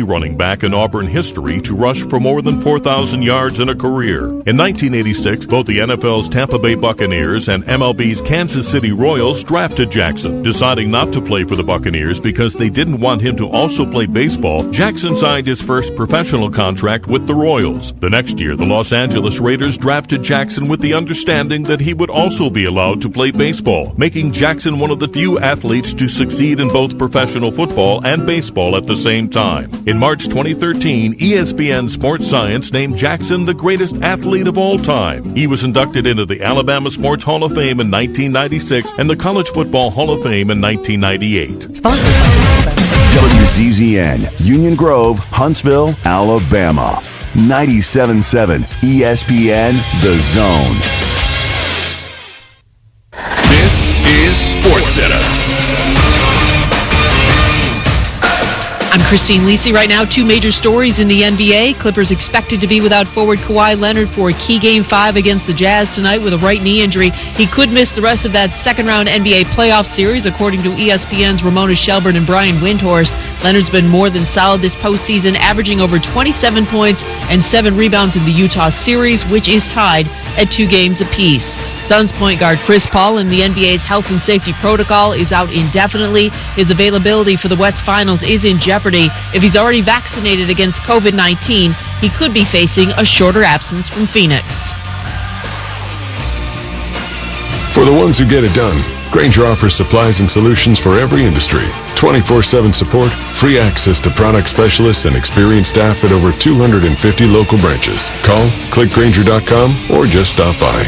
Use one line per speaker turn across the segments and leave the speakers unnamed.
running back in Auburn history to rush for more than 4,000 yards in a career. In 1986, both the NFL's Tampa Bay Buccaneers and MLB's Kansas City Royals drafted Jackson. Deciding not to play for the Buccaneers because they didn't want him to also play baseball, Jackson signed his first professional contract with the Royals. The next year, the Los Angeles Raiders drafted Jackson with the understanding that he would also be allowed to play baseball, making Jackson one of the few athletes to succeed in both professional football and baseball at the same time. In March 2013, ESPN Sports Science named Jackson the greatest athlete of all time. He was inducted into the Alabama Sports Hall of Fame in 1996 and the College Football Hall of Fame in 1998.
Sponsored by
WZZN, Union Grove, Huntsville, Alabama. 97.7 ESPN, The Zone.
This is SportsCenter.
I'm Christine Lisi. Right now, two major stories in the NBA. Clippers expected to be without forward Kawhi Leonard for a key Game 5 against the Jazz tonight with a right knee injury. He could miss the rest of that second-round NBA playoff series, according to ESPN's Ramona Shelburne and Brian Windhorst. Leonard's been more than solid this postseason, averaging over 27 points and 7 rebounds in the Utah series, which is tied at 2 games apiece. Suns point guard Chris Paul in the NBA's health and safety protocol is out indefinitely. His availability for the West Finals is in jeopardy. If he's already vaccinated against COVID-19, he could be facing a shorter absence from Phoenix.
For the ones who get it done, Grainger offers supplies and solutions for every industry. 24/7 support, free access to product specialists, and experienced staff at over 250 local branches. Call, click Grainger.com, or just stop by.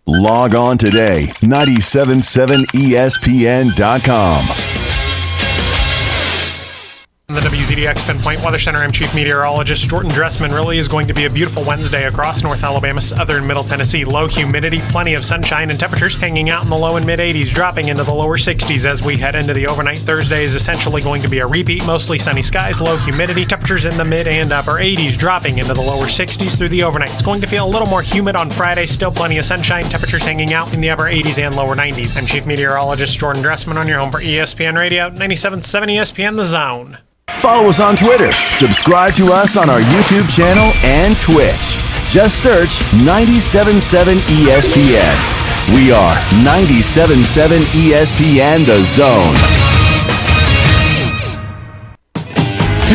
Log on today, 977ESPN.com.
The WZDX Pinpoint Weather Center, I'm Chief Meteorologist Jordan Dressman. Really is going to be a beautiful Wednesday across North Alabama, southern Middle Tennessee. Low humidity, plenty of sunshine, and temperatures hanging out in the low and mid-80s, dropping into the lower 60s as we head into the overnight. Thursday is essentially going to be a repeat. Mostly sunny skies, low humidity, temperatures in the mid and upper 80s, dropping into the lower 60s through the overnight. It's going to feel a little more humid on Friday. Still plenty of sunshine, temperatures hanging out in the upper 80s and lower 90s. I'm Chief Meteorologist Jordan Dressman on your home for ESPN Radio, 97.7 ESPN The Zone.
Follow us on Twitter. Subscribe to us on our YouTube channel and Twitch. Just search 97.7 ESPN. We are 97.7 ESPN The Zone.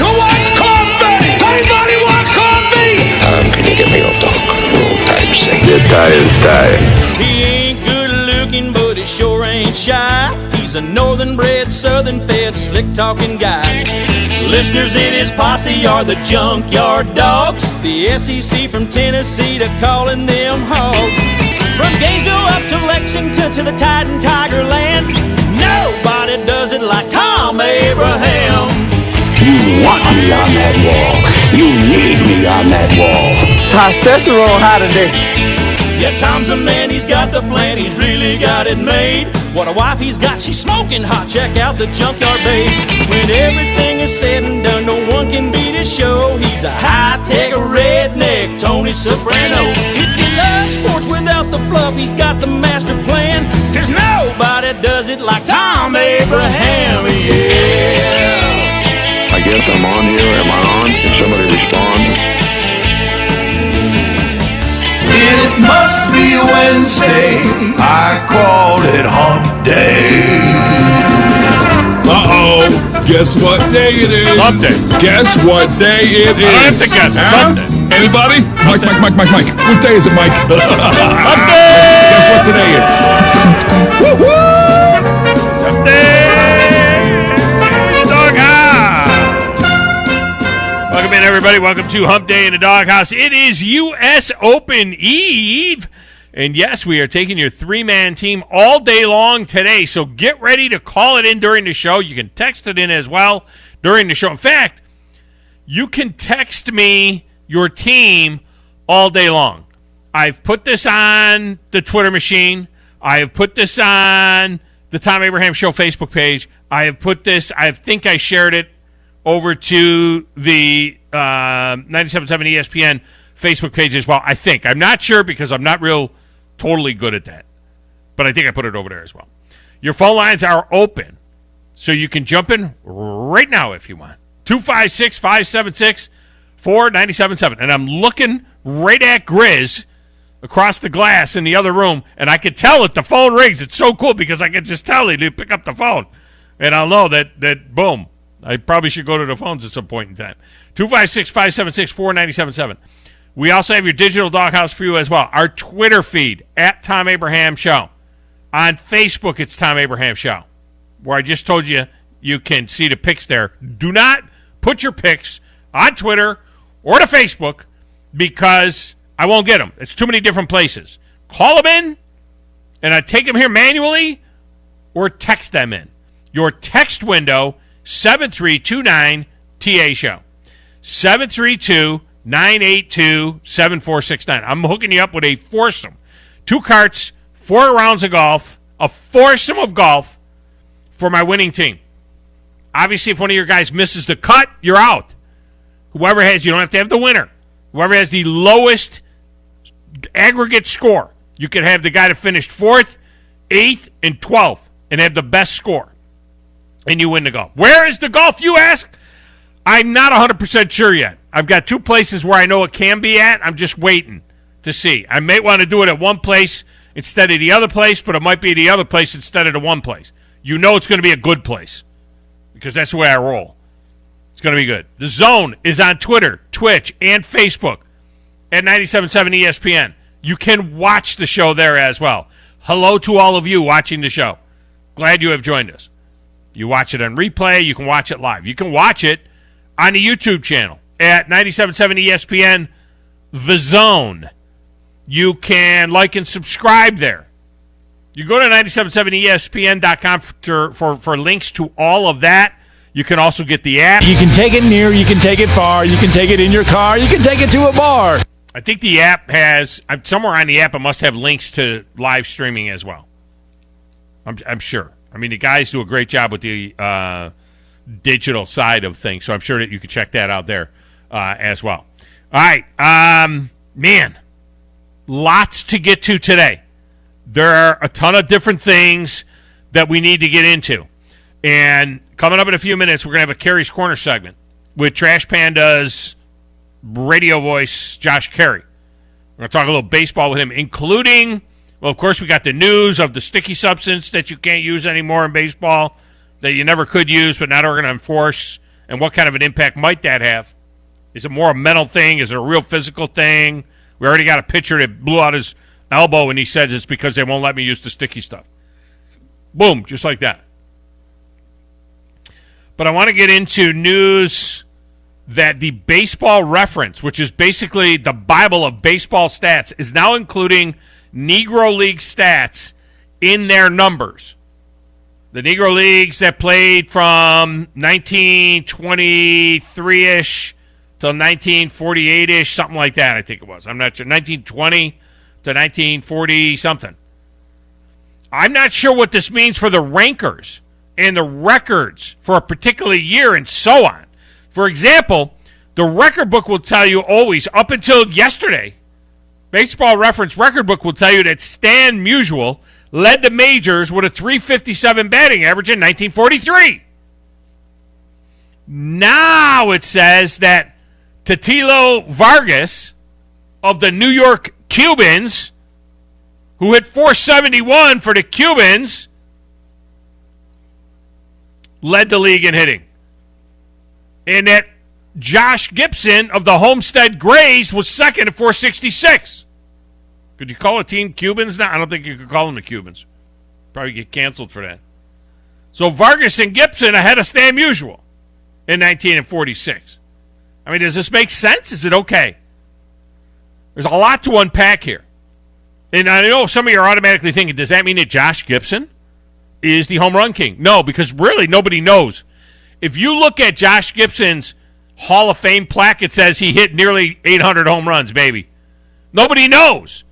Who wants coffee? Anybody wants coffee?
Can you get me a dog roll type thing?
Your tie is tied.
He ain't good looking, but he sure ain't shy. He's a northern-bred, southern-fed, slick-talking guy. Listeners in his posse are the junkyard dogs. The SEC from Tennessee to calling them hogs. From Gainesville up to Lexington to the Titan Tiger Land, nobody does it like Thom Abraham.
You want me on that wall. You need me on that wall.
Testosterone high today.
Yeah, Tom's a man, he's got the plan, he's really got it made. What a wife he's got, she's smoking hot, check out the junkyard babe. When everything is said and done, no one can beat his show. He's a high-tech redneck, Tony Soprano. If you love sports without the fluff, he's got the master plan. Cause nobody does it like Thom Abraham, yeah.
I guess I'm on here. Am I on? Can somebody respond?
It must be Wednesday. I called it hump day.
Uh-oh. Guess what day it is?
Hump day.
Guess what day it is?
I have to guess. It's hump day.
Anybody? Mike. What day is it, Mike?
Hump day!
Guess what today is?
It's hump day.
Woo-hoo!
Hump day! Doghouse! Welcome in, everybody. Welcome to Hump Day in the Doghouse. It is US Open Eve. And yes, we are taking your three-man team all day long today. So get ready to call it in during the show. You can text it in as well during the show. In fact, you can text me your team all day long. I've put this on the Twitter machine. I have put this on the Thom Abraham Show Facebook page. I have put this, I think I shared it over to the 97.7 ESPN Facebook page as well. I think. I'm not sure because I'm not totally good at that. But I think I put it over there as well. Your phone lines are open. So you can jump in right now if you want. 256-576-4977. And I'm looking right at Grizz across the glass in the other room, and I can tell it. The phone rings. It's so cool because I can just tell he'll pick up the phone. And I'll know that boom, I probably should go to the phones at some point in time. 256-576-4977. We also have your digital doghouse for you as well. Our Twitter feed, at Thom Abraham Show. On Facebook, it's Thom Abraham Show, where I just told you you can see the pics there. Do not put your pics on Twitter or to Facebook because I won't get them. It's too many different places. Call them in, and I take them here manually, or text them in. Your text window, 7329-TA Show. 732-982-7469. I'm hooking you up with a foursome. 2 carts, 4 rounds of golf, a foursome of golf for my winning team. Obviously, if one of your guys misses the cut, you're out. Whoever has, you don't have to have the winner. Whoever has the lowest aggregate score, you can have the guy that finished 4th, 8th, and 12th and have the best score. And you win the golf. Where is the golf, you ask? I'm not 100% sure yet. I've got 2 places where I know it can be at. I'm just waiting to see. I may want to do it at one place instead of the other place, but it might be the other place instead of the one place. You know it's going to be a good place because that's the way I roll. It's going to be good. The Zone is on Twitter, Twitch, and Facebook at 97.7 ESPN. You can watch the show there as well. Hello to all of you watching the show. Glad you have joined us. You watch it on replay. You can watch it live. You can watch it on the YouTube channel at 97.7 ESPN, The Zone. You can like and subscribe there. You go to 977ESPN.com for links to all of that. You can also get the app.
You can take it near, you can take it far, you can take it in your car, you can take it to a bar.
I think the app has, somewhere on the app, it must have links to live streaming as well. I'm sure. I mean, the guys do a great job with the digital side of things, so I'm sure that you can check that out there as well. All right. Man, lots to get to today. There are a ton of different things that we need to get into. And coming up in a few minutes, we're going to have a Caray's Corner segment with Trash Pandas radio voice Josh Caray. We're going to talk a little baseball with him, including, well, of course, we got the news of the sticky substance that you can't use anymore in baseball, that you never could use, but now they're going to enforce, and what kind of an impact might that have? Is it more a mental thing? Is it a real physical thing? We already got a pitcher that blew out his elbow, and he says it's because they won't let me use the sticky stuff. Boom, just like that. But I want to get into news that the Baseball Reference, which is basically the Bible of baseball stats, is now including Negro League stats in their numbers. The Negro Leagues that played from 1923-ish till 1948-ish, something like that, I think it was. I'm not sure. 1920 to 1940-something. I'm not sure what this means for the rankers and the records for a particular year and so on. For example, the record book will tell you always, up until yesterday, Baseball Reference record book will tell you that Stan Musial led the majors with a .357 batting average in 1943. Now it says that Titilo Vargas of the New York Cubans, who hit .471 for the Cubans, led the league in hitting. And that Josh Gibson of the Homestead Grays was second at .466. Could you call a team Cubans now? I don't think you could call them the Cubans. Probably get canceled for that. So Vargas and Gibson ahead of Stan Musial in 1946. I mean, does this make sense? Is it okay? There's a lot to unpack here. And I know some of you are automatically thinking, does that mean that Josh Gibson is the home run king? No, because really nobody knows. If you look at Josh Gibson's Hall of Fame plaque, it says he hit nearly 800 home runs, baby. Nobody knows.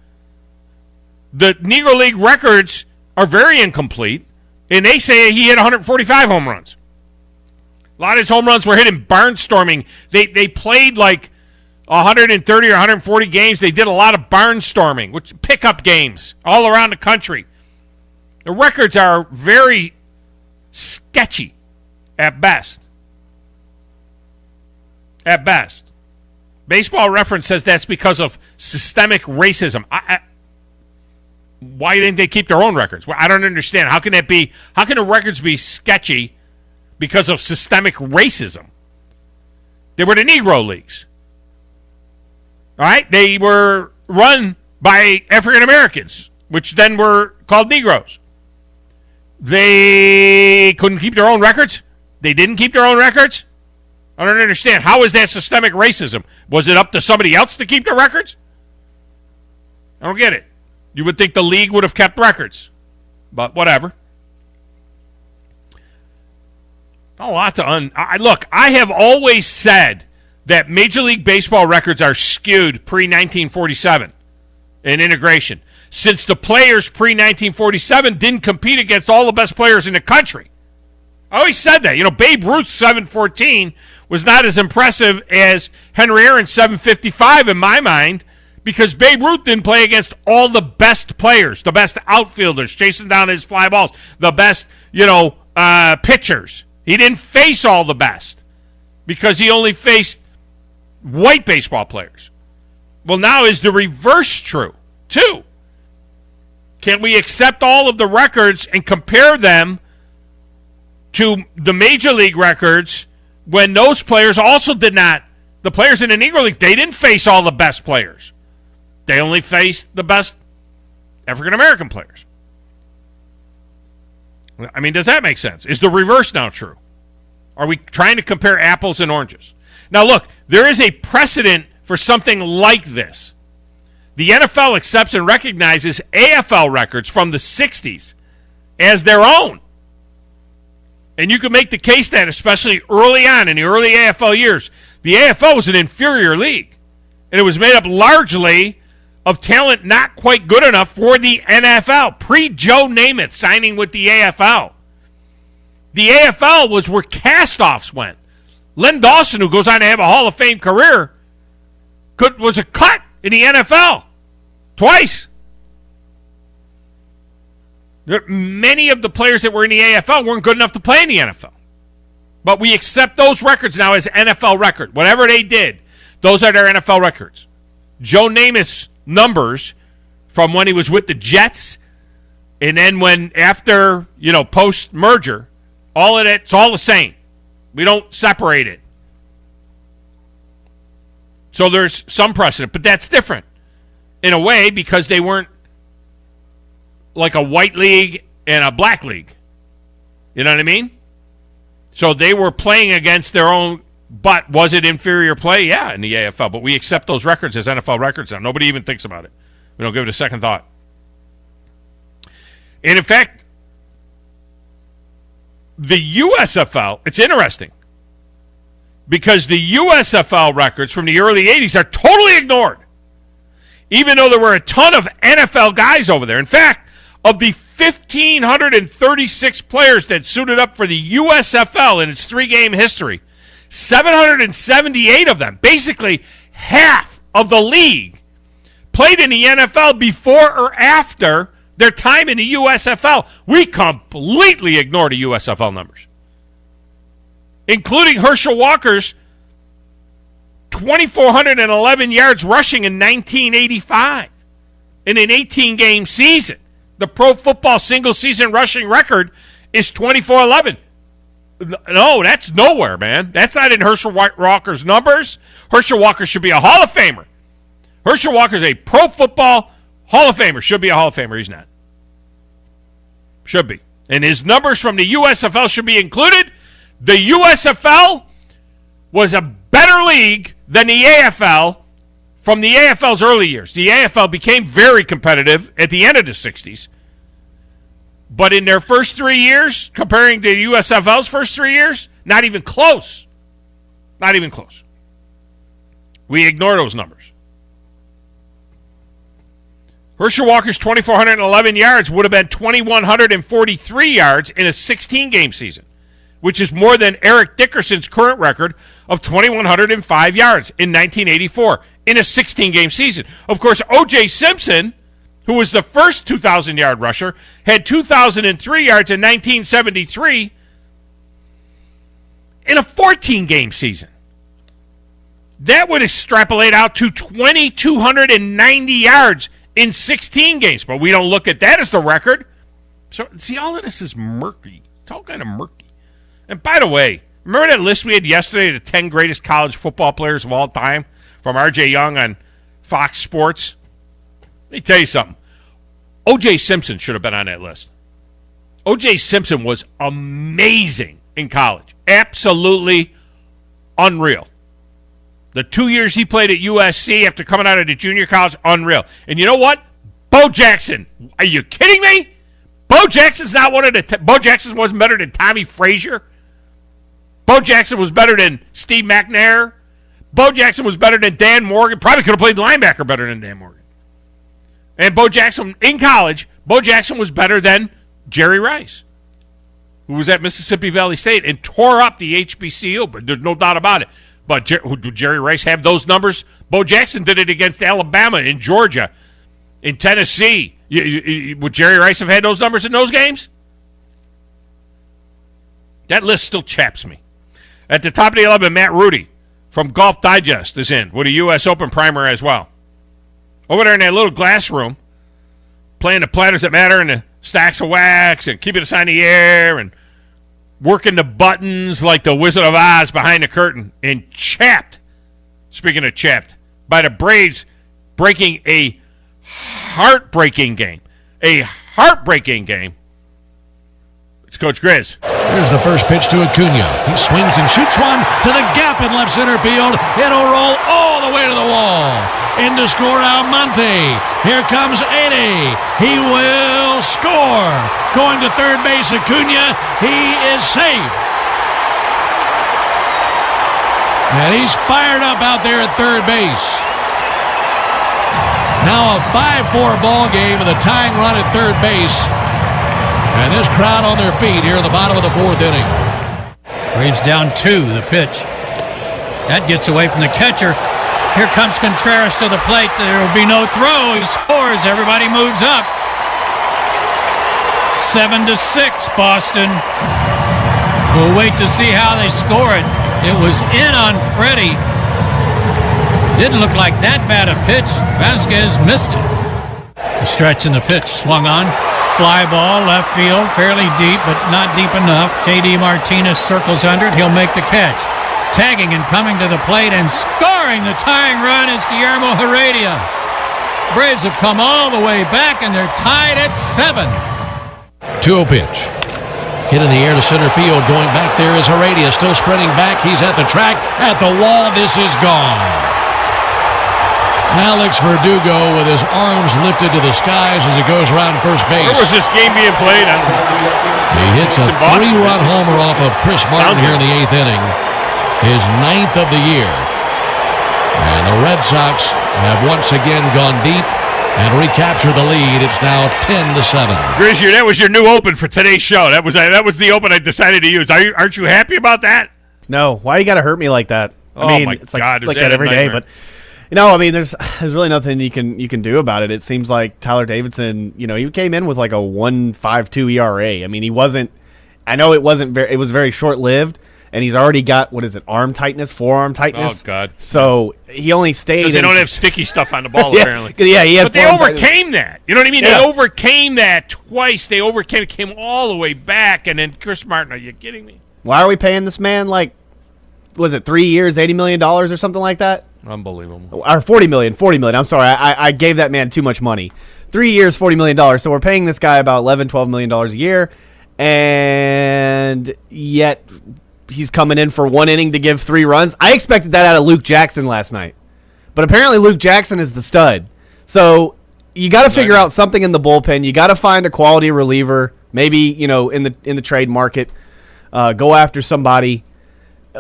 The Negro League records are very incomplete, and they say he hit 145 home runs. A lot of his home runs were hit in barnstorming. They played like 130 or 140 games. They did a lot of barnstorming, which pickup games all around the country. The records are very sketchy at best. At best. Baseball Reference says that's because of systemic racism. Why didn't they keep their own records? Well, I don't understand. How can that be? How can the records be sketchy because of systemic racism? They were the Negro Leagues. All right? They were run by African Americans, which then were called Negroes. They couldn't keep their own records? They didn't keep their own records? I don't understand. How is that systemic racism? Was it up to somebody else to keep the records? I don't get it. You would think the league would have kept records. But whatever. A lot to look, I have always said that Major League Baseball records are skewed pre-1947 in integration, since the players pre-1947 didn't compete against all the best players in the country. I always said that. You know, Babe Ruth's 714 was not as impressive as Henry Aaron's 755 in my mind, because Babe Ruth didn't play against all the best players, the best outfielders chasing down his fly balls, the best, pitchers. He didn't face all the best because he only faced white baseball players. Well, now is the reverse true, too? Can we accept all of the records and compare them to the Major League records when those players also did not? The players in the Negro League, they didn't face all the best players. They only faced the best African-American players. I mean, does that make sense? Is the reverse now true? Are we trying to compare apples and oranges? Now, look, there is a precedent for something like this. The NFL accepts and recognizes AFL records from the 60s as their own. And you can make the case that, especially early on in the early AFL years, the AFL was an inferior league. And it was made up largely of talent not quite good enough for the NFL. Pre-Joe Namath signing with the AFL. The AFL was where cast-offs went. Len Dawson, who goes on to have a Hall of Fame career, was a cut in the NFL. Twice. Many of the players that were in the AFL weren't good enough to play in the NFL. But we accept those records now as NFL record. Whatever they did, those are their NFL records. Joe Namath's numbers from when he was with the Jets, and then when after, post-merger, all of it's all the same. We don't separate it. So there's some precedent, but that's different in a way because they weren't like a white league and a black league. You know what I mean? So they were playing against their own, but was it inferior play? Yeah, in the AFL. But we accept those records as NFL records now. Nobody even thinks about it. We don't give it a second thought. And in fact, the USFL, it's interesting because the USFL records from the early 80s are totally ignored, even though there were a ton of NFL guys over there. In fact, of the 1,536 players that suited up for the USFL in its three-game history, 778 of them, basically half of the league, played in the NFL before or after their time in the USFL. We completely ignore the USFL numbers, including Herschel Walker's 2,411 yards rushing in 1985 in an 18-game season. The Pro Football single-season rushing record is 2,411. No, that's nowhere, man. That's not in Herschel Walker's numbers. Herschel Walker should be a Hall of Famer. Herschel Walker's a Pro Football Hall of Famer. Should be a Hall of Famer. He's not. Should be. And his numbers from the USFL should be included. The USFL was a better league than the AFL from the AFL's early years. The AFL became very competitive at the end of the 60s. But in their first 3 years, comparing to the USFL's first 3 years, not even close. Not even close. We ignore those numbers. Herschel Walker's 2,411 yards would have been 2,143 yards in a 16-game season, which is more than Eric Dickerson's current record of 2,105 yards in 1984 in a 16-game season. Of course, O.J. Simpson, who was the first 2,000-yard rusher, had 2,003 yards in 1973 14-game season. That would extrapolate out to 2,290 yards in 16 games. But we don't look at that as the record. So, see, all of this is murky. It's all kind of murky. And by the way, remember that list we had yesterday, the 10 greatest college football players of all time from R.J. Young on Fox Sports? Let me tell you something. O.J. Simpson should have been on that list. O.J. Simpson was amazing in college. Absolutely unreal. The 2 years he played at USC after coming out of the junior college, unreal. And you know what? Bo Jackson. Are you kidding me? Bo Jackson's not one of the... Bo Jackson wasn't better than Tommy Frazier. Bo Jackson was better than Steve McNair. Bo Jackson was better than Dan Morgan. Probably could have played linebacker better than Dan Morgan. And Bo Jackson, in college, Bo Jackson was better than Jerry Rice, who was at Mississippi Valley State and tore up the HBCU, but there's no doubt about it. But did Jerry Rice have those numbers? Bo Jackson did it against Alabama, in Georgia, in Tennessee. Would Jerry Rice have had those numbers in those games? That list still chaps me. At the top of the 11, Matt Rudy from Golf Digest is in with a U.S. Open primer as well. Over there in that little glass room, playing the platters that matter and the stacks of wax and keeping us on the air and working the buttons like the Wizard of Oz behind the curtain, and chapped, speaking of chapped, by the Braves breaking a heartbreaking game. A heartbreaking game. It's Coach Grizz.
Here's the first pitch to Acuna. He swings and shoots one to the gap in left center field. It'll roll all the way to the wall. In to score Almonte. Here comes Ede. He will score. Going to third base, Acuna. He is safe. And he's fired up out there at third base. Now a 5-4 ball game with a tying run at third base. And this crowd on their feet here in the bottom of the fourth inning.
Braves down 2, the pitch. That gets away from the catcher. Here comes Contreras to the plate. There will be no throw. He scores. Everybody moves up. 7-6, Boston. We'll wait to see how they score it. It was in on Freddie. Didn't look like that bad a pitch. Vasquez missed it. The stretch in the pitch swung on. Fly ball, left field, fairly deep, but not deep enough. J.D. Martinez circles under it. He'll make the catch. Tagging and coming to the plate and scoring the tying run is Guillermo Heredia. Braves have come all the way back, and they're tied at 7.
2-0 pitch. Hit in the air to center field. Going back there is Heredia. Still sprinting back. He's at the track. At the wall. This is gone. Alex Verdugo with his arms lifted to the skies as he goes around first base.
Where was this game being played?
He hits a 3-run homer off of Chris Martin here in the 8th inning. His 9th of the year. And the Red Sox have once again gone deep and recaptured the lead. It's now 10-7.
Grizz, that was your new open for today's show. That was the open I decided to use. Aren't you happy about that?
No. Why you got to hurt me like that? I mean,
my
it's
God.
like that every day, but... I mean, there's really nothing you can do about it. It seems like Tyler Davidson, he came in with like a 1.52 ERA. I mean, he wasn't. I know it wasn't very. It was very short lived, and he's already got arm tightness, forearm tightness.
Oh God!
So he only stayed.
Because they don't have sticky stuff on the ball apparently.
Yeah, he had.
But they overcame that. You know what I mean?
Yeah.
They overcame that twice. They overcame. It came all the way back, and then Chris Martin. Are you kidding me?
Why are we paying this man was it 3 years, $80 million or something like that?
Unbelievable.
Or $40 million. I'm sorry. I gave that man too much money. 3 years, $40 million. So we're paying this guy about $12 million a year. And yet he's coming in for 1 inning to give 3 runs. I expected that out of Luke Jackson last night. But apparently Luke Jackson is the stud. So you got to figure out something in the bullpen. You got to find a quality reliever. Maybe, in the trade market. Go after somebody.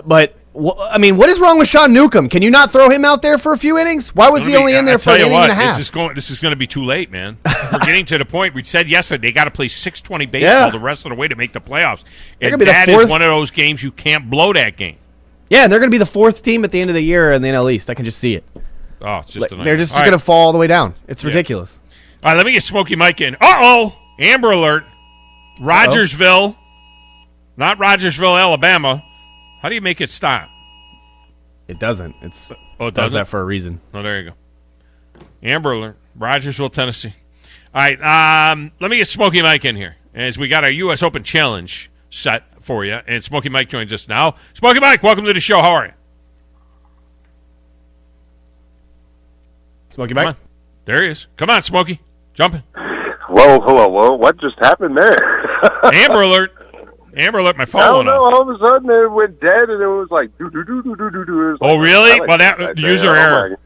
But... I mean, what is wrong with Sean Newcomb? Can you not throw him out there for a few innings? Why was he only in there for an inning and a half?
This is going to be too late, man. We're getting to the point. We said yesterday they got to play 620 baseball the rest of the way to make the playoffs. And that is one of those games you can't blow that game.
Yeah, and they're going to be the 4th team at the end of the year in the NL East. I can just see it.
Oh, it's just
they're just going to fall all the way down. It's ridiculous.
All right, let me get Smokey Mike in. Uh-oh! Amber alert. Rogersville, not Rogersville, Alabama. How do you make it stop?
It doesn't. It
does
does that for a reason.
Oh, there you go. Amber Alert, Rogersville, Tennessee. All right, let me get Smokey Mike in here, as we got our U.S. Open Challenge set for you, and Smokey Mike joins us now. Smokey Mike, welcome to the show. How are you?
Smokey Mike?
There he is. Come on, Smokey. Jumping.
Whoa. What just happened there?
Amber Alert. Amber Alert, my phone
I don't
went
know.
off.
All of a sudden, it went dead, and it was like, do.
Oh, really? Well, that user error.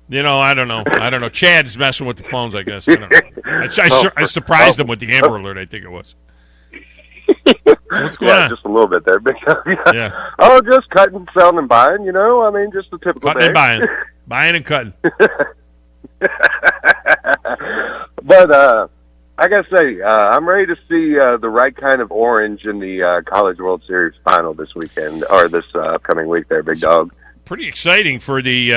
You know, I don't know. Chad's messing with the phones, I guess. I don't know. I surprised him with the Amber Alert, I think it was. So what's going on?
Just a little bit there.
Yeah.
Oh, just cutting, selling, and buying, I mean, just the typical
Cutting and buying. Buying and cutting.
But I got to say, I'm ready to see the right kind of orange in the College World Series final this weekend, or this upcoming week there, big dog.
Pretty exciting for the,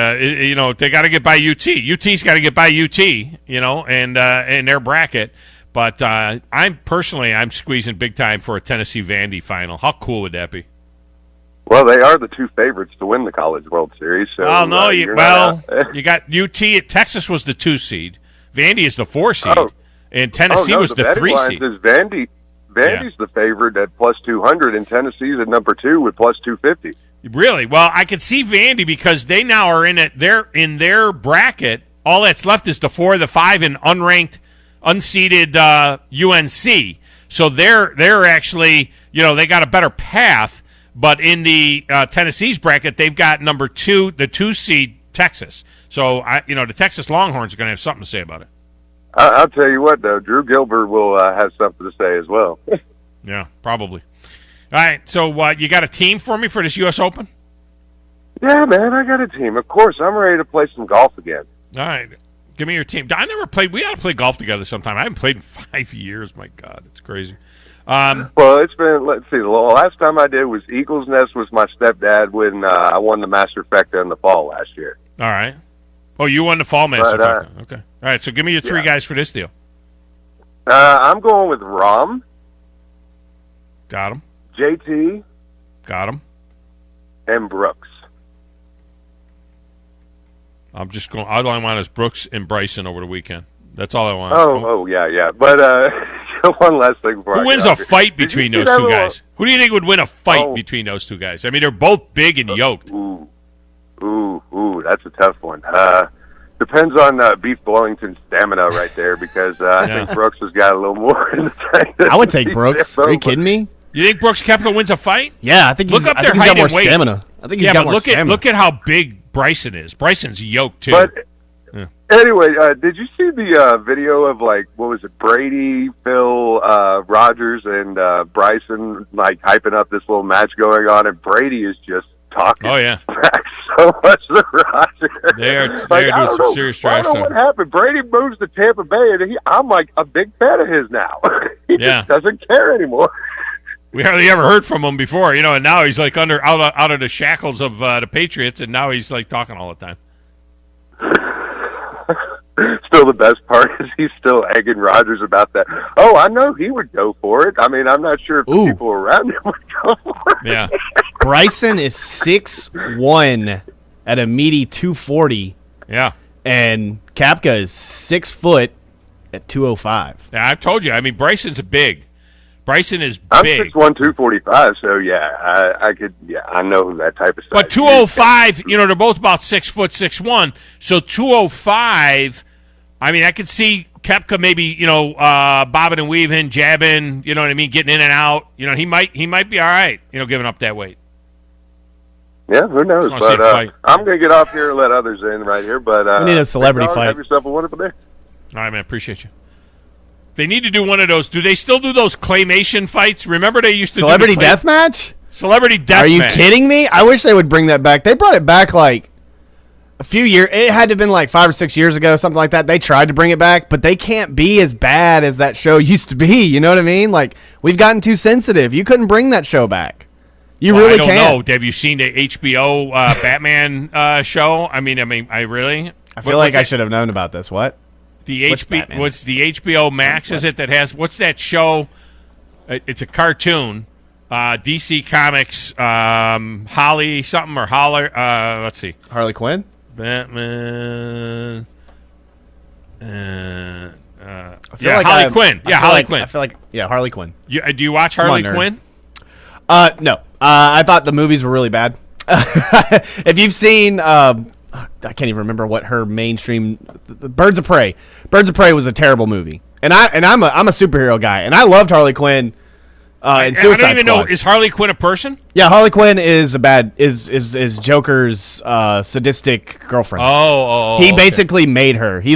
they got to get by UT. UT's got to get by UT, and in their bracket. But I'm squeezing big time for a Tennessee Vandy final. How cool would that be?
Well, they are the two favorites to win the College World Series. So,
no, you got UT. Texas was the 2 seed. Vandy is the 4 seed. And Tennessee was the 3 seed.
Is Vandy's the favorite at plus 200, and Tennessee's at number 2 with plus 250.
Really? Well, I could see Vandy because they now are in it. They're in their bracket. All that's left is the 4, the 5, and unranked, unseeded UNC. So they're actually, they got a better path. But in the Tennessee's bracket, they've got number 2, the 2 seed Texas. So the Texas Longhorns are going to have something to say about it.
I'll tell you what, though, Drew Gilbert will have something to say as well.
Yeah, probably. All right, so you got a team for me for this U.S. Open?
Yeah, man, I got a team. Of course, I'm ready to play some golf again.
All right, give me your team. I never played. We ought to play golf together sometime. I haven't played in 5 years. My God, it's crazy.
Well, it's been, let's see, the last time I did was Eagles Nest was my stepdad when I won the Master Fecta in the fall last year.
All right. Oh, you won the fall Master Fecta. Okay. All right, so give me your 3 guys for this deal.
I'm going with Rom.
Got him.
JT.
Got him.
And Brooks.
I'm just going. All I want is Brooks and Bryson over the weekend. That's all I want.
Oh, yeah. But one last thing before
Who wins a fight between those 2 guys? Who do you think would win a fight between those 2 guys? I mean, they're both big and yoked.
Ooh, that's a tough one. Depends on Beef Blowington's stamina right there, because I think Brooks has got a little more in the tank.
I would take Brooks. Are you kidding me?
You think Brooks Koepka wins a fight?
Yeah, I think he's got more stamina. I think he's got more stamina.
Look at how big Bryson is. Bryson's yoked, too.
But anyway, did you see the video of, what was it, Brady, Phil, Rogers, and Bryson, hyping up this little match going on, and Brady is just talking back so much to Roger.
They are doing some serious trash
talk. I don't know what happened. Brady moves to Tampa Bay, and I'm a big fan of his now. He just doesn't care anymore.
We hardly ever heard from him before, and now he's out of the shackles of the Patriots, and now he's talking all the time.
Still, the best part is he's still egging Rodgers about that. Oh, I know he would go for it. I mean, I'm not sure if the people around him would go for it.
Yeah.
Bryson is 6'1" at a meaty 240.
Yeah.
And Koepka is 6 foot at 205.
Yeah, I've told you. I mean, Bryson's big. Bryson is
I'm
big.
6'1", 245, so I could, I know that type of stuff.
But 205, they're both about 6 foot, 6'1", so 205, I mean, I could see Koepka maybe, bobbing and weaving, jabbing, you know what I mean, getting in and out. He might be all right, giving up that weight.
Yeah, who knows? But I'm going to get off here and let others in right here. But
we need a celebrity fight.
Have yourself a wonderful day.
All right, man, appreciate you. They need to do one of those. Do they still do those claymation fights? Remember they used to
Celebrity
do
Deathmatch?
Celebrity Deathmatch.
Are you kidding me? I wish they would bring that back. They brought it back a few years. It had to have been 5 or 6 years ago, something like that. They tried to bring it back, but they can't be as bad as that show used to be. You know what I mean? We've gotten too sensitive. You couldn't bring that show back. You really can't.
I don't know. Have you seen the HBO Batman show? I really?
I feel like I should have known about this. What?
What's the HBO Max? Is it that has? What's that show? It's a cartoon. DC Comics, Holly something or Holler. Let's see.
Harley Quinn?
Batman.
Harley
Quinn. Yeah, Harley Quinn.
I feel like, Harley Quinn.
Do you watch Harley Quinn?
No. I thought the movies were really bad. If you've seen, I can't even remember what her mainstream, Birds of Prey. Birds of Prey was a terrible movie, and I'm a superhero guy, and I loved Harley Quinn. And Suicide
I don't even
Squad.
know. Is Harley Quinn a person?
Yeah, Harley Quinn is is Joker's sadistic girlfriend. He basically made her. He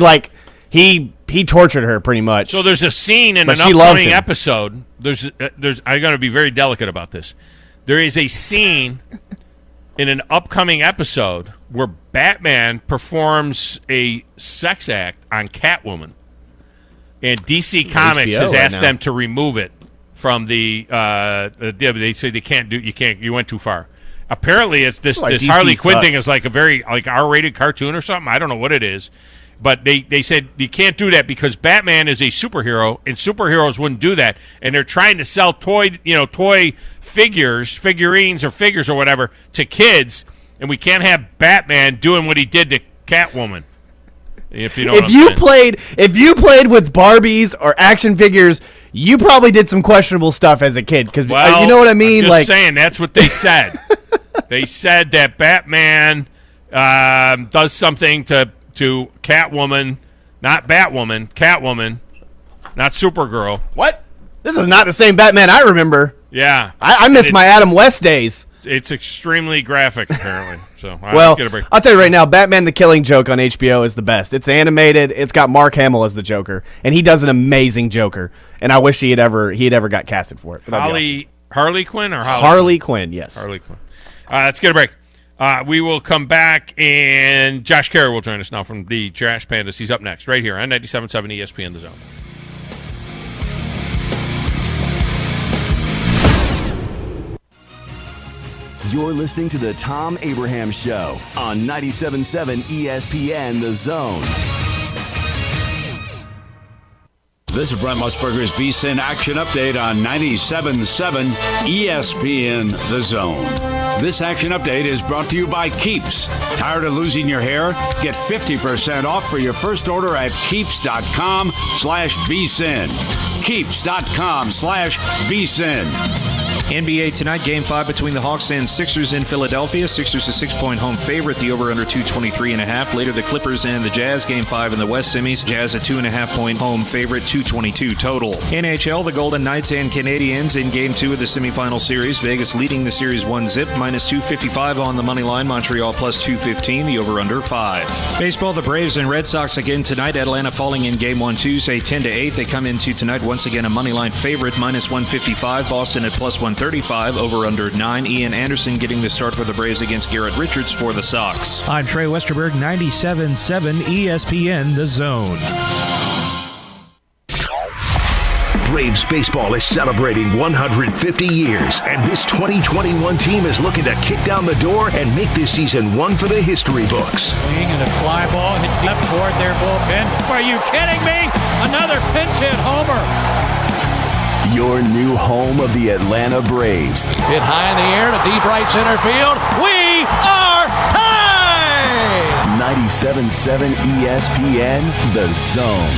tortured her pretty much.
So there's a scene in
But
an
she loves
upcoming
him.
episode. There's I'm going to be very delicate about this. There is a scene in an upcoming episode where Batman performs a sex act on Catwoman, and DC Comics
HBO
has
right
asked
now.
them to remove it from the. They say they can't do. You can't. You went too far. Apparently, it's this
Like DC
Harley Quinn
sucks.
thing is like a very R-rated cartoon or something. I don't know what it is. But they said you can't do that because Batman is a superhero, and superheroes wouldn't do that. And they're trying to sell toy figurines or figures or whatever to kids, and we can't have Batman doing what he did to Catwoman. If you know,
if you played with Barbies or action figures, you probably did some questionable stuff as a kid. Because you know what I mean.
I'm just saying that's what they said. They said that Batman does something to Catwoman, not Batwoman, Catwoman, not Supergirl.
What? This is not the same Batman I remember.
Yeah.
I miss my Adam West days.
It's extremely graphic, apparently. So, all right,
Well,
let's get a break.
I'll tell you right now, Batman the Killing Joke on HBO is the best. It's animated. It's got Mark Hamill as the Joker, and he does an amazing Joker. And I wish he had ever got casted for it. But that'd be
Harley Quinn or
awesome. Harley Quinn, yes.
Harley Quinn. Let's get a break. We will come back, and Josh Caray will join us now from the Trash Pandas. He's up next, right here on 97.7 ESPN The Zone.
You're listening to the Thom Abraham Show on 97.7 ESPN The Zone.
This is Brent Musburger's VSiN Action Update on 97.7 ESPN The Zone. This action update is brought to you by Keeps. Tired of losing your hair? Get 50% off for your first order at Keeps.com/VSiN. Keeps.com/VSiN.
NBA tonight, Game 5 between the Hawks and Sixers in Philadelphia. Sixers a 6-point home favorite, the over-under 223.5. Later, the Clippers and the Jazz, Game 5 in the West Semis. Jazz a 2.5-point home favorite, 222 total. NHL, the Golden Knights and Canadiens in Game 2 of the semifinal series. Vegas leading the series 1-0, minus 255 on the money line. Montreal plus 215, the over-under 5. Baseball, the Braves and Red Sox again tonight. Atlanta falling in Game 1 Tuesday, 10-8. They come into tonight once again a money line favorite, minus 155. Boston at plus 135, over under 9. Ian Anderson getting the start for the Braves against Garrett Richards for the Sox.
I'm Trey Westerberg, 97.7 ESPN The Zone.
Braves baseball is celebrating 150 years, and this 2021 team is looking to kick down the door and make this season one for the history books.
Swing and a fly ball hit deep toward their bullpen. Are you kidding me? Another pinch hit homer.
Your new home of the Atlanta Braves.
Hit high in the air to deep right center field. We are tied!
97.7 ESPN The Zone.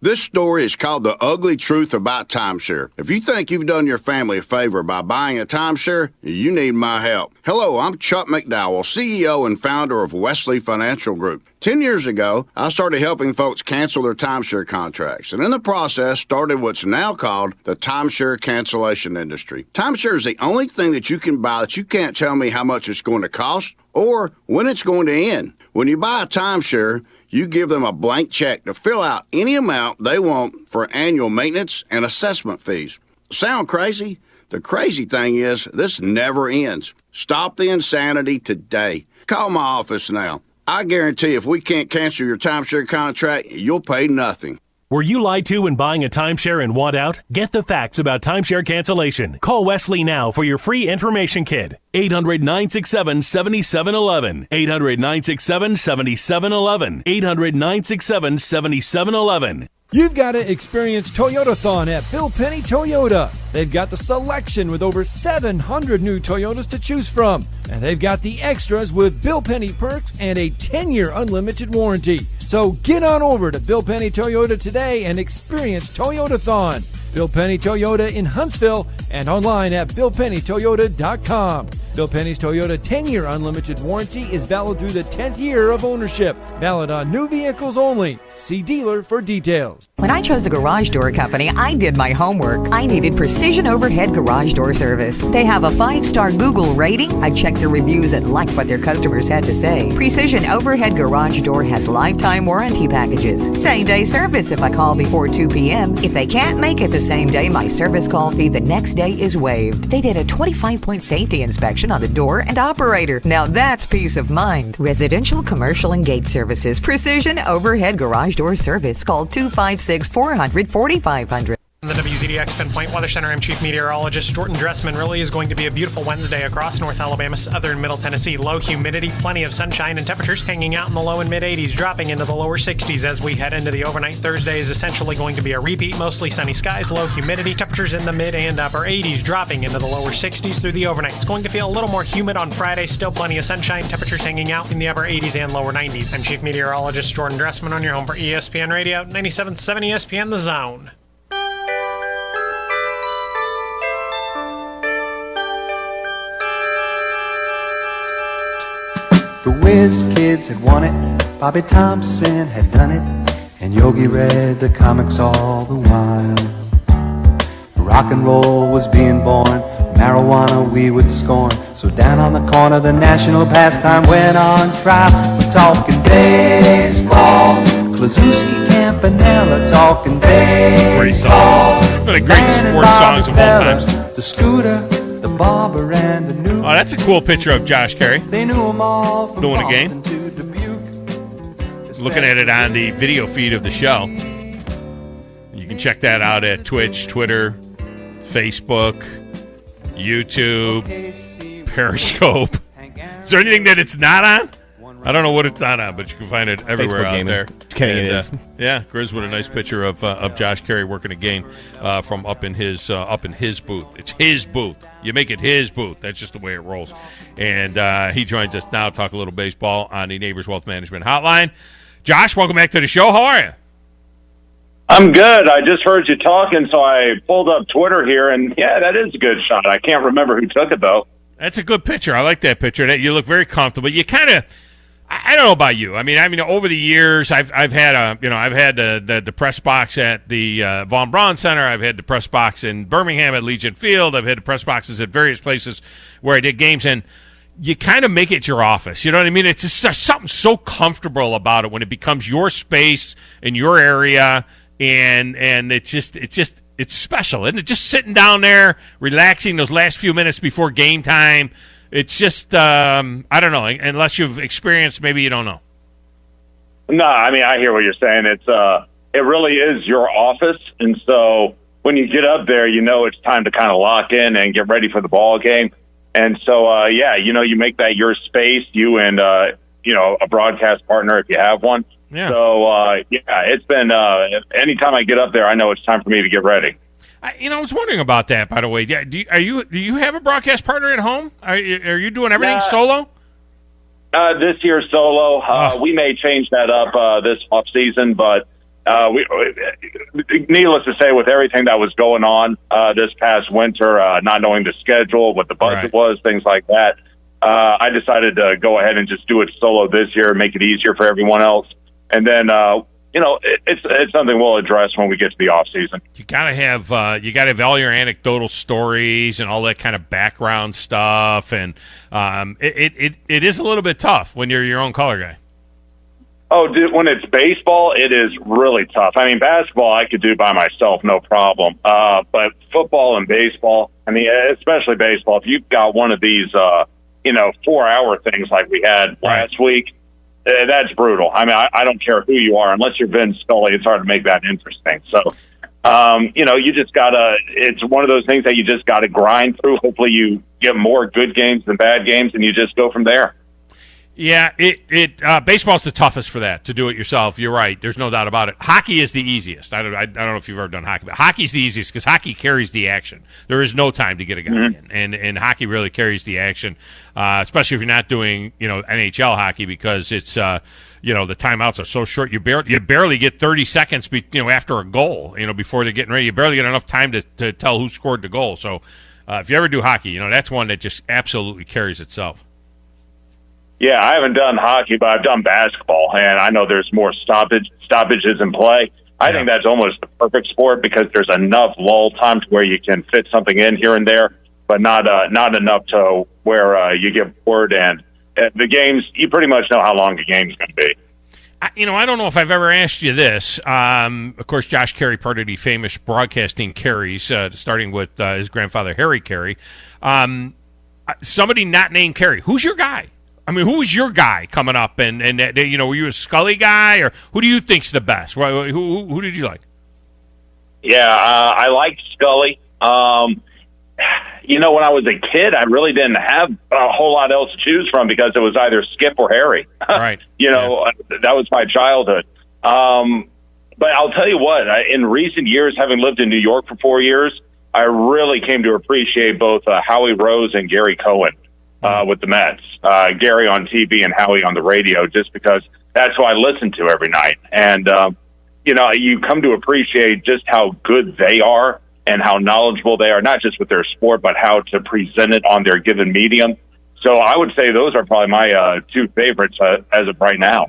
This story is called The Ugly Truth About Timeshare. If you think you've done your family a favor by buying a timeshare, you need my help. Hello, I'm Chuck McDowell, CEO and founder of Wesley Financial Group. 10 years ago, I started helping folks cancel their timeshare contracts, and in the process started what's now called the timeshare cancellation industry. Timeshare is the only thing that you can buy that you can't tell me how much it's going to cost or when it's going to end. When you buy a timeshare, you give them a blank check to fill out any amount they want for annual maintenance and assessment fees. Sound crazy? The crazy thing is, this never ends. Stop the insanity today. Call my office now. I guarantee if we can't cancel your timeshare contract, you'll pay nothing.
Were you lied to when buying a timeshare and want out? Get the facts about timeshare cancellation. Call Wesley now for your free information kit. 800-967-7711. 800-967-7711. 800-967-7711.
You've got to experience Toyotathon at Bill Penny Toyota. They've got the selection with over 700 new Toyotas to choose from. And they've got the extras with Bill Penny perks and a 10-year unlimited warranty. So get on over to Bill Penny Toyota today and experience Toyotathon. Bill Penny Toyota in Huntsville and online at BillPennyToyota.com. Bill Penny's Toyota 10-year unlimited warranty is valid through the 10th year of ownership. Valid on new vehicles only. See dealer for details.
When I chose a garage door company, I did my homework. I needed Precision Overhead Garage Door Service. They have a 5-star Google rating. I checked their reviews and liked what their customers had to say. Precision Overhead Garage Door has lifetime warranty packages. Same-day service if I call before 2 p.m. If they can't make it the same day, my service call fee the next day is waived. They did a 25-point safety inspection on the door and operator. Now that's peace of mind. Residential, commercial, and gate services. Precision Overhead Garage Door Service. Call 256-400-4500.
In the WZDX Pinpoint Weather Center, I'm Chief Meteorologist Jordan Dressman. Really is going to be a beautiful Wednesday across North Alabama, southern Middle Tennessee. Low humidity, plenty of sunshine, and temperatures hanging out in the low and mid-80s, dropping into the lower 60s as we head into the overnight. Thursday is essentially going to be a repeat. Mostly sunny skies, low humidity, temperatures in the mid and upper 80s, dropping into the lower 60s through the overnight. It's going to feel a little more humid on Friday. Still plenty of sunshine, temperatures hanging out in the upper 80s and lower 90s. I'm Chief Meteorologist Jordan Dressman on your home for ESPN Radio, 97.7 ESPN The Zone.
The Whiz Kids had won it, Bobby Thompson had done it, and Yogi read the comics all the while. Rock and roll was being born, marijuana we would scorn. So down on the corner the national pastime went on trial. We're talking baseball, Klazuski, Campanella, talking baseball.
One of the great sports songs of all time.
The Scooter, the Barber, and the New.
Oh, that's a cool picture of Josh Caray.
They knew them all from
doing a
Boston
game.
to Dubuque.
Looking at it on the video feed of the show. You can check that out at Twitch, Twitter, Facebook, YouTube, Periscope. Is there anything that it's not on? I don't know what it's not on, but you can find it everywhere
Facebook
out
gaming.
there.
Kidding, it is.
Yeah, Grizz with a nice picture of Josh Caray working a game from up in his booth. It's his booth. You make it his booth. That's just the way it rolls. And he joins us now to talk a little baseball on the Neighbors Wealth Management Hotline. Josh, welcome back to the show. How are you?
I'm good. I just heard you talking, so I pulled up Twitter here, and yeah, that is a good shot. I can't remember who took it, though.
That's a good picture. I like that picture. You look very comfortable. You kind of, I don't know about you. I mean, over the years, I've had the press box at the Von Braun Center. I've had the press box in Birmingham at Legion Field. I've had the press boxes at various places where I did games, and you kind of make it your office. You know what I mean? It's just something so comfortable about it when it becomes your space in your area, and it's special, isn't it? Just sitting down there, relaxing those last few minutes before game time. It's just, I don't know, unless you've experienced, maybe you don't know.
No, I mean, I hear what you're saying. It really is your office, and so when you get up there, you know it's time to kind of lock in and get ready for the ball game. And so, you make that your space, you and, a broadcast partner if you have one.
Yeah.
So, it's been, anytime I get up there, I know it's time for me to get ready.
I was wondering about that, by the way. Yeah, do you have a broadcast partner at home? Are you doing everything solo?
This year solo. We may change that up this off season, but needless to say, with everything that was going on this past winter, not knowing the schedule, what the budget was, things like that, I decided to go ahead and just do it solo this year, make it easier for everyone else, and then. It's something we'll address when we get to the off season.
You gotta have all your anecdotal stories and all that kind of background stuff, and it is a little bit tough when you're your own color guy.
Oh, dude, when it's baseball, it is really tough. I mean, basketball I could do by myself, no problem. But football and baseball, I mean, especially baseball, if you've got one of these, 4-hour things like we had last week. That's brutal. I mean, I don't care who you are. Unless you're Vin Scully, it's hard to make that interesting. So, you just got to – it's one of those things that you just got to grind through. Hopefully you get more good games than bad games, and you just go from there.
Yeah, baseball's the toughest for that, to do it yourself. You're right. There's no doubt about it. Hockey is the easiest. I don't know if you've ever done hockey, but hockey's the easiest because hockey carries the action. There is no time to get a guy in, and hockey really carries the action, especially if you're not doing NHL hockey because it's the timeouts are so short. You barely get 30 seconds after a goal before they're getting ready. You barely get enough time to tell who scored the goal. So if you ever do hockey, that's one that just absolutely carries itself.
Yeah, I haven't done hockey, but I've done basketball, and I know there's more stoppages in play. I think that's almost the perfect sport because there's enough lull time to where you can fit something in here and there, but not enough to where you get bored. And the games, you pretty much know how long the game's going to be.
I don't know if I've ever asked you this. Of course, Josh Caray, part of the famous broadcasting Carays, starting with his grandfather, Harry Caray. Somebody not named Caray. Who's your guy? I mean, who was your guy coming up? And were you a Scully guy, or who do you think's the best? Who did you like?
Yeah, I liked Scully. When I was a kid, I really didn't have a whole lot else to choose from because it was either Skip or Harry.
Right.
That was my childhood. But I'll tell you what, in recent years, having lived in New York for 4 years, I really came to appreciate both Howie Rose and Gary Cohen. With the Mets, Gary on TV and Howie on the radio, just because that's who I listen to every night. And, you come to appreciate just how good they are and how knowledgeable they are, not just with their sport, but how to present it on their given medium. So I would say those are probably my two favorites as of right now.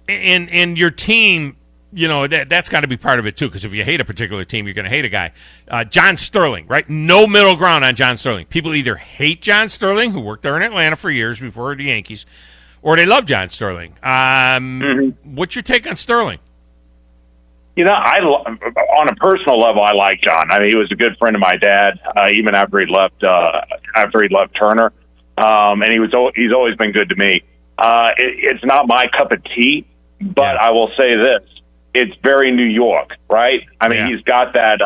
And your team, that's got to be part of it, too, because if you hate a particular team, you're going to hate a guy. John Sterling, right? No middle ground on John Sterling. People either hate John Sterling, who worked there in Atlanta for years before the Yankees, or they love John Sterling. What's your take on Sterling?
On a personal level, I like John. I mean, he was a good friend of my dad, even after he left Turner. And he's always been good to me. It's not my cup of tea, but I will say this. It's very New York, right? I mean, he's got that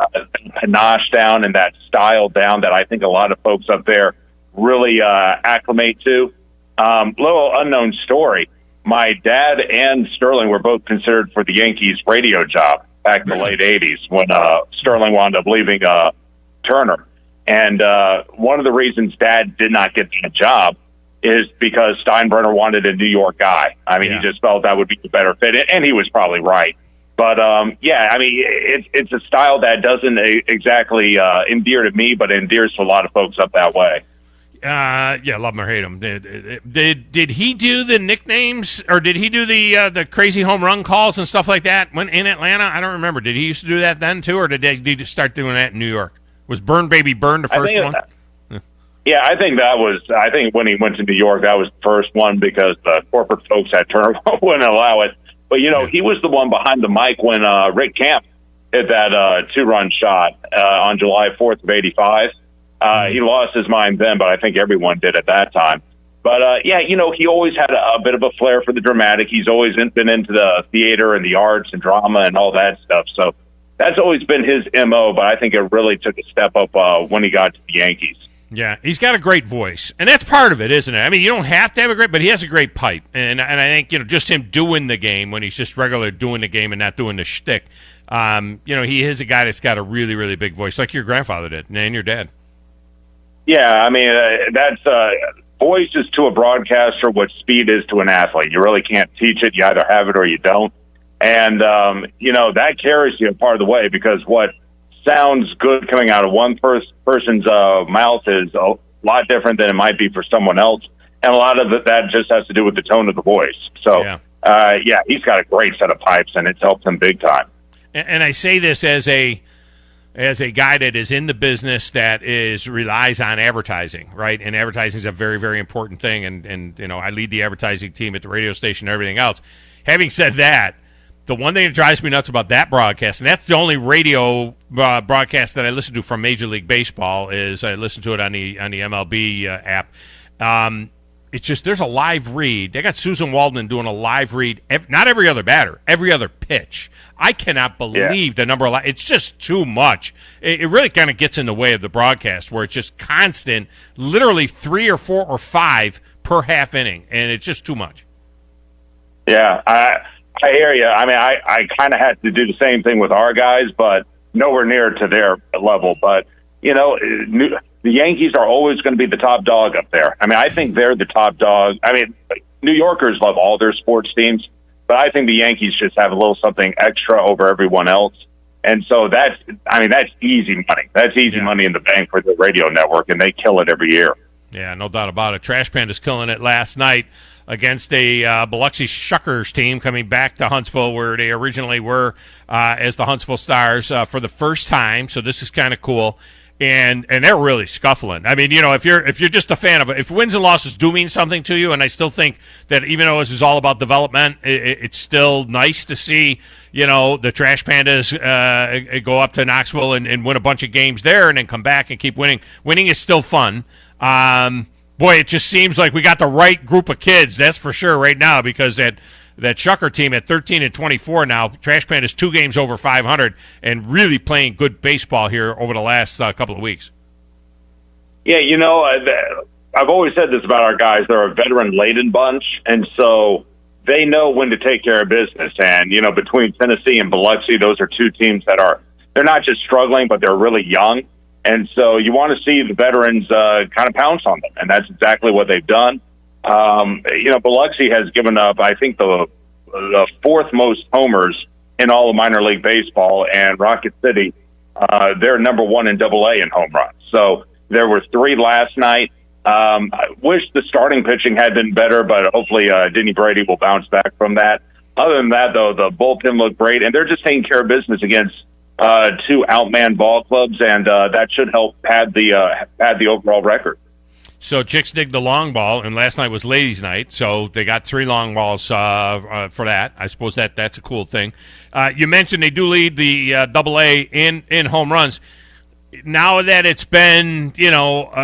panache down and that style down that I think a lot of folks up there really acclimate to. Little unknown story. My dad and Sterling were both considered for the Yankees radio job back in the late 80s when Sterling wound up leaving Turner. And one of the reasons Dad did not get the job is because Steinbrenner wanted a New York guy. I mean, he just felt that would be the better fit, and he was probably right. But, it's a style that doesn't exactly endear to me, but endears to a lot of folks up that way.
Love him or hate him. Did he do the nicknames, or did he do the crazy home run calls and stuff like that when in Atlanta? I don't remember. Did he used to do that then, too, or did he just start doing that in New York? Was Burn Baby Burn the first one?
Yeah, I think when he went to New York, that was the first one because the corporate folks at Turner wouldn't allow it. But, he was the one behind the mic when Rick Camp hit that two-run shot on July 4th of 85. He lost his mind then, but I think everyone did at that time. But, he always had a bit of a flair for the dramatic. He's always been into the theater and the arts and drama and all that stuff. So that's always been his M.O., but I think it really took a step up when he got to the Yankees.
Yeah, he's got a great voice, and that's part of it, isn't it? I mean, you don't have to have a great, but he has a great pipe, and I think just him doing the game when he's just regular doing the game and not doing the shtick. He is a guy that's got a really, really big voice, like your grandfather did, and your dad. Yeah,
I mean, that's voice is to a broadcaster what speed is to an athlete. You really can't teach it; you either have it or you don't. And that carries you a part of the way because what sounds good coming out of one person's mouth is a lot different than it might be for someone else. And a lot of that just has to do with the tone of the voice. So, he's got a great set of pipes, and it's helped him big time.
And I say this as a guy that is in the business that relies on advertising, right? And advertising is a very, very important thing. And I lead the advertising team at the radio station and everything else. Having said that, the one thing that drives me nuts about that broadcast, and that's the only radio broadcast that I listen to from Major League Baseball, is I listen to it on the MLB app. It's just there's a live read. They got Susan Waldman doing a live read, not every other batter, every other pitch. I cannot believe the number of it's just too much. It really kind of gets in the way of the broadcast where it's just constant, literally 3 or 4 or 5 per per half inning, and it's just too much.
Yeah, I hear you. I mean, I kind of had to do the same thing with our guys, but nowhere near to their level. But, the Yankees are always going to be the top dog up there. I mean, I think they're the top dog. I mean, New Yorkers love all their sports teams, but I think the Yankees just have a little something extra over everyone else. And so that's easy money. That's easy money in the bank for the radio network, and they kill it every year.
Yeah, no doubt about it. Trash Pandas killing it last night against a Biloxi Shuckers team coming back to Huntsville, where they originally were as the Huntsville Stars for the first time. So this is kind of cool. And they're really scuffling. I mean, if you're just a fan of it, if wins and losses do mean something to you, and I still think that even though this is all about development, it's still nice to see, the Trash Pandas go up to Knoxville and win a bunch of games there and then come back and keep winning. Winning is still fun. Boy, it just seems like we got the right group of kids, that's for sure right now, because that Shucker team at 13-24 now, Trash Pandas 2 games over 500, and really playing good baseball here over the last couple of weeks.
Yeah, I've always said this about our guys. They're a veteran-laden bunch, and so they know when to take care of business. And, between Tennessee and Biloxi, those are 2 teams that they're not just struggling, but they're really young. And so you want to see the veterans kind of pounce on them, and that's exactly what they've done. Biloxi has given up, I think, the 4th most homers in all of minor league baseball, and Rocket City, they're number 1 in AA in home runs. So there were 3 last night. I wish the starting pitching had been better, but hopefully Denny Brady will bounce back from that. Other than that, though, the bullpen looked great, and they're just taking care of business against 2 outman ball clubs, and that should help pad the overall record.
So Chicks dig the long ball, and last night was ladies' night, so they got 3 long balls for that. I suppose that's a cool thing. You mentioned they do lead the AA in home runs. Now that it's been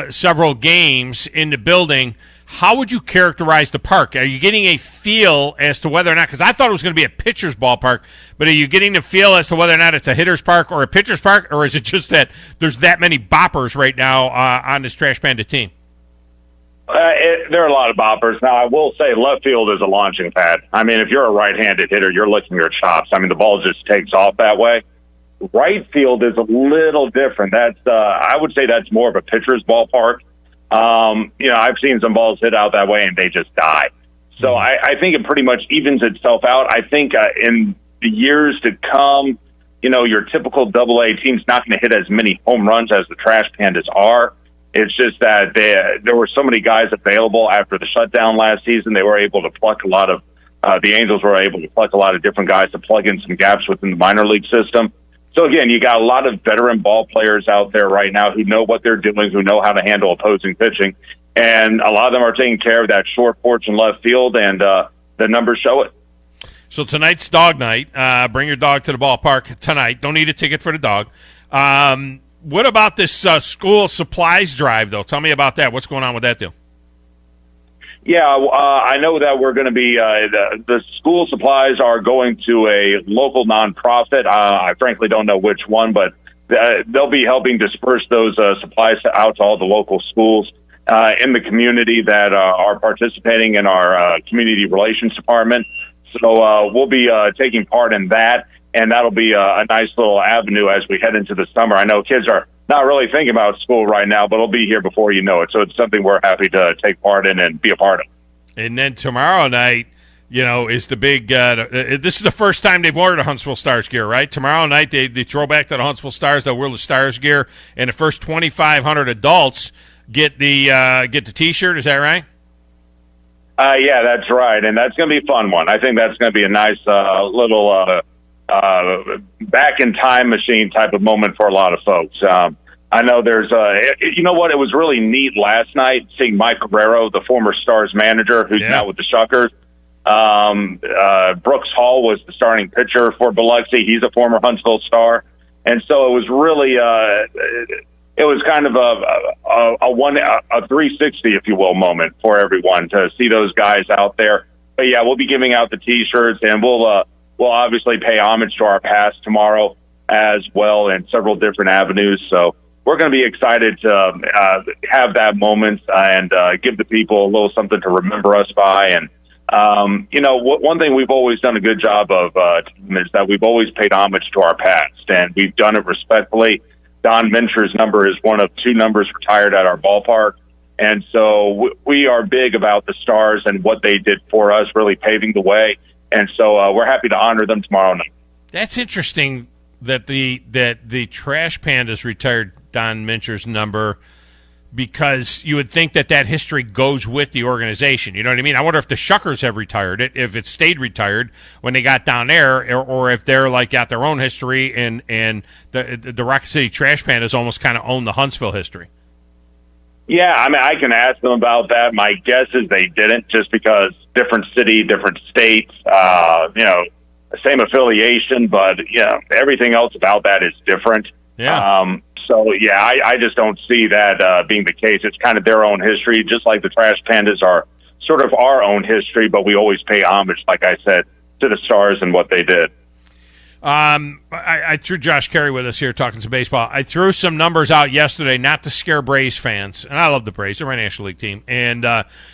several games in the building, how would you characterize the park? Are you getting a feel as to whether or not, because I thought it was going to be a pitcher's ballpark, but are you getting the feel as to whether or not it's a hitter's park or a pitcher's park, or is it just that there's that many boppers right now on this Trash Panda team?
There are a lot of boppers. Now, I will say left field is a launching pad. I mean, if you're a right-handed hitter, you're licking your chops. I mean, the ball just takes off that way. Right field is a little different. I would say that's more of a pitcher's ballpark. I've seen some balls hit out that way, and they just die. So I think it pretty much evens itself out. I think in the years to come, your typical AA team's not going to hit as many home runs as the Trash Pandas are. It's just that there were so many guys available after the shutdown last season. They were able to pluck a lot of the Angels were able to pluck a lot of different guys to plug in some gaps within the minor league system. So, again, you got a lot of veteran ball players out there right now who know what they're doing, who know how to handle opposing pitching. And a lot of them are taking care of that short porch in left field, and the numbers show it.
So tonight's dog night. Bring your dog to the ballpark tonight. Don't need a ticket for the dog. What about this school supplies drive, though? Tell me about that. What's going on with that deal?
Yeah, I know that we're going to be the school supplies are going to a local nonprofit. I frankly don't know which one, but they'll be helping disperse those supplies out to all the local schools in the community that are participating in our community relations department. So we'll be taking part in that, and that'll be a nice little avenue as we head into the summer. I know kids are not really thinking about school right now, but it'll be here before you know it. So it's something we're happy to take part in and be a part of.
And then tomorrow night, is the big this is the first time they've ordered a Huntsville Stars gear, right? Tomorrow night, they throw back to the Huntsville Stars. They'll wear the Stars gear, and the first 2,500 adults get the T-shirt. Is that right?
Yeah, that's right. And that's going to be a fun one. I think that's going to be a nice little back in time machine type of moment for a lot of folks. I know there's you know what, it was really neat last night seeing Mike Guerrero, the former Stars manager who's now with the Shuckers. Brooks Hall was the starting pitcher for Biloxi. He's a former Huntsville Star. And so it was really it was kind of a 360, if you will, moment for everyone to see those guys out there. But yeah, we'll be giving out the T-shirts, and we'll obviously pay homage to our past tomorrow as well in several different avenues. So we're going to be excited to have that moment and give the people a little something to remember us by. And, one thing we've always done a good job of is that we've always paid homage to our past, and we've done it respectfully. Don Venture's number is one of 2 numbers retired at our ballpark. And so we are big about the Stars and what they did for us, really paving the way. And so we're happy to honor them tomorrow night.
That's interesting that the Trash Pandas retired Don Mincher's number, because you would think that history goes with the organization. You know what I mean? I wonder if the Shuckers have retired it, if it stayed retired when they got down there, or if they're like got their own history, and the Rocket City Trash Pandas almost kind of own the Huntsville history.
Yeah, I mean, I can ask them about that. My guess is they didn't, just because different city, different states, same affiliation, but everything else about that is different.
Yeah.
I just don't see that being the case. It's kind of their own history, just like the Trash Pandas are sort of our own history, but we always pay homage, like I said, to the Stars and what they did.
I threw Josh Caray with us here talking some baseball. I threw some numbers out yesterday, not to scare Braves fans, and I love the Braves. They're my National League team, and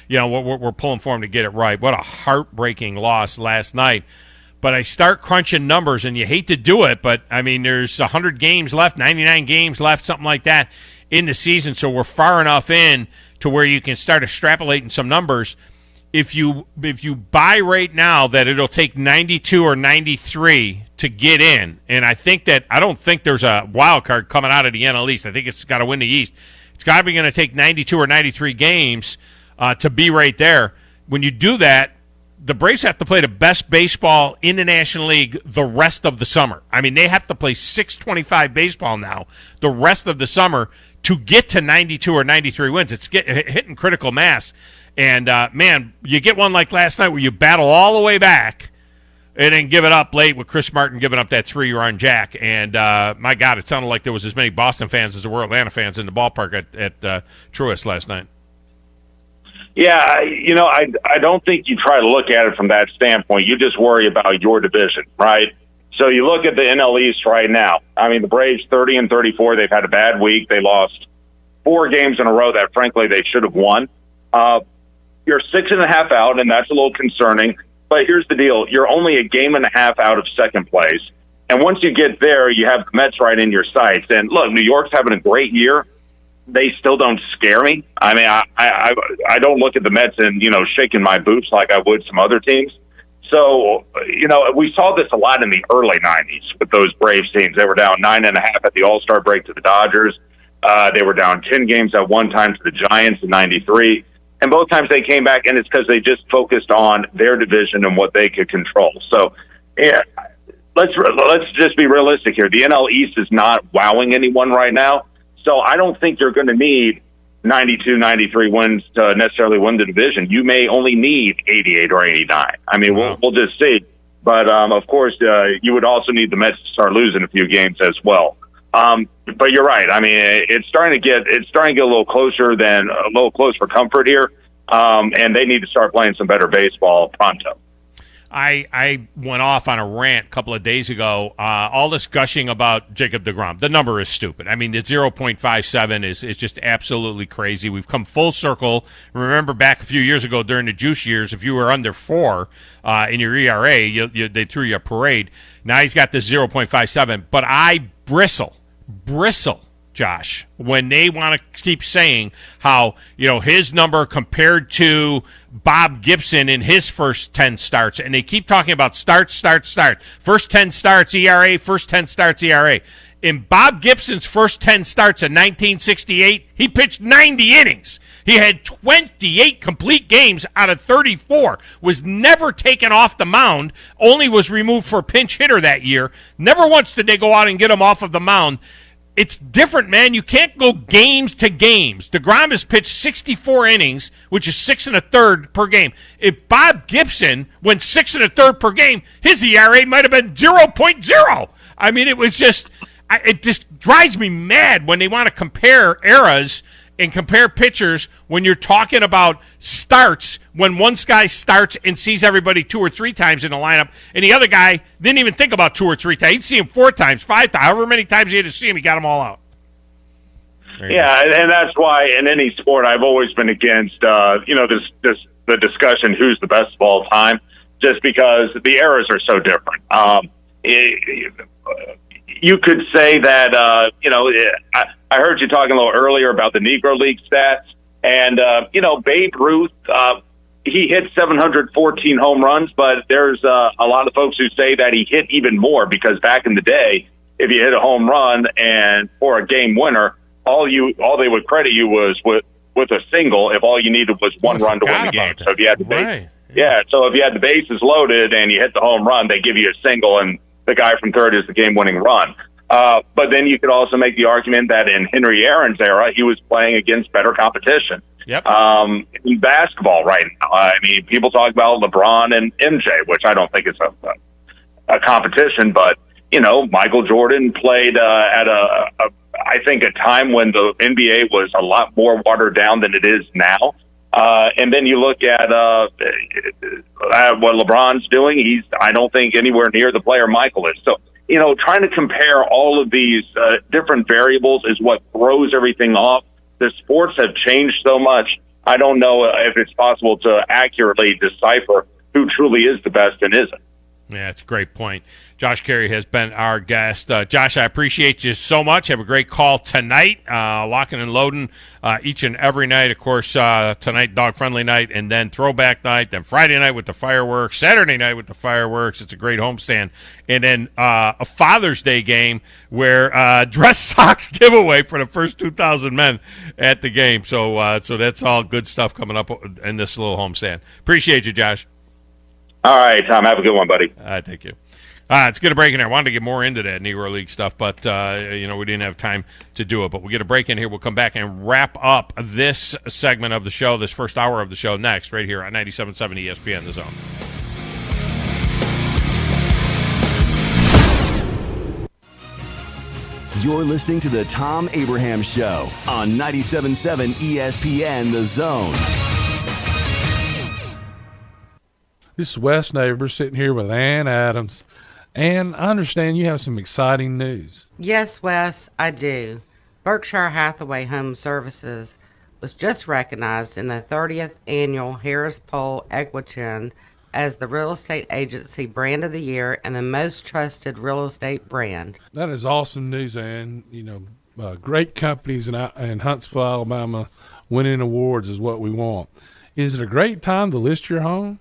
we're pulling for them to get it right. What a heartbreaking loss last night. But I start crunching numbers, and you hate to do it, but, I mean, there's 100 games left, 99 games left, something like that in the season, so we're far enough in to where you can start extrapolating some numbers. If you buy right now that it'll take 92 or 93 to get in, and I don't think there's a wild card coming out of the NL East. I think it's got to win the East. It's got to be going to take 92 or 93 games to be right there. When you do that, the Braves have to play the best baseball in the National League the rest of the summer. I mean, they have to play 625 baseball now the rest of the summer to get to 92 or 93 wins. It's hitting critical mass. And, man, you get one like last night where you battle all the way back and then give it up late with Chris Martin giving up that 3-run jack. And, my God, it sounded like there was as many Boston fans as there were Atlanta fans in the ballpark at Truist last night.
Yeah, I don't think you try to look at it from that standpoint. You just worry about your division, right? So you look at the NL East right now. I mean, the Braves 30-34. They've had a bad week. They lost 4 games in a row that, frankly, they should have won. You're 6.5 out, and that's a little concerning. But here's the deal: you're only a game and a half out of second place. And once you get there, you have the Mets right in your sights. And look, New York's having a great year. They still don't scare me. I mean, I don't look at the Mets and, shaking my boots like I would some other teams. So, we saw this a lot in the early 90s with those Braves teams. They were down 9.5 at the All-Star break to the Dodgers. They were down 10 games at one time to the Giants in 93. And both times they came back, and it's because they just focused on their division and what they could control. So, yeah, let's just be realistic here. The NL East is not wowing anyone right now. So I don't think you're going to need 92, 93 wins to necessarily win the division. You may only need 88 or 89. I mean, we'll just see. But, of course, you would also need the Mets to start losing a few games as well. But you're right. I mean, it's starting to get a little close for comfort here. And they need to start playing some better baseball pronto.
I went off on a rant a couple of days ago, all this gushing about Jacob deGrom. The number is stupid. I mean, the 0.57 is just absolutely crazy. We've come full circle. Remember back a few years ago during the juice years, if you were under 4 in your ERA, they threw you a parade. Now he's got this 0.57. But I bristle, Josh, when they want to keep saying how, his number compared to Bob Gibson in his first 10 starts, and they keep talking about start. First 10 starts, ERA, first 10 starts, ERA. In Bob Gibson's first 10 starts in 1968, he pitched 90 innings. He had 28 complete games out of 34, was never taken off the mound, only was removed for a pinch hitter that year. Never once did they go out and get him off of the mound. It's different, man. You can't go games to games. DeGrom has pitched 64 innings, which is 6 1/3 per game. If Bob Gibson went 6 1/3 per game, his ERA might have been 0.0. I mean, it just drives me mad when they want to compare eras and compare pitchers when you're talking about starts, when one guy starts and sees everybody 2 or 3 times in the lineup, and the other guy didn't even think about 2 or 3 times. He'd see him 4 times, 5 times, however many times he had to see him, he got them all out.
Yeah, and that's why in any sport I've always been against, the discussion who's the best of all time, just because the eras are so different. You could say that, I heard you talking a little earlier about the Negro League stats, and, Babe Ruth, he hit 714 home runs, but there's a lot of folks who say that he hit even more because back in the day, if you hit a home run or a game winner, all they would credit you was with a single if all you needed was one run to win the game. So if you had the so if you had the bases loaded and you hit the home run, they give you a single, and the guy from third is the game-winning run. But then you could also make the argument that in Henry Aaron's era, he was playing against better competition.
Yep.
In basketball right now, I mean, people talk about LeBron and MJ, which I don't think is a competition, but Michael Jordan played at I think a time when the NBA was a lot more watered down than it is now. And then you look at what LeBron's doing. I don't think anywhere near the player Michael is. So, trying to compare all of these different variables is what throws everything off. The sports have changed so much. I don't know if it's possible to accurately decipher who truly is the best and isn't.
Yeah, it's a great point. Josh Caray has been our guest. Josh, I appreciate you so much. Have a great call tonight. Locking and loading each and every night. Of course, tonight, dog-friendly night, and then throwback night, then Friday night with the fireworks, Saturday night with the fireworks. It's a great homestand. And then a Father's Day game where dress socks giveaway for the first 2,000 men at the game. So that's all good stuff coming up in this little homestand. Appreciate you, Josh.
All right, Tom. Have a good one, buddy.
All right, thank you. It's going to break in here. I wanted to get more into that Negro League stuff, but, we didn't have time to do it. But we'll get a break in here. We'll come back and wrap up this segment of the show, this first hour of the show, next, right here on 97.7 ESPN, The Zone.
You're listening to the Thom Abraham Show on 97.7 ESPN, The Zone.
This is Wes Neighbor sitting here with Ann Adams. Ann, I understand you have some exciting news.
Yes, Wes, I do. Berkshire Hathaway Home Services was just recognized in the 30th Annual Harris Poll Equitrin as the Real Estate Agency Brand of the Year and the most trusted real estate brand.
That is awesome news, Ann. Great companies in Huntsville, Alabama, winning awards is what we want. Is it a great time to list your home?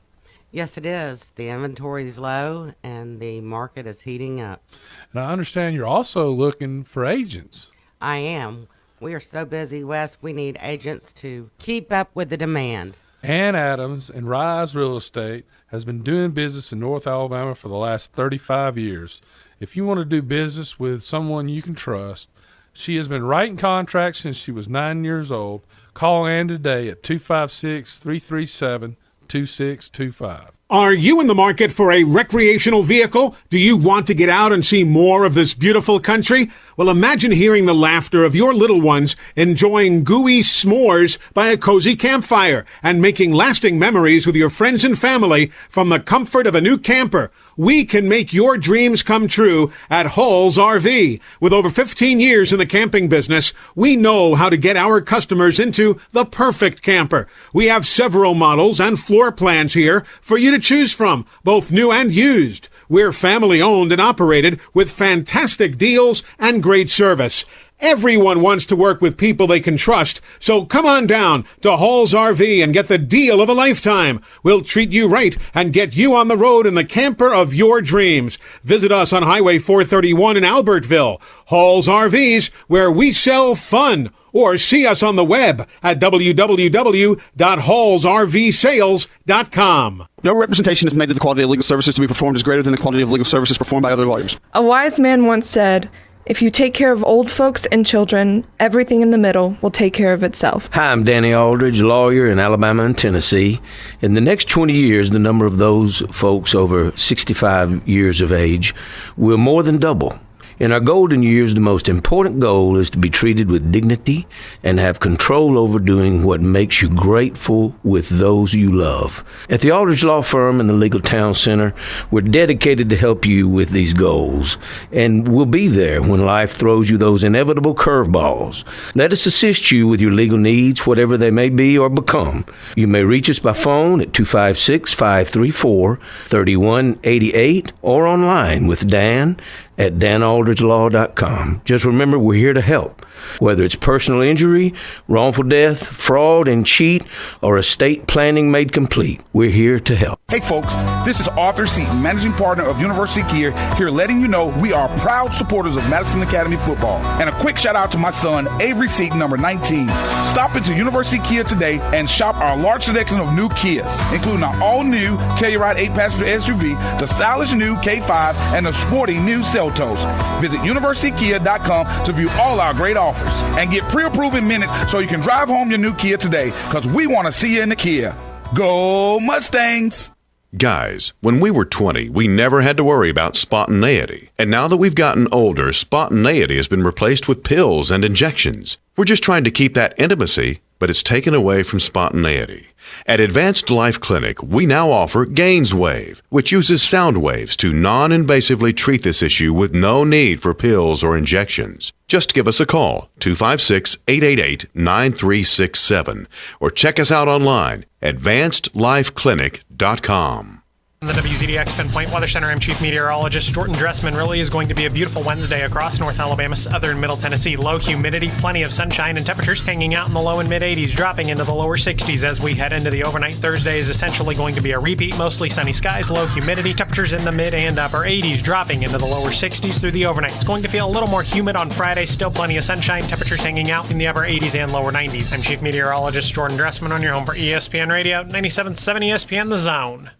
Yes, it is. The inventory is low and the market is heating up.
And I understand you're also looking for agents.
I am. We are so busy, Wes, we need agents to keep up with the demand.
Ann Adams and Rise Real Estate has been doing business in North Alabama for the last 35 years. If you want to do business with someone you can trust, she has been writing contracts since she was 9 years old. Call Ann today at 256-337-2625.
Are you in the market for a recreational vehicle? Do you want to get out and see more of this beautiful country? Well, imagine hearing the laughter of your little ones enjoying gooey s'mores by a cozy campfire and making lasting memories with your friends and family from the comfort of a new camper. We can make your dreams come true at Hall's RV. With over 15 years in the camping business, we know how to get our customers into the perfect camper. We have several models and floor plans here for you to choose from, both new and used. We're family owned and operated with fantastic deals and great service. Everyone wants to work with people they can trust, so come on down to Hall's RV and get the deal of a lifetime. We'll treat you right and get you on the road in the camper of your dreams. Visit us on Highway 431 in Albertville. Hall's RVs, where we sell fun. Or see us on the web at www.hallsrvsales.com.
No representation is made that the quality of legal services to be performed is greater than the quality of legal services performed by other lawyers.
A wise man once said, "If you take care of old folks and children, everything in the middle will take care of itself."
Hi, I'm Danny Aldridge, lawyer in Alabama and Tennessee. In the next 20 years, the number of those folks over 65 years of age will more than double. In our golden years, the most important goal is to be treated with dignity and have control over doing what makes you grateful with those you love. At the Aldridge Law Firm and the Legal Town Center, we're dedicated to help you with these goals, and we'll be there when life throws you those inevitable curveballs. Let us assist you with your legal needs, whatever they may be or become. You may reach us by phone at 256-534-3188 or online with Dan at danaldridgelaw.com. Just remember, we're here to help. Whether it's personal injury, wrongful death, fraud and cheat, or estate planning made complete, we're here to help.
Hey folks, this is Arthur Seaton, managing partner of University Kia, here letting you know we are proud supporters of Madison Academy football. And a quick shout out to my son, Avery Seaton, number 19. Stop into University Kia today and shop our large selection of new Kias, including our all-new Telluride 8-passenger SUV, the stylish new K5, and the sporty new Seltos. Visit universitykia.com to view all our great offers and get pre-approved in minutes so you can drive home your new Kia today, because we want to see you in the Kia. Go Mustangs!
Guys, when we were 20, we never had to worry about spontaneity. And now that we've gotten older, spontaneity has been replaced with pills and injections. We're just trying to keep that intimacy, but it's taken away from spontaneity. At Advanced Life Clinic, we now offer GainsWave, which uses sound waves to non-invasively treat this issue with no need for pills or injections. Just give us a call, 256-888-9367, or check us out online, advancedlifeclinic.com.
In the WZDX Pinpoint Weather Center, I'm Chief Meteorologist Jordan Dressman. Really is going to be a beautiful Wednesday across North Alabama, southern Middle Tennessee. Low humidity, plenty of sunshine, and temperatures hanging out in the low and mid-80s, dropping into the lower 60s as we head into the overnight. Thursday is essentially going to be a repeat. Mostly sunny skies, low humidity, temperatures in the mid and upper 80s, dropping into the lower 60s through the overnight. It's going to feel a little more humid on Friday. Still plenty of sunshine, temperatures hanging out in the upper 80s and lower 90s. I'm Chief Meteorologist Jordan Dressman on your home for ESPN Radio, 97.7 ESPN The Zone.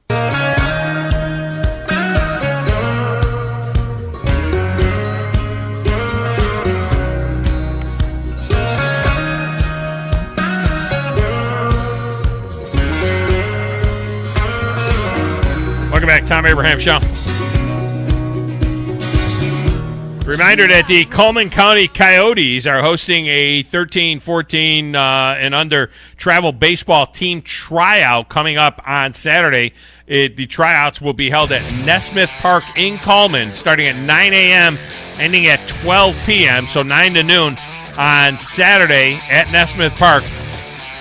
Welcome back, Tom Abraham Show. Reminder that the Coleman County Coyotes are hosting a 13, 14, and under travel baseball team tryout coming up on Saturday. The tryouts will be held at Nesmith Park in Coleman, starting at 9 a.m., ending at 12 p.m., so 9 to noon on Saturday at Nesmith Park.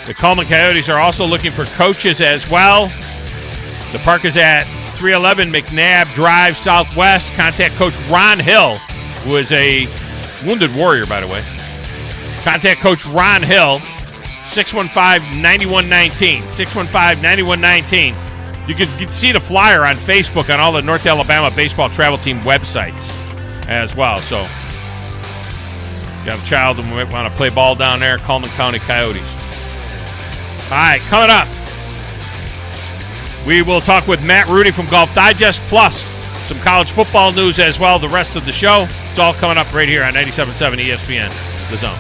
The Coleman Coyotes are also looking for coaches as well. The park is at 311 McNabb Drive Southwest. Contact Coach Ron Hill, who is a wounded warrior, by the way. Contact Coach Ron Hill, 615-9119. 615-9119. You can see the flyer on Facebook on all the North Alabama baseball travel team websites as well. So, got a child who might want to play ball down there, Coleman County Coyotes. All right, coming up, we will talk with Matt Rudy from Golf Digest, plus some college football news as well, the rest of the show. It's all coming up right here on 97.7 ESPN, The Zone.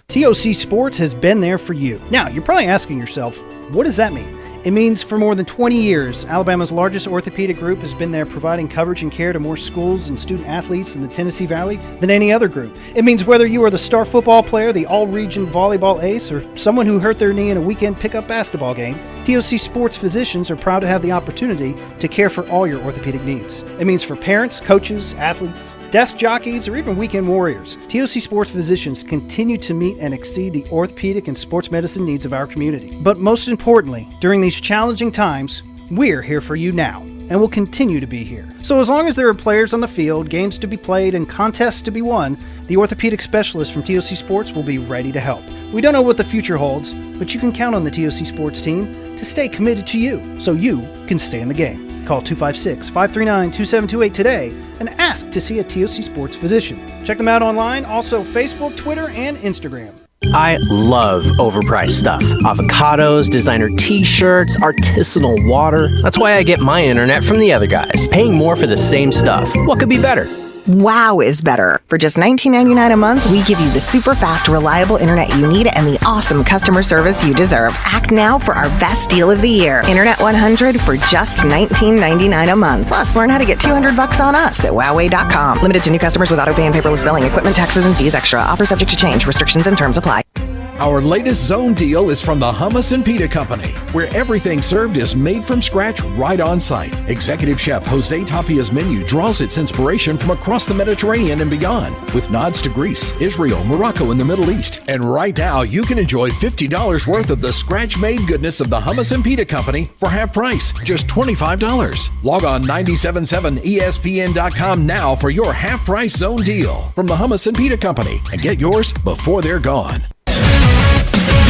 TOC Sports has been there for you. Now, you're probably asking yourself, what does that mean? It means for more than 20 years, Alabama's largest orthopedic group has been there providing coverage and care to more schools and student athletes in the Tennessee Valley than any other group. It means whether you are the star football player, the all-region volleyball ace, or someone who hurt their knee in a weekend pickup basketball game, TOC Sports physicians are proud to have the opportunity to care for all your orthopedic needs. It means for parents, coaches, athletes, desk jockeys, or even weekend warriors, TOC Sports physicians continue to meet and exceed the orthopedic and sports medicine needs of our community. But most importantly, during these challenging times, we're here for you now, and will continue to be here. So as long as there are players on the field, games to be played, and contests to be won, the orthopedic specialists from TOC Sports will be ready to help. We don't know what the future holds, but you can count on the TOC Sports team to stay committed to you, so you can stay in the game. Call 256-539-2728 today and ask to see a TOC Sports physician. Check them out online, also Facebook, Twitter, and Instagram.
I love overpriced stuff. Avocados, designer t-shirts, artisanal water. That's why I get my internet from the other guys. Paying more for the same stuff. What could be better?
wow is better. For just $19.99 a month, we give you the super fast, reliable internet you need and the awesome customer service you deserve. Act now for our best deal of the year. Internet 100 for just $19.99 a month. Plus, learn how to get $200 on us at Huawei.com. Limited to new customers with auto pay and paperless billing. Equipment, taxes, and fees extra. Offer subject to change. Restrictions and terms apply.
Our latest zone deal is from the Hummus and Pita Company, where everything served is made from scratch right on site. Executive Chef Jose Tapia's menu draws its inspiration from across the Mediterranean and beyond, with nods to Greece, Israel, Morocco, and the Middle East. And right now, you can enjoy $50 worth of the scratch-made goodness of the Hummus and Pita Company for half price, just $25. Log on 977ESPN.com now for your half-price zone deal from the Hummus and Pita Company, and get yours before they're gone.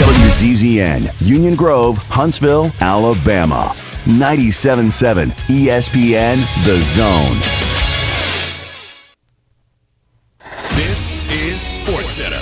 WZZN, Union Grove, Huntsville, Alabama. 97.7 ESPN, The Zone.
This is SportsCenter.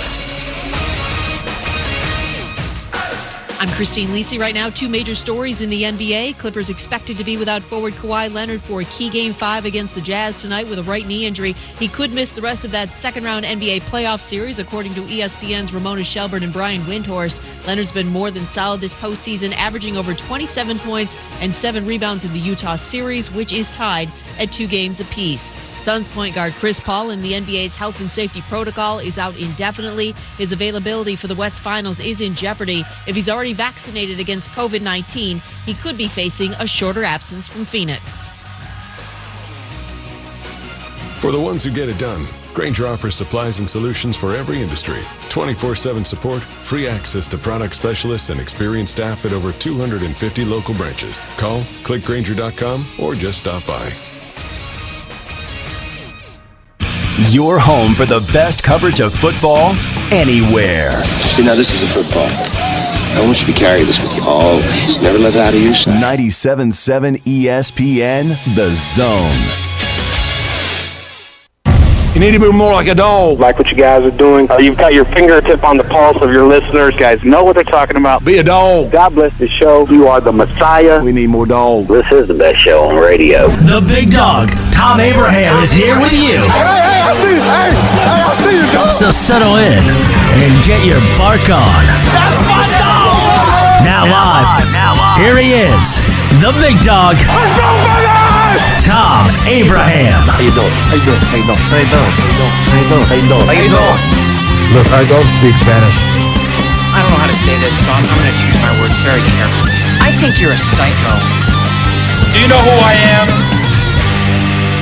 I'm Christine Lisi. Right now, two major stories in the NBA. Clippers expected to be without forward Kawhi Leonard for a key Game 5 against the Jazz tonight with a right knee injury. He could miss the rest of that second-round NBA playoff series, according to ESPN's Ramona Shelburne and Brian Windhorst. Leonard's been more than solid this postseason, averaging over 27 points and 7 rebounds in the Utah series, which is tied at 2 games apiece. Suns point guard Chris Paul in the NBA's health and safety protocol is out indefinitely. His availability for the West Finals is in jeopardy. If he's already vaccinated against COVID-19, he could be facing a shorter absence from Phoenix.
For the ones who get it done, Grainger offers supplies and solutions for every industry. 24/7 support, free access to product specialists, and experienced staff at over 250 local branches. Call, click Grainger.com, or just stop by.
Your home for the best coverage of football anywhere.
See, now this is a football. I want you to carry this with you always. Never let it out of your sight.
97.7 ESPN, The Zone.
You need to be more like a dog.
Like what you guys are doing. You've got your fingertip on the pulse of your listeners. You guys know what they're talking about.
Be a dog.
God bless the show. You are the Messiah.
We need more dogs.
This is the best show on radio.
The big dog, Thom Abraham, is here with you.
Hey, I see you. I see you, dog.
So settle in and get your bark on.
That's my dog.
Now live, here he is, the big dog.
Let's go, baby!
Thom Abraham.
How you doing? How you doing? How you doing? How you doing? How you doing? How you doing? How you doing?
Look, I don't speak Spanish.
I don't know how to say this, so I'm going to choose my words very carefully. I think you're a psycho.
Do you know who I am?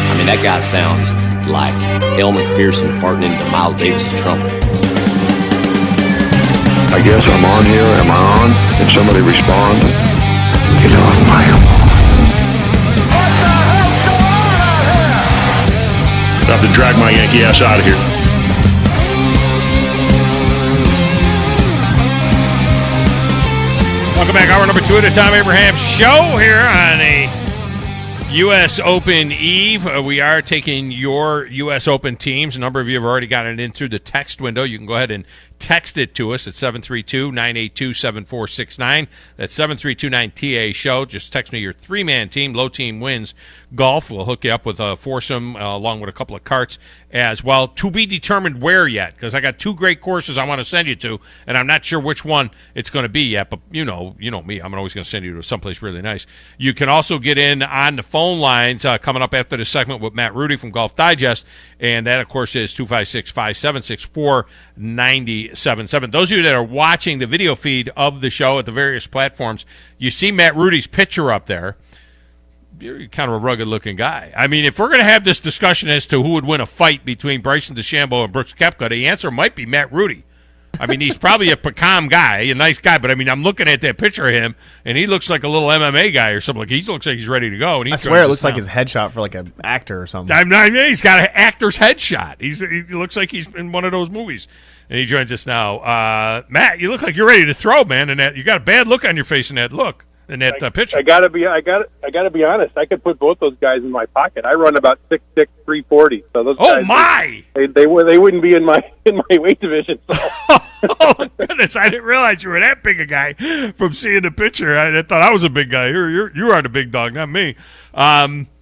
I mean, that guy sounds like El McPherson farting into Miles Davis' trumpet.
I guess I'm on here. Am I on? Can somebody respond? Get off my lawn.
I have to drag my Yankee ass out of here.
Welcome back. Hour number 2 of the Thom Abraham Show here on a U.S. Open Eve. We are taking your U.S. Open teams. A number of you have already gotten it in through the text window. You can go ahead and text it to us at 732-982-7469. That's 732-9TA-SHOW. Just text me your 3-man team. Low team wins golf. We'll hook you up with a foursome along with a couple of carts as well. To be determined where yet, because I got 2 great courses I want to send you to, and I'm not sure which one it's going to be yet, but you know me. I'm always going to send you to someplace really nice. You can also get in on the phone lines coming up after the segment with Matt Rudy from Golf Digest, and that, of course, is 256-576-4977. Those of you that are watching the video feed of the show at the various platforms, you see Matt Rudy's picture up there. You're kind of a rugged-looking guy. I mean, if we're going to have this discussion as to who would win a fight between Bryson DeChambeau and Brooks Koepka, the answer might be Matt Rudy. I mean, he's probably a calm guy, a nice guy, but I mean, I'm looking at that picture of him, and he looks like a little MMA guy or something. Like he looks like he's ready to go. And
I swear it looks like his headshot for like an actor or something.
I mean, he's got an actor's headshot. He looks like he's in one of those movies. And he joins us now. Matt, you look like you're ready to throw, man. And that you got a bad look on your face in that look. In that picture.
I gotta be honest. I could put both those guys in my pocket. I run about 6'6", 340. So those guys,
my!
They wouldn't be in my weight division. So.
Oh goodness! I didn't realize you were that big a guy from seeing the picture. I thought I was a big guy. You are the big dog, not me.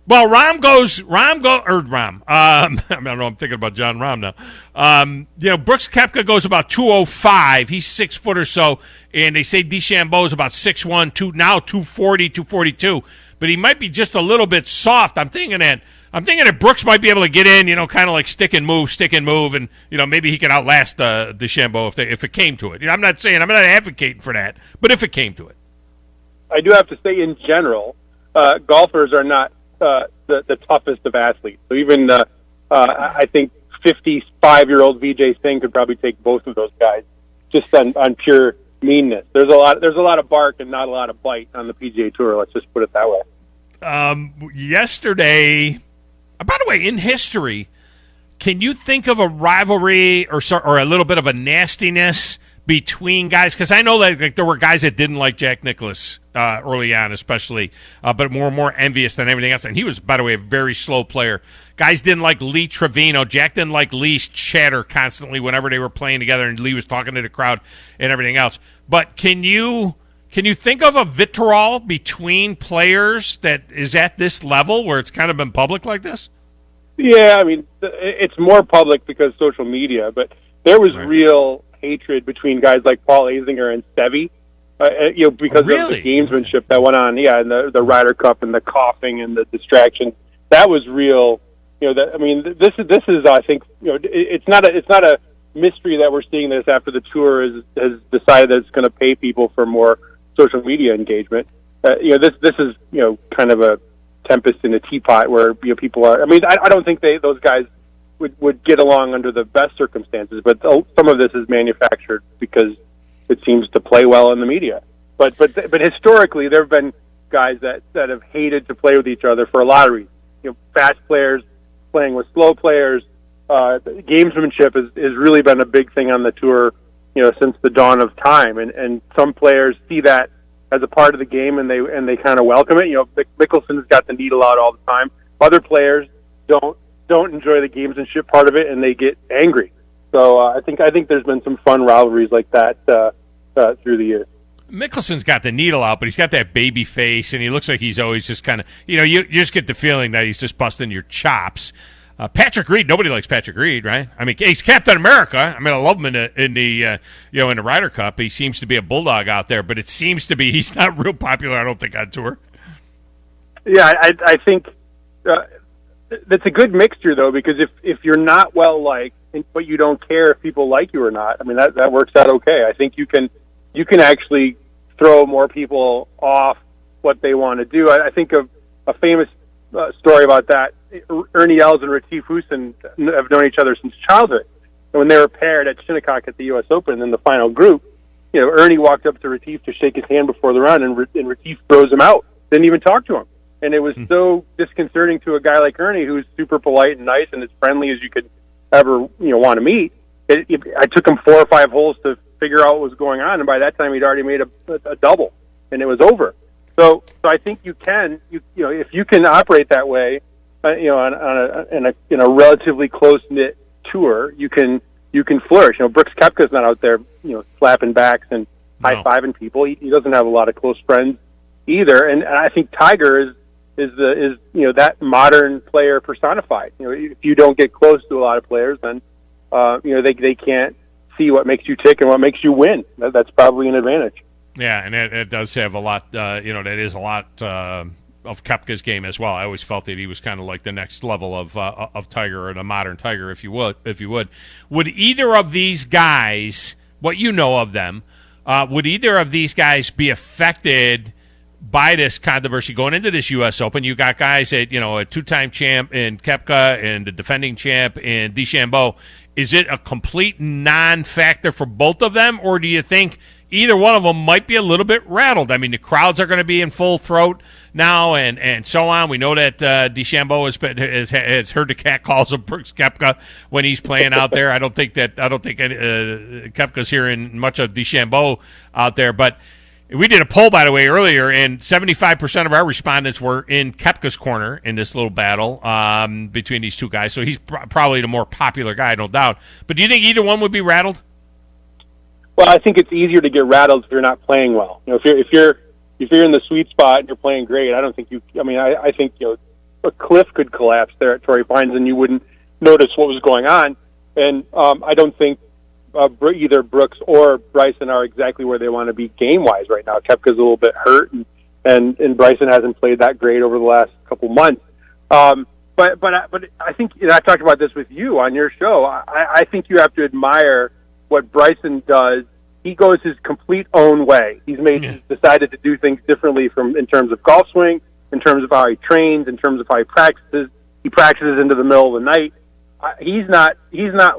Well, Rahm goes. I don't know. I'm thinking about John Rahm now. Brooks Koepka goes about 205. He's 6 foot or so, and they say DeChambeau is about 6'1", 240, 242. But he might be just a little bit soft. I'm thinking that Brooks might be able to get in, kind of like stick and move, and maybe he can outlast DeChambeau if it came to it. I'm not advocating for that, but if it came to it,
I do have to say, in general, golfers are not the toughest of athletes. So even I think 55-year-old Vijay Singh could probably take both of those guys just on pure meanness. There's a lot of bark and not a lot of bite on the PGA Tour. Let's just put it that way.
Yesterday, by the way, in history, can you think of a rivalry or a little bit of a nastiness between guys? Because I know that there were guys that didn't like Jack Nicklaus early on, especially, but more envious than everything else. And he was, by the way, a very slow player. Guys didn't like Lee Trevino. Jack didn't like Lee's chatter constantly whenever they were playing together, and Lee was talking to the crowd and everything else. But can you think of a vitriol between players that is at this level where it's kind of been public like this?
Yeah, I mean, it's more public because social media, but there was real hatred between guys like Paul Azinger and Seve, because of the gamesmanship that went on, and the Ryder Cup and the coughing and the distraction. That was real. This is I think it's not a mystery that we're seeing this after the tour has decided that it's going to pay people for more social media engagement. This is kind of a tempest in a teapot where people are. I mean, I don't think those guys would get along under the best circumstances, but some of this is manufactured because it seems to play well in the media. But historically, there have been guys that have hated to play with each other for a lot of reasons. Fast players playing with slow players. Gamesmanship has really been a big thing on the tour, since the dawn of time. And some players see that as a part of the game, and they kind of welcome it. Mickelson's got the needle out all the time. Other players don't enjoy the gamesmanship part of it, and they get angry. So I think there's been some fun rivalries like that through the years.
Mickelson's got the needle out, but he's got that baby face, and he looks like he's always just kind of, you just get the feeling that he's just busting your chops. Patrick Reed, nobody likes Patrick Reed, right? I mean, he's Captain America. I mean, I love him in the Ryder Cup. He seems to be a bulldog out there, but it seems to be he's not real popular, I don't think, on tour.
Yeah, I think that's a good mixture, though, because if you're not well liked, but you don't care if people like you or not, I mean, that works out okay. I think you can actually throw more people off what they want to do. I think of a famous story about that. Ernie Els and Retief Hoosen have known each other since childhood. And when they were paired at Shinnecock at the US Open in the final group, Ernie walked up to Retief to shake his hand before the run, and Retief throws him out. Didn't even talk to him. And it was so disconcerting to a guy like Ernie, who's super polite and nice and as friendly as you could ever want to meet. I took him 4 or 5 holes to figure out what was going on, and by that time he'd already made a double, and it was over. So I think you can, if you can operate that way, in a relatively close knit tour, you can flourish. Brooks Koepka's not out there, slapping backs and high fiving people. He doesn't have a lot of close friends either, and I think Tiger is that modern player personified. If you don't get close to a lot of players, then they can't see what makes you tick and what makes you win. That's probably an advantage.
Yeah, and it does have a lot. That is a lot of Koepka's game as well. I always felt that he was kind of like the next level of Tiger, or the modern Tiger, if you would. Would either of these guys, what you know of them, would either of these guys be affected by this controversy going into this U.S. Open? You got guys that, a two-time champ in Koepka and the defending champ in DeChambeau. Is it a complete non-factor for both of them, or do you think either one of them might be a little bit rattled? I mean, the crowds are going to be in full throat now, and so on. We know that DeChambeau has heard the cat calls of Brooks Koepka when he's playing out there. I don't think Koepka's hearing much of DeChambeau out there, but we did a poll, by the way, earlier, and 75% of our respondents were in Koepka's corner in this little battle between these two guys. So he's probably the more popular guy, no doubt. But do you think either one would be rattled?
Well, I think it's easier to get rattled if you're not playing well. If you're in the sweet spot and you're playing great, I don't think you. I mean, I think a cliff could collapse there at Torrey Pines and you wouldn't notice what was going on. And I don't think either Brooks or Bryson are exactly where they want to be game-wise right now. Koepka's a little bit hurt, and Bryson hasn't played that great over the last couple months. But I think, I talked about this with you on your show. I think you have to admire what Bryson does. He goes his complete own way. He's decided to do things differently in terms of golf swing, in terms of how he trains, in terms of how he practices. He practices into the middle of the night. He's not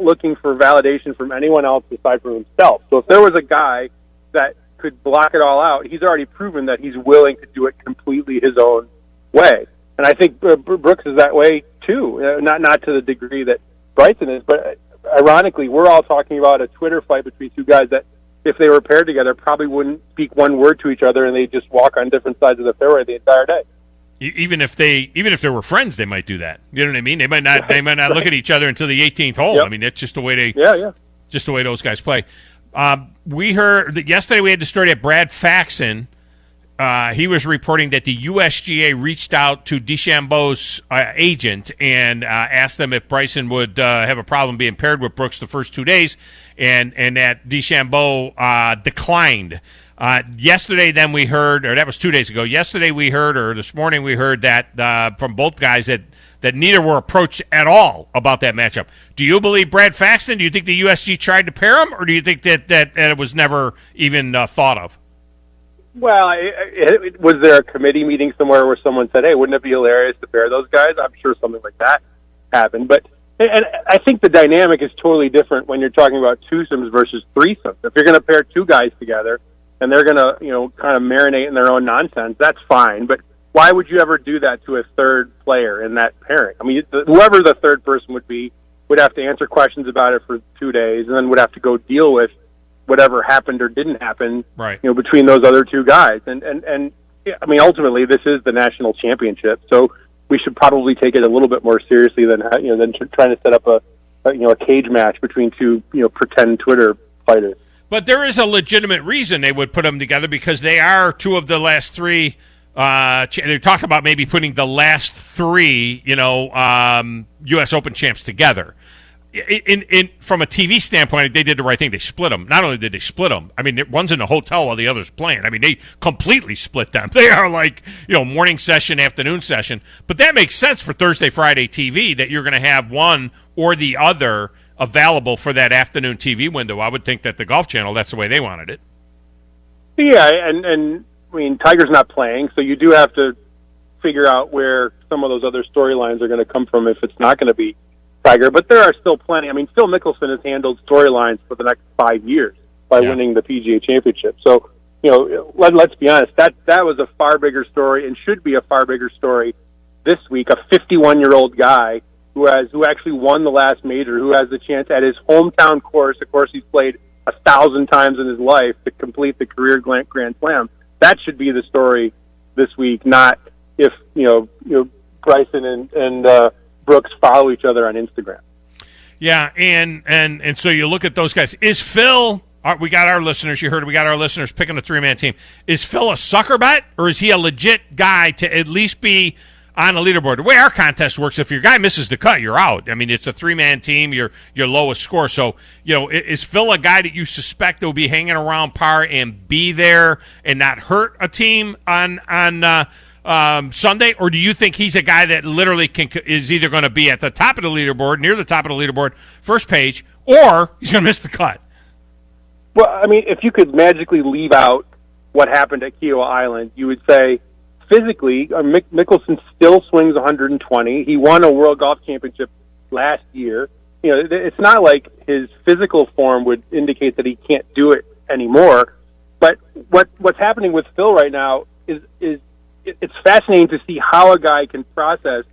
looking for validation from anyone else aside from himself. So if there was a guy that could block it all out, he's already proven that he's willing to do it completely his own way. And I think Brooks is that way too, not to the degree that Bryson is, but ironically, we're all talking about a Twitter fight between two guys that, if they were paired together, probably wouldn't speak one word to each other, and they just walk on different sides of the fairway the entire day.
Even if they were friends, they might do that. You know what I mean? They might not look at each other until the 18th hole. Yep. I mean, that's just the way just the way those guys play. We heard that yesterday. We had the story that Brad Faxon. He was reporting that the USGA reached out to DeChambeau's agent and asked them if Bryson would have a problem being paired with Brooks the first 2 days, and that DeChambeau declined. Yesterday, then we heard, or that was 2 days ago. Yesterday, we heard, or this morning, we heard that from both guys that neither were approached at all about that matchup. Do you believe Brad Faxon? Do you think the USG tried to pair him, or do you think that it was never even thought of?
Well, was there a committee meeting somewhere where someone said, hey, wouldn't it be hilarious to pair those guys? I'm sure something like that happened. And I think the dynamic is totally different when you're talking about twosomes versus threesomes. If you're going to pair two guys together and they're going to, kind of marinate in their own nonsense, that's fine. But why would you ever do that to a third player in that pairing? I mean, whoever the third person would be would have to answer questions about it for 2 days and then would have to go deal with whatever happened or didn't happen,
right,
between those other two guys. And I mean, ultimately, this is the national championship, so we should probably take it a little bit more seriously than trying to set up a cage match between two pretend Twitter fighters.
But there is a legitimate reason they would put them together, because they are two of the last three. They talked about maybe putting the last three, U.S. Open champs together. From a TV standpoint, they did the right thing. They split them. Not only did they split them, I mean, one's in a hotel while the other's playing. I mean, they completely split them. They are like, morning session, afternoon session. But that makes sense for Thursday, Friday TV, that you're going to have one or the other available for that afternoon TV window. I would think that the Golf Channel, that's the way they wanted it.
Yeah, and I mean, Tiger's not playing, so you do have to figure out where some of those other storylines are going to come from if it's not going to be Tiger. But there are still plenty. I mean, Phil Mickelson has handled storylines for the next 5 years by winning the PGA Championship. So, let's be honest, that was a far bigger story and should be a far bigger story this week. A 51-year-old guy who actually won the last major, who has the chance at his hometown course, a course he's played 1,000 times in his life, to complete the career Grand Slam. That should be the story this week, not if Bryson and Brooks follow each other on Instagram.
Yeah, and so you look at those guys. Is Phil? We got our listeners. You heard we got our listeners picking a three-man team. Is Phil a sucker bet, or is he a legit guy to at least be on a leaderboard? The way our contest works, if your guy misses the cut, you're out. I mean, it's a three-man team, your lowest score. So, is Phil a guy that you suspect will be hanging around par and be there and not hurt a team on Sunday? Or do you think he's a guy that literally is either going to be at the top of the leaderboard, near the top of the leaderboard, first page, or he's going to miss the cut?
Well, I mean, if you could magically leave out what happened at Kiowa Island, you would say, physically, Mickelson still swings 120. He won a World Golf Championship last year. It's not like his physical form would indicate that he can't do it anymore. But what's happening with Phil right now is it's fascinating to see how a guy can process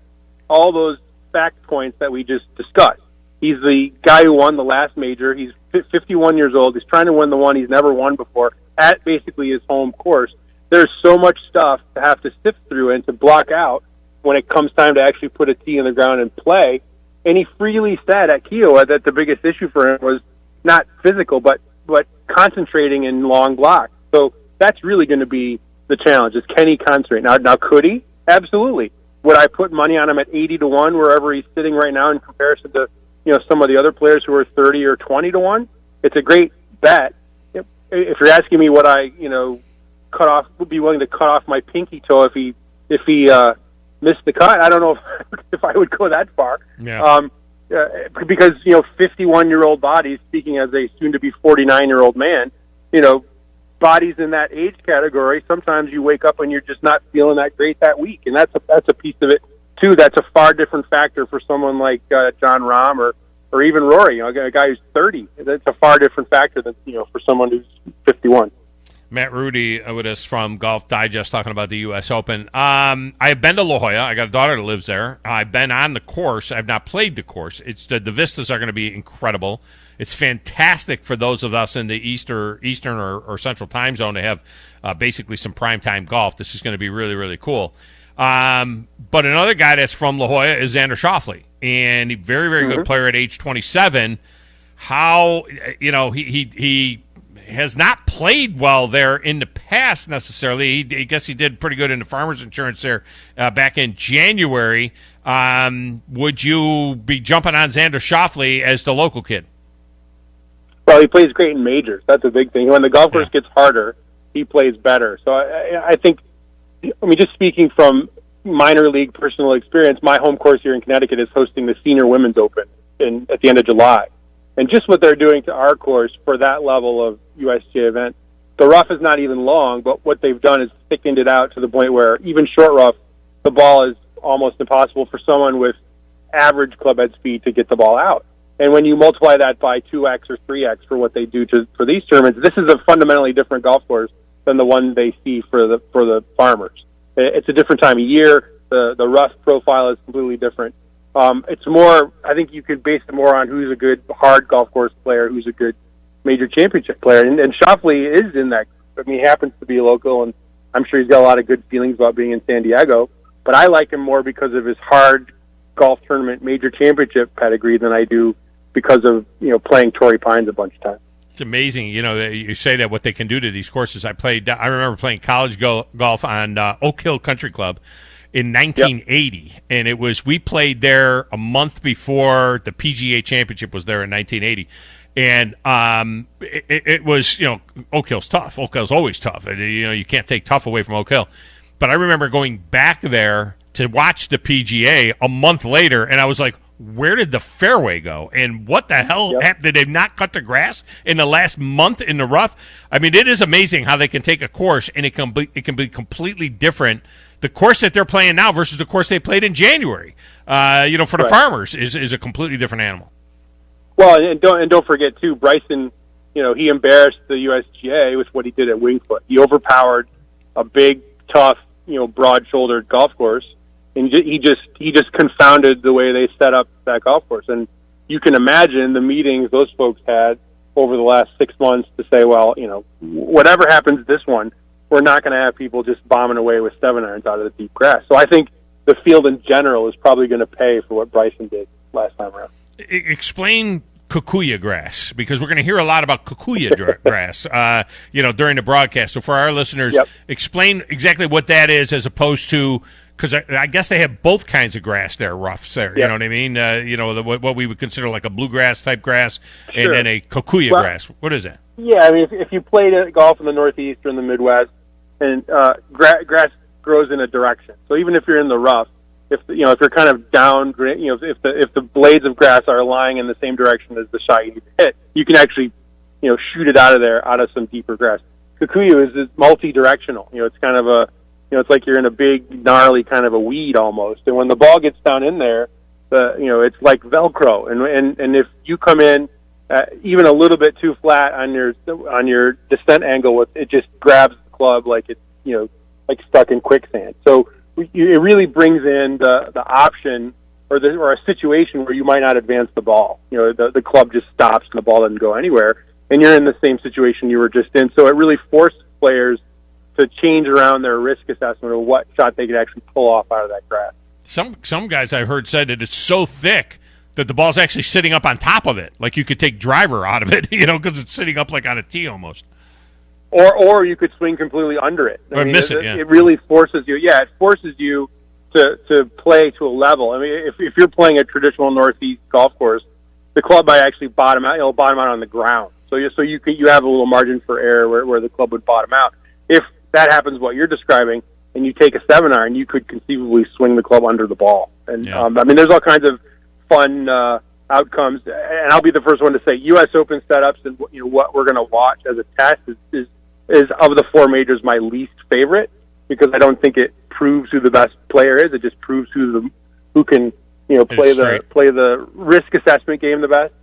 all those fact points that we just discussed. He's the guy who won the last major. He's 51 years old. He's trying to win the one he's never won before at basically his home course. There's so much stuff to have to sift through and to block out when it comes time to actually put a tee in the ground and play. And he freely said at Kiowa that the biggest issue for him was not physical, but concentrating in long blocks. So that's really going to be the challenge, is can he concentrate? Now could he? Absolutely. would I put money on him at 80-1 wherever he's sitting right now in comparison to some of the other players who are 30 or 20-1? It's a great bet. If you're asking me, would I would be willing to cut off my pinky toe if he missed the cut? I don't know if I would go that far.
Yeah.
Because 51-year-old bodies, speaking as a soon-to-be 49-year-old man, bodies in that age category, sometimes you wake up and you're just not feeling that great that week, and that's a piece of it too. That's a far different factor for someone like John Rahm or even Rory, a guy who's 30. That's a far different factor than for someone who's 51.
Matt Rudy with us from Golf Digest talking about the U.S. Open. I've been to La Jolla. I got a daughter that lives there. I've been on the course. I've not played the course. It's the vistas are going to be incredible. It's fantastic for those of us in the Eastern or Central time zone to have basically some primetime golf. This is going to be really, really cool. But another guy that's from La Jolla is Xander Schauffele, and a very, very good player at age 27. How, he has not played well there in the past necessarily. I guess he did pretty good in the Farmers Insurance there back in January. Would you be jumping on Xander Schauffele as the local kid?
Well, he plays great in majors. That's a big thing. When the golf course gets harder, he plays better. So I think, just speaking from minor league personal experience, my home course here in Connecticut is hosting the Senior Women's Open at the end of July. And just what they're doing to our course for that level of USGA event, the rough is not even long, but what they've done is thickened it out to the point where even short rough, the ball is almost impossible for someone with average club head speed to get the ball out. And when you multiply that by 2x or 3x for what they do for these tournaments, this is a fundamentally different golf course than the one they see for the Farmers. It's a different time of year. The rough profile is completely different. It's more, I think you could base it more on who's a good hard golf course player, who's a good major championship player. And Schauffele is in that. He happens to be local, and I'm sure he's got a lot of good feelings about being in San Diego. But I like him more because of his hard golf tournament major championship pedigree than I do because of playing Torrey Pines a bunch of times.
It's amazing, you say that what they can do to these courses. I remember playing college golf on Oak Hill Country Club in 1980, and we played there a month before the PGA Championship was there in 1980. And it was, Oak Hill's tough. Oak Hill's always tough. You can't take tough away from Oak Hill. But I remember going back there to watch the PGA a month later, and I was like, where did the fairway go? And what the hell happened? Did they not cut the grass in the last month in the rough? It is amazing how they can take a course and it can be completely different. The course that they're playing now versus the course they played in January, for the Farmers is a completely different animal.
Well, and don't forget too, Bryson. He embarrassed the USGA with what he did at Winged Foot. He overpowered a big, tough, broad-shouldered golf course, and he just confounded the way they set up that golf course. And you can imagine the meetings those folks had over the last 6 months to say, well, whatever happens this one, we're not going to have people just bombing away with 7-irons out of the deep grass. So I think the field in general is probably going to pay for what Bryson did last time around.
Explain kikuyu grass, because we're going to hear a lot about kikuyu grass, during the broadcast. So for our listeners, explain exactly what that is as opposed to, because I guess they have both kinds of grass there, roughs there. You know what I mean? What we would consider like a bluegrass type grass, and then a kikuyu grass. What is that?
Yeah, if you played golf in the Northeast or in the Midwest, and grass grows in a direction. So even if you're in the rough, if you're kind of down, if the blades of grass are lying in the same direction as the shot you need to hit, you can actually, shoot it out of there, out of some deeper grass. Kikuyu is multi-directional. It's kind of it's like you're in a big, gnarly kind of a weed almost. And when the ball gets down in there, it's like Velcro. And if you come in even a little bit too flat on your descent angle, it just grabs the club like it's like stuck in quicksand. So it really brings in the option or a situation where you might not advance the ball. The club just stops and the ball doesn't go anywhere, and you're in the same situation you were just in. So it really forces players to change around their risk assessment of what shot they could actually pull off out of that grass.
Some guys I've heard said that it's so thick that the ball's actually sitting up on top of it, like you could take driver out of it, because it's sitting up like on a tee almost. Or
you could swing completely under it.
Or miss it,
It really forces you. Yeah, it forces you to play to a level. I mean, if you're playing a traditional Northeast golf course, the club might actually bottom out. It'll bottom out on the ground. So you have a little margin for error where the club would bottom out. If that happens, what you're describing, and you take a 7-iron, you could conceivably swing the club under the ball. And I mean, there's all kinds of fun outcomes. And I'll be the first one to say, U.S. Open setups and what we're going to watch as a test is of the 4 majors my least favorite, because I don't think it proves who the best player is. It just proves who can play the risk assessment game the best.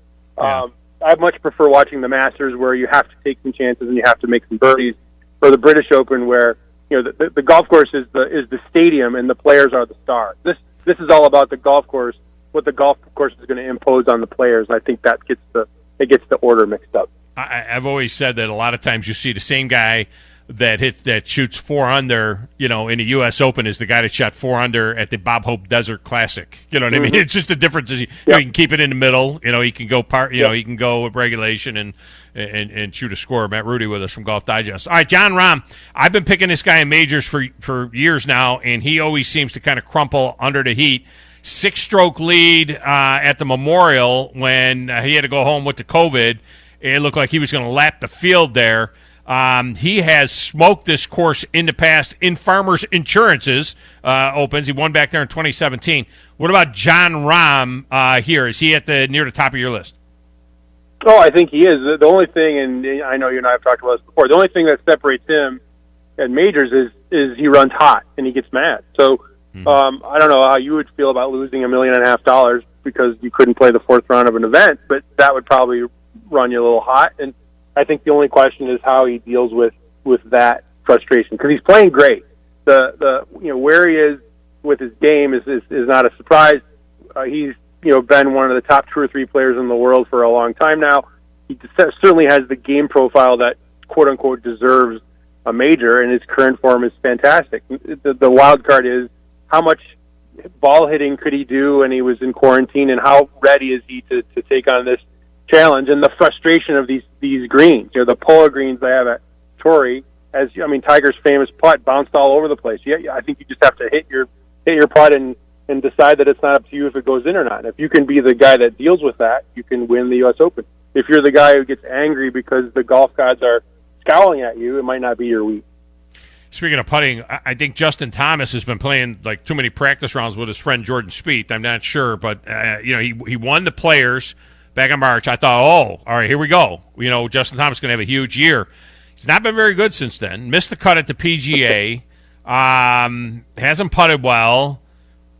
I much prefer watching the Masters, where you have to take some chances and you have to make some birdies, or the British Open, where the golf course is the stadium and the players are the stars. This is all about the golf course, what the golf course is going to impose on the players. And I think that gets the order mixed up.
I've always said that a lot of times you see the same guy that shoots 4 under, in the U.S. Open, is the guy that shot 4 under at the Bob Hope Desert Classic. You know what I mean? It's just the difference is he can keep it in the middle. He can go he can go with regulation and shoot a score. Matt Rudy with us from Golf Digest. All right, Jon Rahm. I've been picking this guy in majors for years now, and he always seems to kind of crumple under the heat. 6-stroke lead at the Memorial when he had to go home with the COVID. It looked like he was going to lap the field there. He has smoked this course in the past in Farmers Insurance's Opens. He won back there in 2017. What about Jon Rahm here? Is he near the top of your list?
Oh, I think he is. The only thing, and I know you and I have talked about this before, the only thing that separates him at majors is he runs hot and he gets mad. So I don't know how you would feel about losing $1.5 million because you couldn't play the 4th round of an event, but that would probably run you a little hot. And I think the only question is how he deals with that frustration, because he's playing great. The where he is with his game is not a surprise. He's been one of the top 2 or 3 players in the world for a long time now. He certainly has the game profile that quote unquote deserves a major, and his current form is fantastic. The wild card is how much ball hitting could he do when he was in quarantine, and how ready is he to take on this challenge, and the frustration of these greens. The polo greens they have at Torrey, Tiger's famous putt bounced all over the place. I think you just have to hit your putt and decide that it's not up to you if it goes in or not. And if you can be the guy that deals with that, you can win the U.S. Open. If you're the guy who gets angry because the golf gods are scowling at you, it might not be your week.
Speaking of putting, I think Justin Thomas has been playing like too many practice rounds with his friend Jordan Spieth. I'm not sure, but he won the Players back in March. I thought, all right, here we go. Justin Thomas is going to have a huge year. He's not been very good since then. Missed the cut at the PGA. Hasn't putted well,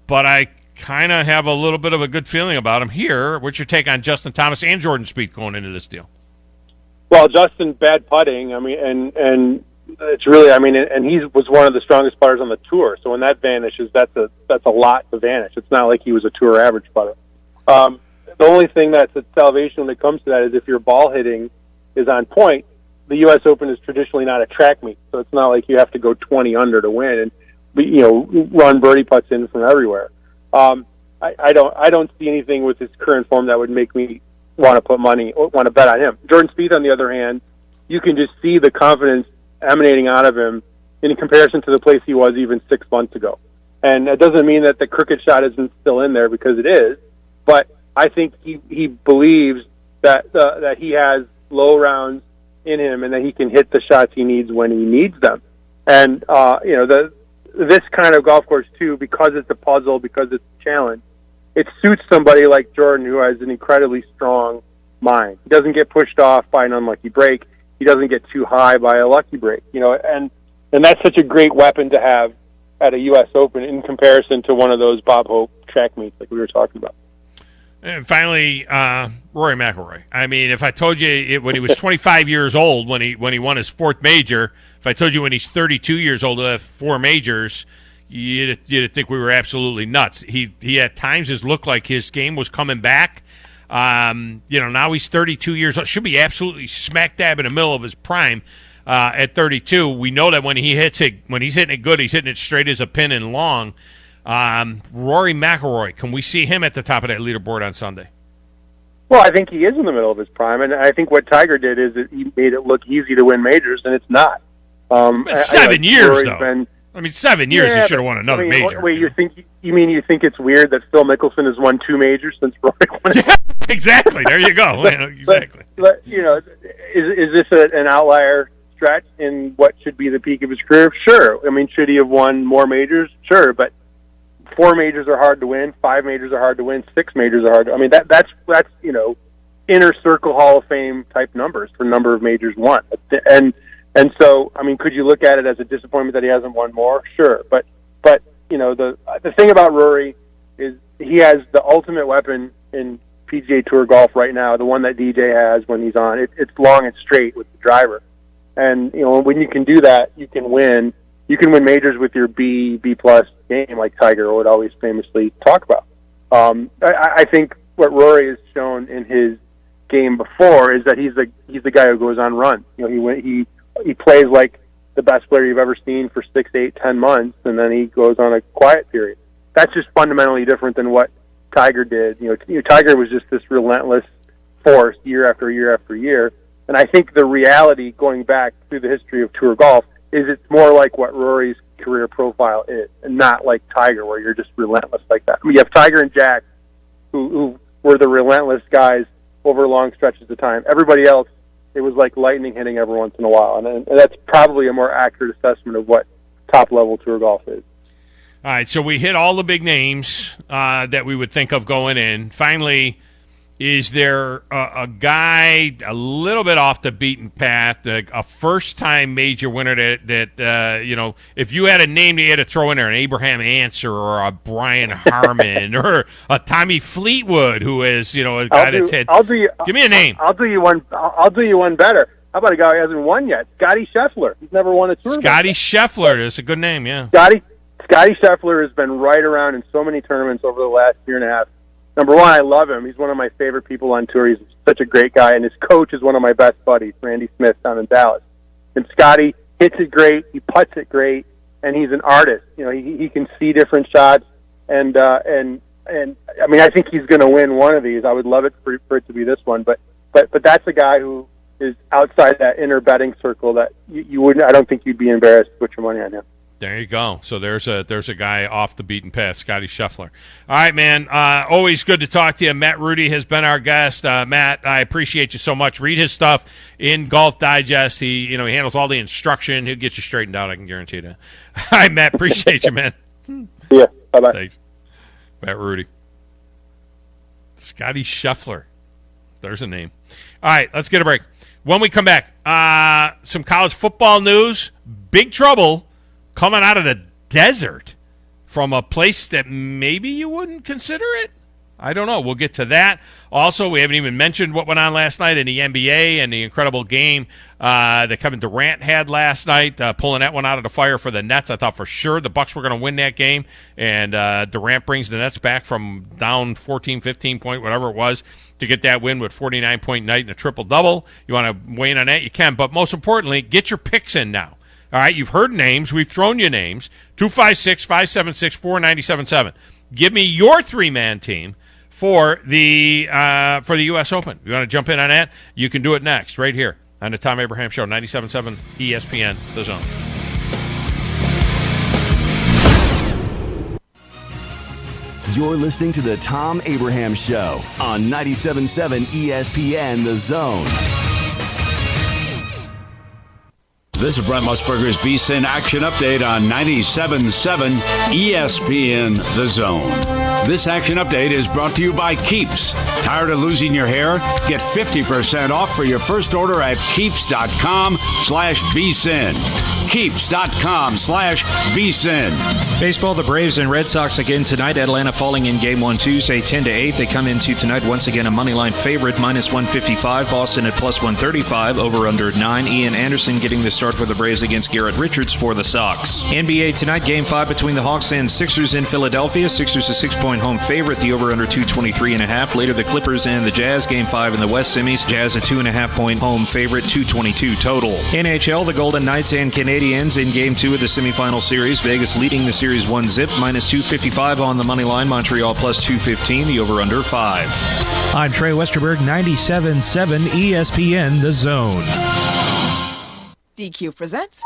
but I kind of have a little bit of a good feeling about him here. What's your take on Justin Thomas and Jordan Spieth going into this deal?
Well, Justin, bad putting. And it's really, and he was one of the strongest putters on the tour. So when that vanishes, that's a lot to vanish. It's not like he was a tour average putter. The only thing that's a salvation when it comes to that is if your ball hitting is on point. The U.S. Open is traditionally not a track meet, so it's not like you have to go 20 under to win and run birdie putts in from everywhere. I don't see anything with his current form that would make me want to put money or want to bet on him. Jordan Spieth, on the other hand, you can just see the confidence emanating out of him in comparison to the place he was even 6 months ago. And that doesn't mean that the crooked shot isn't still in there, because it is, but I think he believes that he has low rounds in him and that he can hit the shots he needs when he needs them. And this kind of golf course too, because it's a puzzle, because it's a challenge, it suits somebody like Jordan, who has an incredibly strong mind. He doesn't get pushed off by an unlucky break. He doesn't get too high by a lucky break. And that's such a great weapon to have at a U.S. Open in comparison to one of those Bob Hope track meets like we were talking about.
And finally, Rory McIlroy. If I told you when he was 25 years old, when he won his 4th major, if I told you when he's 32 years old, he'll have 4 majors, you'd think we were absolutely nuts. He at times has looked like his game was coming back. Now he's 32 years old. Should be absolutely smack dab in the middle of his prime at 32. We know that when he's hitting it good, he's hitting it straight as a pin and long. Rory McIlroy, can we see him at the top of that leaderboard on Sunday?
Well, I think he is in the middle of his prime, and I think what Tiger did is that he made it look easy to win majors, and it's not.
7 years, though. I mean, 7 years he should have won another major.
Wait, you think it's weird that Phil Mickelson has won 2 majors since Rory won it?
Yeah, exactly. There you go. Exactly.
But is this an outlier stretch in what should be the peak of his career? Sure. I mean, should he have won more majors? Sure. But 4 majors are hard to win. 5 majors are hard to win. 6 majors are hard to. I mean, that's inner circle Hall of Fame type numbers for number of majors won. And so, I mean, could you look at it as a disappointment that he hasn't won more? Sure, but the thing about Rory is he has the ultimate weapon in PGA Tour golf right now, the one that DJ has when he's on. It's long and straight with the driver, and when you can do that, you can win. You can win majors with your B+ game, like Tiger would always famously talk about. I think what Rory has shown in his game before is that he's the guy who goes on runs. He plays like the best player you've ever seen for 6, 8, 10 months, and then he goes on a quiet period. That's just fundamentally different than what Tiger did. Tiger was just this relentless force year after year after year. And I think the reality, going back through the history of tour golf, is it's more like what Rory's career profile is, and not like Tiger, where you're just relentless like that. I mean, you have Tiger and Jack, who were the relentless guys over long stretches of time. Everybody else, it was like lightning hitting every once in a while, and that's probably a more accurate assessment of what top-level tour golf is.
All right, so we hit all the big names that we would think of going in. Finally, is there a guy a little bit off the beaten path, a first-time major winner that if you had a name that you had to throw in there, an Abraham Answer or a Brian Harmon or a Tommy Fleetwood, who is a guy that's had. Give me a name.
I'll do you one. I'll do you one better. How about a guy who hasn't won yet? Scotty Scheffler. He's never won a tour.
Scotty Scheffler is a good name. Yeah.
Scotty Scheffler has been right around in so many tournaments over the last year and a half. Number one, I love him. He's one of my favorite people on tour. He's such a great guy, and his coach is one of my best buddies, Randy Smith, down in Dallas. And Scotty hits it great, he putts it great, and he's an artist. He can see different shots, and I mean, I think he's going to win one of these. I would love it for it to be this one, but that's a guy who is outside that inner betting circle that you wouldn't. I don't think you'd be embarrassed to put your money on him.
There you go. So there's a guy off the beaten path, Scotty Scheffler. All right, man. Always good to talk to you. Matt Rudy has been our guest. Matt, I appreciate you so much. Read his stuff in Golf Digest. He handles all the instruction. He'll get you straightened out. I can guarantee you that. All right, Matt. Appreciate you, man.
Yeah. Bye-bye.
Thanks. Matt Rudy. Scotty Scheffler. There's a name. All right, let's get a break. When we come back, some college football news. Big trouble coming out of the desert from a place that maybe you wouldn't consider it. I don't know. We'll get to that. Also, we haven't even mentioned what went on last night in the NBA and the incredible game that Kevin Durant had last night, pulling that one out of the fire for the Nets. I thought for sure the Bucks were going to win that game, and Durant brings the Nets back from down 14, 15 point, whatever it was, to get that win with 49-point night and a triple-double. You want to weigh in on that? You can. But most importantly, get your picks in now. All right, you've heard names. We've thrown you names. 256-576-4977. Give me your three-man team for the US Open. You want to jump in on that? You can do it next, right here on the Thom Abraham Show, 97.7 ESPN, The Zone.
You're listening to the Thom Abraham Show on 97.7 ESPN, The Zone.
This is Brent Musburger's VSiN Action Update on 97.7 ESPN The Zone. This Action Update is brought to you by Keeps. Tired of losing your hair? Get 50% off for your first order at Keeps.com/VSiN. Keeps.com/VSiN.
Baseball, the Braves and Red Sox again tonight. Atlanta falling in Game 1 Tuesday, 10-8. They come into tonight once again a moneyline favorite, -155. Boston at +135. Over under 9. Ian Anderson getting the start for the Braves against Garrett Richards for the Sox. NBA tonight, Game 5 between the Hawks and Sixers in Philadelphia. Sixers a 6-point home favorite. The over under 223.5. Later, the Clippers and the Jazz. Game 5 in the West semis. Jazz a 2.5-point home favorite. 222 total. NHL, the Golden Knights and Canadiens in Game 2 of the semifinal series. Vegas leading the series 1-0. -255 on the money line. Montreal +215. The over under 5.
I'm Trey Westerberg, 97.7 ESPN The Zone.
DQ presents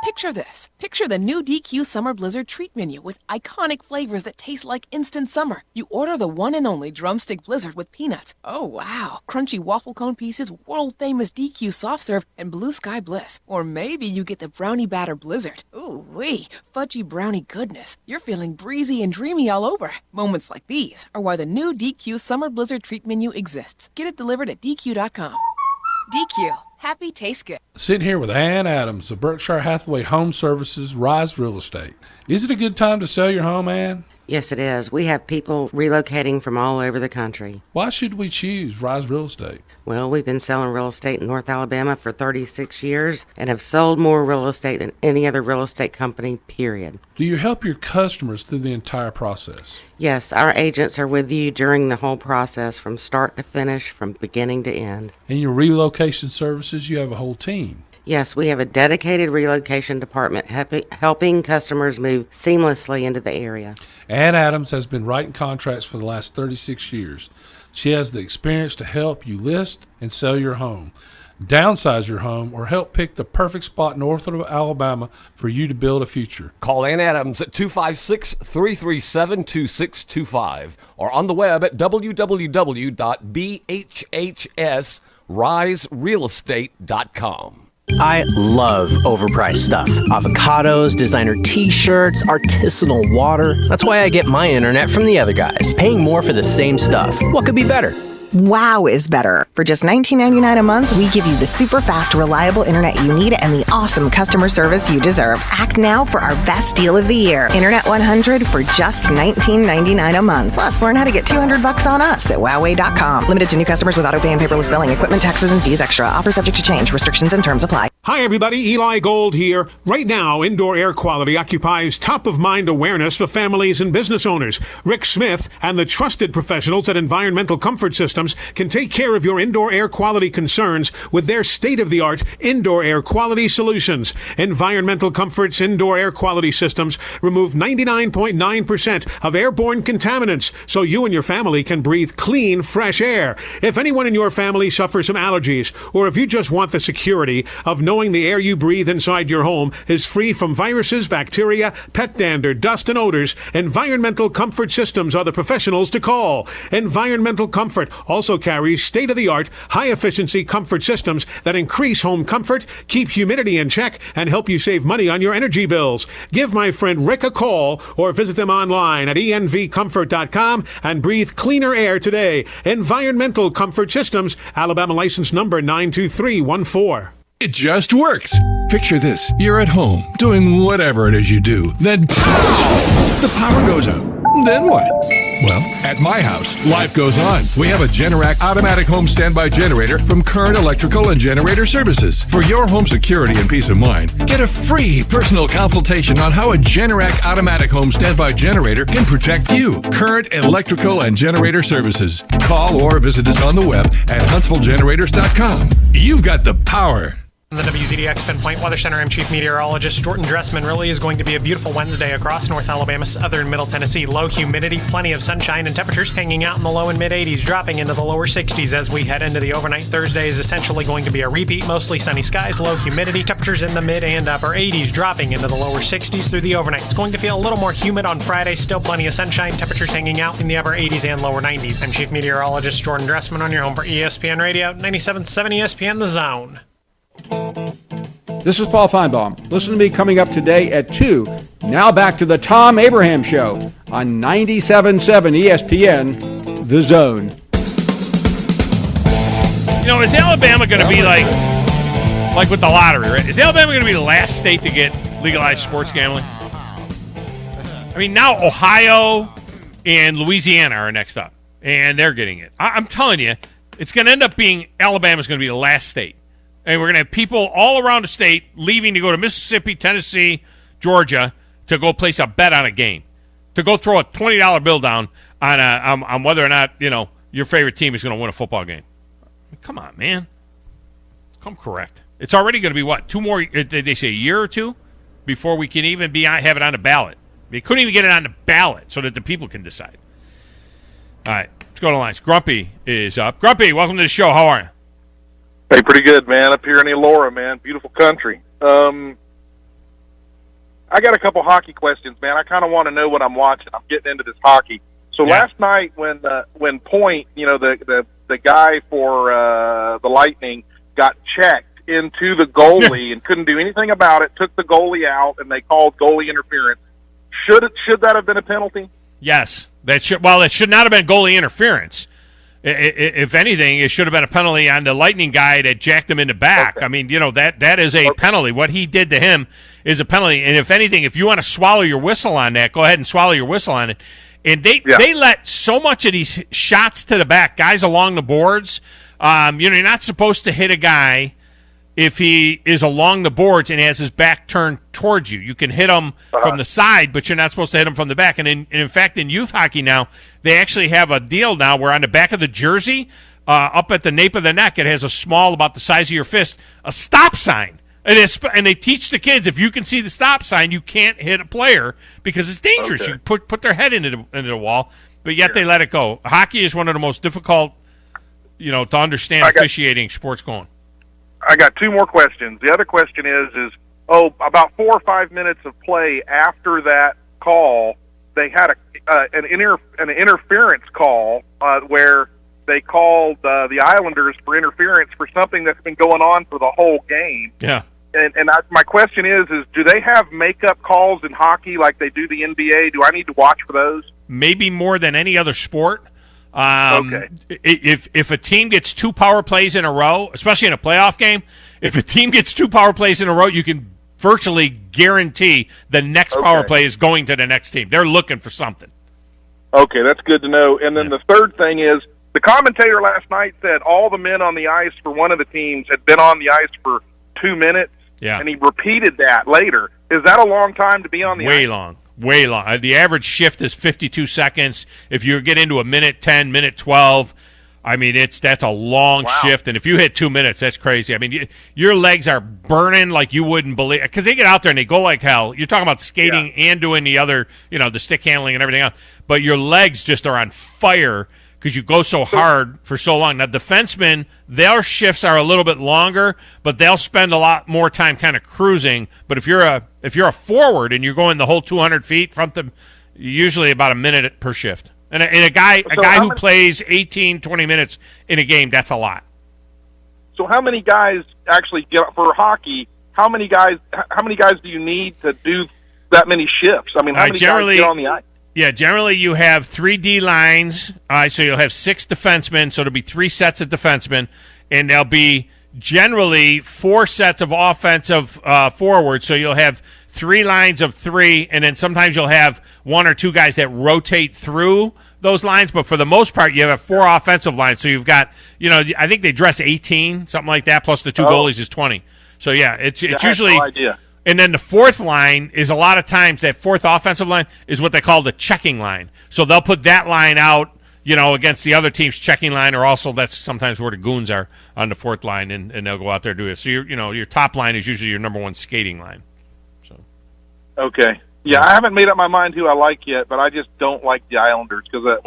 Picture this. Picture the new DQ Summer Blizzard treat menu with iconic flavors that taste like instant summer. You order the one and only Drumstick Blizzard with peanuts. Oh, wow. Crunchy waffle cone pieces, world-famous DQ soft serve, and Blue Sky Bliss. Or maybe you get the Brownie Batter Blizzard. Ooh, wee. Fudgy brownie goodness. You're feeling breezy and dreamy all over. Moments like these are why the new DQ Summer Blizzard treat menu exists. Get it delivered at DQ.com. DQ. Happy tastes good.
Sitting here with Ann Adams of Berkshire Hathaway Home Services, Rise Real Estate. Is it a good time to sell your home, Ann?
Yes, it is. We have people relocating from all over the country.
Why should we choose Rise Real Estate?
Well, we've been selling real estate in North Alabama for 36 years and have sold more real estate than any other real estate company, period.
Do you help your customers through the entire process?
Yes, our agents are with you during the whole process from start to finish, from beginning to end.
In your relocation services, you have a whole team.
Yes, we have a dedicated relocation department helping customers move seamlessly into the area.
Ann Adams has been writing contracts for the last 36 years. She has the experience to help you list and sell your home, downsize your home, or help pick the perfect spot north of Alabama for you to build a future.
Call Ann Adams at 256-337-2625 or on the web at www.bhhsriserealestate.com.
I love overpriced stuff. Avocados, designer t-shirts, artisanal water. That's why I get my internet from the other guys. Paying more for the same stuff. What could be better?
Wow is better. For just $19.99 a month, we give you the super fast, reliable internet you need and the awesome customer service you deserve. Act now for our best deal of the year. Internet 100 for just $19.99 a month. Plus, learn how to get $200 on us at Huawei.com. Limited to new customers with auto-pay and paperless billing. Equipment, taxes, and fees extra. Offer subject to change. Restrictions and terms apply.
Hi, everybody. Eli Gold here. Right now, indoor air quality occupies top-of-mind awareness for families and business owners. Rick Smith and the trusted professionals at Environmental Comfort Systems can take care of your indoor air quality concerns with their state-of-the-art indoor air quality solutions. Environmental Comfort's indoor air quality systems remove 99.9% of airborne contaminants so you and your family can breathe clean, fresh air. If anyone in your family suffers from allergies, or if you just want the security of knowing the air you breathe inside your home is free from viruses, bacteria, pet dander, dust, and odors, Environmental Comfort Systems are the professionals to call. Environmental Comfort also carries state-of-the-art, high-efficiency comfort systems that increase home comfort, keep humidity in check, and help you save money on your energy bills. Give my friend Rick a call or visit them online at envcomfort.com and breathe cleaner air today. Environmental Comfort Systems, Alabama license number 92314.
It just works. Picture this. You're at home, doing whatever it is you do. Then, pow! The power goes out. Then what? Well, at my house, life goes on. We have a Generac automatic home standby generator from Current Electrical and Generator Services. For your home security and peace of mind, get a free personal consultation on how a Generac automatic home standby generator can protect you. Current Electrical and Generator Services. Call or visit us on the web at HuntsvilleGenerators.com. You've got the power.
The WZDX Pinpoint Weather Center, I'm Chief Meteorologist Jordan Dressman. Really is going to be a beautiful Wednesday across North Alabama, southern Middle Tennessee. Low humidity, plenty of sunshine, and temperatures hanging out in the low and mid 80s, dropping into the lower 60s as we head into the overnight. Thursday is essentially going to be a repeat. Mostly sunny skies, low humidity, temperatures in the mid and upper 80s, dropping into the lower 60s through the overnight. It's going to feel a little more humid on Friday. Still plenty of sunshine, temperatures hanging out in the upper 80s and lower 90s. I'm Chief Meteorologist Jordan Dressman on your home for ESPN Radio, 97.7 ESPN The Zone.
This is Paul Feinbaum. Listen to me coming up today at 2. Now back to the Thom Abraham Show on 97.7 ESPN, The Zone.
You know, is Alabama going to be like with the lottery, right? Is Alabama going to be the last state to get legalized sports gambling? I mean, now Ohio and Louisiana are next up, and they're getting it. I'm telling you, it's going to end up being Alabama's going to be the last state. And we're going to have people all around the state leaving to go to Mississippi, Tennessee, Georgia to go place a bet on a game, to go throw a $20 bill down on whether or not, you know, your favorite team is going to win a football game. I mean, come on, man. Come correct. It's already going to be, what, 2 more, they say a year or 2 before we can even have it on the ballot. They couldn't even get it on the ballot so that the people can decide. All right, let's go to the lines. Grumpy is up. Grumpy, welcome to the show. How are you?
Hey, pretty good, man. Up here in Elora, man. Beautiful country.
I got a couple hockey questions, man. I kind of want to know what I'm watching. I'm getting into this hockey. So last night when Point, the guy for the Lightning got checked into the goalie and couldn't do anything about it, took the goalie out, and they called goalie interference. Should that have been a penalty?
Yes. It should not have been goalie interference. If anything, it should have been a penalty on the Lightning guy that jacked him in the back. Okay. I mean, that is a penalty. What he did to him is a penalty. And if anything, if you want to swallow your whistle on that, go ahead and swallow your whistle on it. And they let so much of these shots to the back, guys along the boards. You're not supposed to hit a guy if he is along the boards and has his back turned towards you. You can hit him from the side, but you're not supposed to hit him from the back. And in fact, in youth hockey now, they actually have a deal now where on the back of the jersey, up at the nape of the neck, it has a small, about the size of your fist, a stop sign. And they teach the kids, if you can see the stop sign, you can't hit a player because it's dangerous. Okay. You put their head into the wall, but yet they let it go. Hockey is one of the most difficult, to understand officiating sports going.
I got two more questions. The other question is about 4 or 5 minutes of play after that call, they had an interference call where they called the Islanders for interference for something that's been going on for the whole game.
Yeah.
And my question is do they have makeup calls in hockey like they do the NBA? Do I need to watch for those?
Maybe more than any other sport.
Okay.
If a team gets 2 power plays in a row, especially in a playoff game, if a team gets 2 power plays in a row, you can virtually guarantee the next power play is going to the next team. They're looking for something.
Okay, that's good to know. And then the third thing is the commentator last night said all the men on the ice for one of the teams had been on the ice for 2 minutes, and he repeated that later. Is that a long time to be on the ice?
Way long. The average shift is 52 seconds. If you get into a minute 10, minute 12, I mean, that's a long shift. And if you hit 2 minutes, that's crazy. I mean, your legs are burning like you wouldn't believe. Because they get out there and they go like hell. You're talking about skating and doing the other, the stick handling and everything else. But your legs just are on fire because you go so hard for so long. Now, defensemen, their shifts are a little bit longer, but they'll spend a lot more time kind of cruising. But if you're a forward and you're going the whole 200 feet from them, usually about a minute per shift. And a guy who plays 18, 20 minutes in a game, that's a lot.
So how many guys actually get for hockey? How many guys do you need to do that many shifts? I mean, how many guys get on the ice?
Yeah, generally you have 3 D lines, so you'll have 6 defensemen, so it'll be 3 sets of defensemen, and there'll be generally 4 sets of offensive forwards, so you'll have 3 lines of 3, and then sometimes you'll have 1 or 2 guys that rotate through those lines, but for the most part, you have 4 offensive lines, so you've got, I think they dress 18, something like that, plus the 2 goalies is 20. So, yeah, it's usually...
No idea.
And then the 4th line is a lot of times that 4th offensive line is what they call the checking line. So they'll put that line out, against the other team's checking line, or also that's sometimes where the goons are on the 4th line, and they'll go out there and do it. So your top line is usually your number 1 skating line. So.
Okay. Yeah, I haven't made up my mind who I like yet, but I just don't like the Islanders because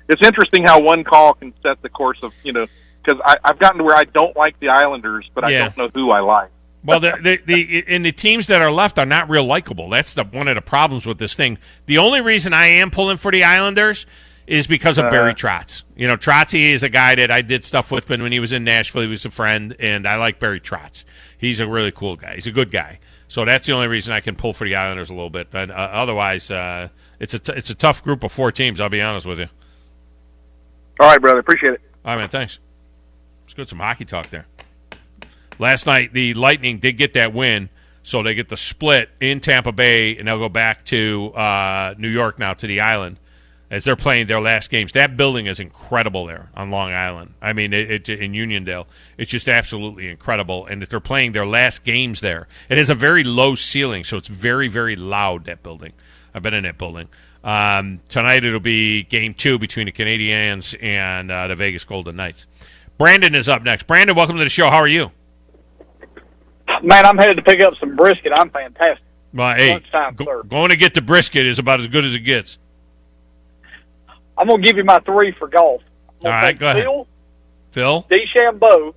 it's interesting how one call can set the course of because I've gotten to where I don't like the Islanders, but I don't know who I like.
Well, the teams that are left are not real likable. That's one of the problems with this thing. The only reason I am pulling for the Islanders is because of Barry Trotz. Trotzy is a guy that I did stuff with when he was in Nashville. He was a friend, and I like Barry Trotz. He's a really cool guy. He's a good guy. So that's the only reason I can pull for the Islanders a little bit. But otherwise, it's a tough group of 4 teams, I'll be honest with you.
All right, brother. Appreciate it.
All right, man. Thanks. Let's get some hockey talk there. Last night, the Lightning did get that win, so they get the split in Tampa Bay, and they'll go back to New York now, to the island, as they're playing their last games. That building is incredible there on Long Island. I mean, in Uniondale. It's just absolutely incredible, and that they're playing their last games there. It has a very low ceiling, so it's very, very loud, that building. I've been in that building. Tonight it'll be Game 2 between the Canadiens and the Vegas Golden Knights. Brandon is up next. Brandon, welcome to the show. How are you?
Man, I'm headed to pick up some brisket. I'm fantastic.
Well, hey, going to get the brisket is about as good as it gets.
I'm going to give you my 3 for golf.
All right, go ahead.
Phil, DeChambeau,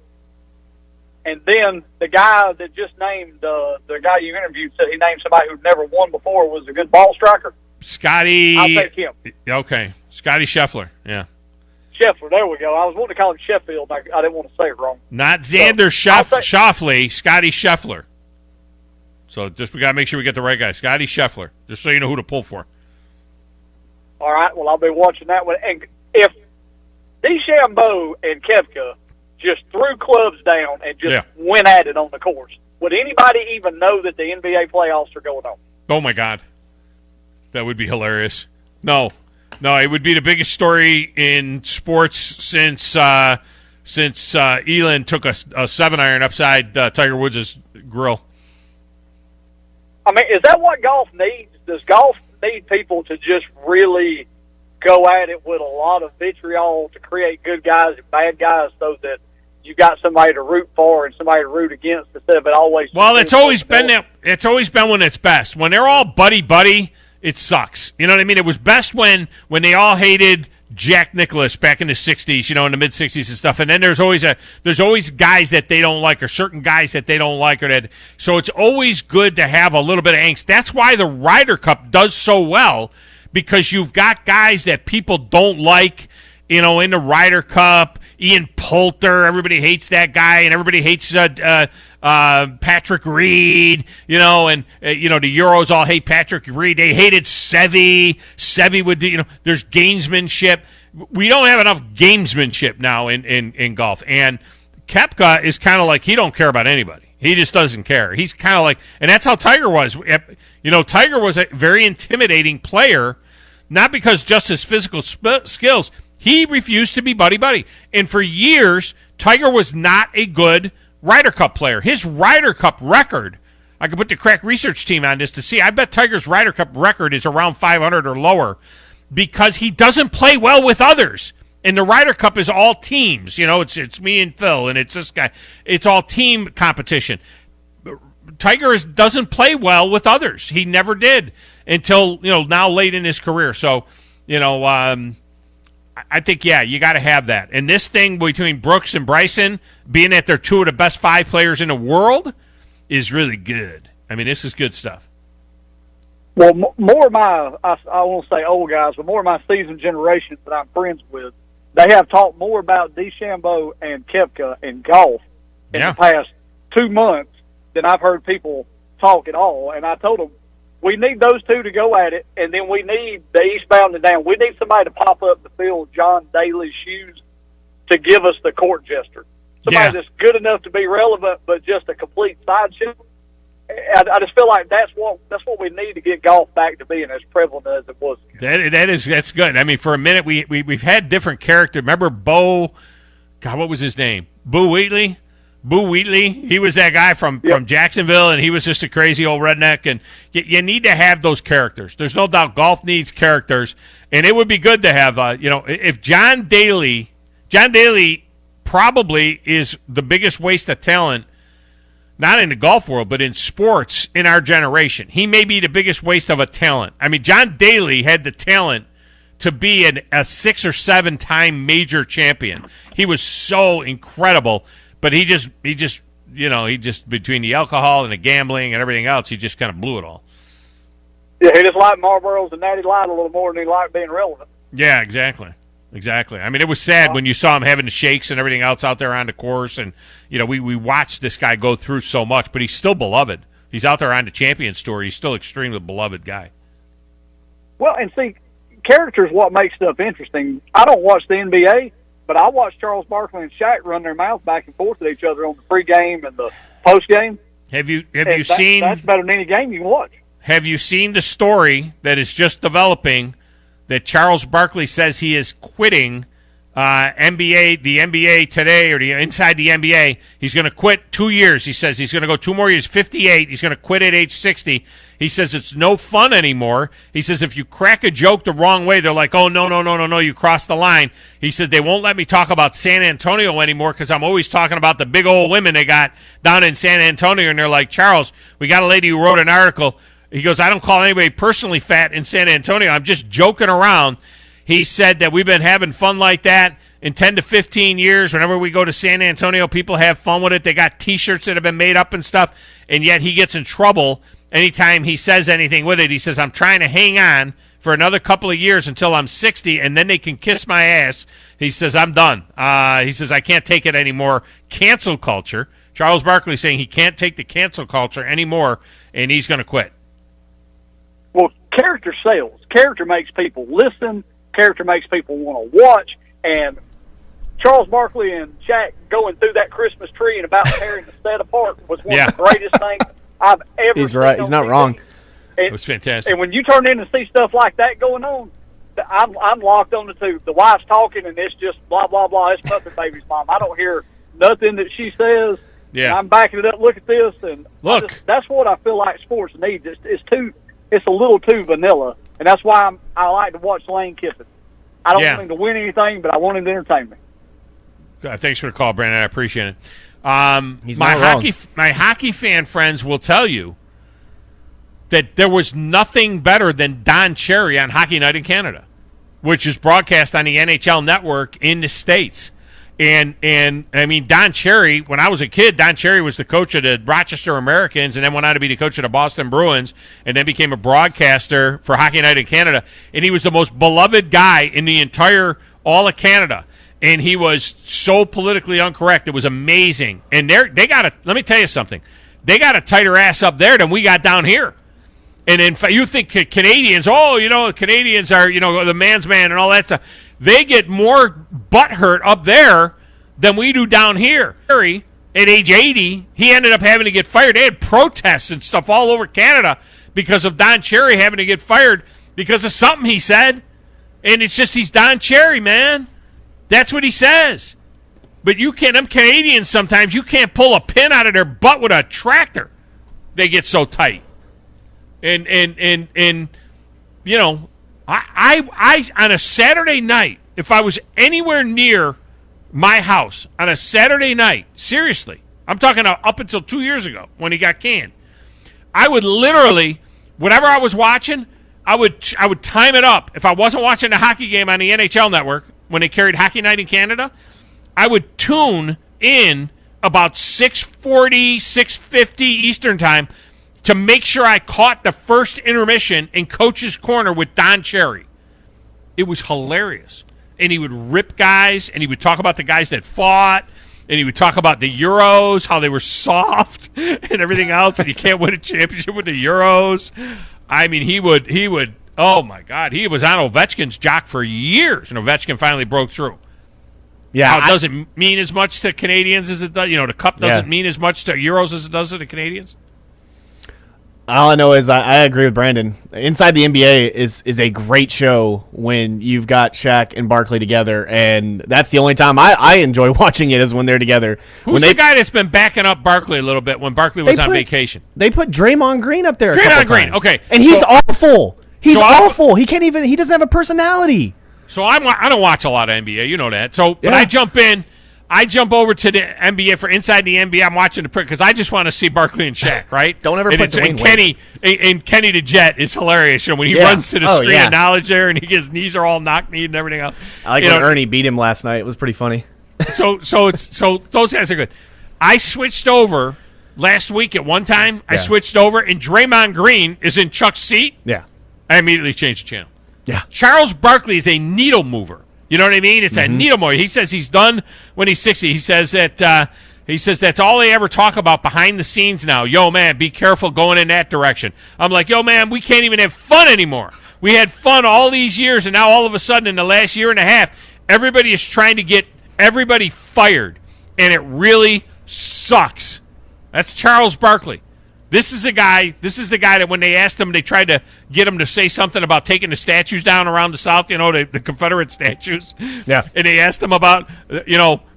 And then the guy that just named, the guy you interviewed said he named somebody who'd never won before was a good ball striker.
Scotty.
I'll take him.
Okay. Scotty Scheffler. Yeah.
Scheffler, there we go. I was wanting to call him Sheffield. I didn't want to say it wrong.
Not Xander Schauffele, Scotty Scheffler. So just we got to make sure we get the right guy. Scotty Scheffler, just so you know who to pull for.
All right, well, I'll be watching that one. And if DeChambeau and Koepka just threw clubs down and just went at it on the course, would anybody even know that the NBA playoffs are going on?
Oh, my God. That would be hilarious. No, it would be the biggest story in sports since Elin took a 7-iron upside Tiger Woods' grill.
I mean, is that what golf needs? Does golf need people to just really go at it with a lot of vitriol to create good guys and bad guys so that you got somebody to root for and somebody to root against instead of it always...
Well, it's always been that. It's always been when it's best. When they're all buddy-buddy, it sucks. You know what I mean? It was best when they all hated Jack Nicklaus back in the 60s, in the mid-60s and stuff. And then there's always guys that they don't like or certain guys that they don't like. So it's always good to have a little bit of angst. That's why the Ryder Cup does so well, because you've got guys that people don't like, in the Ryder Cup. Ian Poulter, everybody hates that guy, and everybody hates Patrick Reed, and the Euros all hate Patrick Reed. They hated Seve. Seve would do, there's gamesmanship. We don't have enough gamesmanship now in golf. And Koepka is kind of like, he don't care about anybody. He just doesn't care. He's kind of like, and that's how Tiger was. Tiger was a very intimidating player, not because just his physical skills. He refused to be buddy-buddy. And for years, Tiger was not a good Ryder Cup player. His Ryder Cup record, I could put the crack research team on this to see, I bet Tiger's Ryder Cup record is around 500 or lower because he doesn't play well with others. And the Ryder Cup is all teams. It's me and Phil, and it's this guy. It's all team competition. Tiger doesn't play well with others. He never did until, now late in his career. So, I think, you got to have that. And this thing between Brooks and Bryson, being that they're two of the best 5 players in the world, is really good. I mean, this is good stuff.
Well, more of my, I won't say old guys, but more of my seasoned generation that I'm friends with, they have talked more about DeChambeau and Koepka in golf in the past 2 months than I've heard people talk at all. And I told them, we need those two to go at it, and then we need the eastbound and down. We need somebody to pop up to fill John Daly's shoes to give us the court jester. Somebody that's good enough to be relevant, but just a complete sideshow. I just feel like that's what we need to get golf back to being as prevalent as it was.
That's good. I mean, for a minute we've had different characters. Remember Bo? God, what was his name? Boo Wheatley. Boo Wheatley, he was that guy from Jacksonville, and he was just a crazy old redneck. And you need to have those characters. There's no doubt golf needs characters, and it would be good to have, if John Daly probably is the biggest waste of talent, not in the golf world, but in sports in our generation. He may be the biggest waste of a talent. I mean, John Daly had the talent to be a 6 or 7 time major champion. He was so incredible. But he just between the alcohol and the gambling and everything else, he just kind of blew it all.
Yeah, he just liked Marlboros and Natty Light a little more than he liked being relevant.
Yeah, exactly. I mean, it was sad when you saw him having the shakes and everything else out there on the course. And, we watched this guy go through so much, but he's still beloved. He's out there on the Champions Tour. He's still extremely beloved guy.
Well, and see, character is what makes stuff interesting. I don't watch the NBA, but I watched Charles Barkley and Shaq run their mouth back and forth at each other on the pregame and the postgame.
Have you seen?
That's better than any game you can watch.
Have you seen the story that is just developing that Charles Barkley says he is quitting the NBA today, or inside the NBA? He's going to quit 2 years. He says he's going to go 2 more years, 58. He's going to quit at age 60. He says it's no fun anymore. He says if you crack a joke the wrong way, they're like, oh, no, you crossed the line. He said they won't let me talk about San Antonio anymore because I'm always talking about the big old women they got down in San Antonio. And they're like, Charles, we got a lady who wrote an article. He goes, I don't call anybody personally fat in San Antonio. I'm just joking around. He said that we've been having fun like that. in 10 to 15 years, whenever we go to San Antonio, people have fun with it. They got T-shirts that have been made up and stuff, and yet he gets in trouble anytime he says anything with it. He says, I'm trying to hang on for another couple of years until I'm 60, and then they can kiss my ass. He says, I'm done. He says, I can't take it anymore. Cancel culture. Charles Barkley saying he can't take the cancel culture anymore, and he's going to quit.
Well, character sells. Character makes people listen. Character makes people want to watch. And Charles Barkley and Shaq going through that Christmas tree and about tearing the set apart was one of the greatest things I've ever seen.
He's right. He's not wrong.
It was fantastic.
And when you turn in and see stuff like that going on, I'm locked on the tube. The wife's talking, and it's just blah, blah, blah. It's nothing, baby's mom. I don't hear nothing that she says.
Yeah.
And I'm backing it up. Look at this. And
look.
That's what I feel like sports needs. It's a little too vanilla. And that's why I like to watch Lane Kiffin. I don't want him to win anything, but I want him to entertain me.
Thanks for the call, Brandon. I appreciate it. My hockey fan friends will tell you that there was nothing better than Don Cherry on Hockey Night in Canada, which is broadcast on the NHL Network in the States. And I mean, Don Cherry, when I was a kid, Don Cherry was the coach of the Rochester Americans and then went on to be the coach of the Boston Bruins and then became a broadcaster for Hockey Night in Canada. And he was the most beloved guy in the entire all of Canada. And he was so politically incorrect. It was amazing. And they got let me tell you something. They got a tighter ass up there than we got down here. And in fact, you think Canadians, Canadians are, the man's man and all that stuff. They get more butthurt up there than we do down here. At age 80, he ended up having to get fired. They had protests and stuff all over Canada because of Don Cherry having to get fired because of something he said. And it's just he's Don Cherry, man. That's what he says. But them Canadians sometimes, you can't pull a pin out of their butt with a tractor. They get so tight. And I on a Saturday night, if I was anywhere near my house on a Saturday night, seriously, I'm talking up until 2 years ago when he got canned, I would literally, whatever I was watching, I would time it up. If I wasn't watching the hockey game on the NHL Network when they carried Hockey Night in Canada, I would tune in about 6:40, 6:50 Eastern Time to make sure I caught the first intermission in Coach's Corner with Don Cherry. It was hilarious. And he would rip guys, and he would talk about the guys that fought, and he would talk about the Euros, how they were soft, and everything else, and you can't win a championship with the Euros. I mean, he would, oh my God, he was on Ovechkin's jock for years, and Ovechkin finally broke through.
Yeah,
now, it doesn't mean as much to Canadians as it does. The Cup doesn't mean as much to Euros as it does to the Canadians.
All I know is I agree with Brandon. Inside the NBA is a great show when you've got Shaq and Barkley together, and that's the only time I enjoy watching it is when they're together.
Who's the guy that's been backing up Barkley a little bit when Barkley was on vacation?
They put Draymond Green up there.
Draymond Green, okay,
and he's awful. He's awful. He can't even. He doesn't have a personality.
So I don't watch a lot of NBA. You know that. So but I jump in. I jump over to the NBA for Inside the NBA. I'm watching the because I just want to see Barkley and Shaq, right?
Don't ever put Dwayne
Wade. And Kenny the Jet is hilarious. When he runs to the screen of knowledge there, and his knees are all knock-kneed and everything else.
I like when Ernie beat him last night. It was pretty funny.
So those guys are good. I switched over last week at one time. I switched over, and Draymond Green is in Chuck's seat.
Yeah.
I immediately changed the channel.
Yeah.
Charles Barkley is a needle mover. You know what I mean? It's a needle mover. He says he's done when he's 60. He says that's all they ever talk about behind the scenes now. Yo, man, be careful going in that direction. I'm like, yo, man, we can't even have fun anymore. We had fun all these years, and now all of a sudden in the last year and a half, everybody is trying to get everybody fired, and it really sucks. That's Charles Barkley. This is the guy that when they asked him, they tried to get him to say something about taking the statues down around the South, the Confederate statues.
Yeah.
And they asked him about,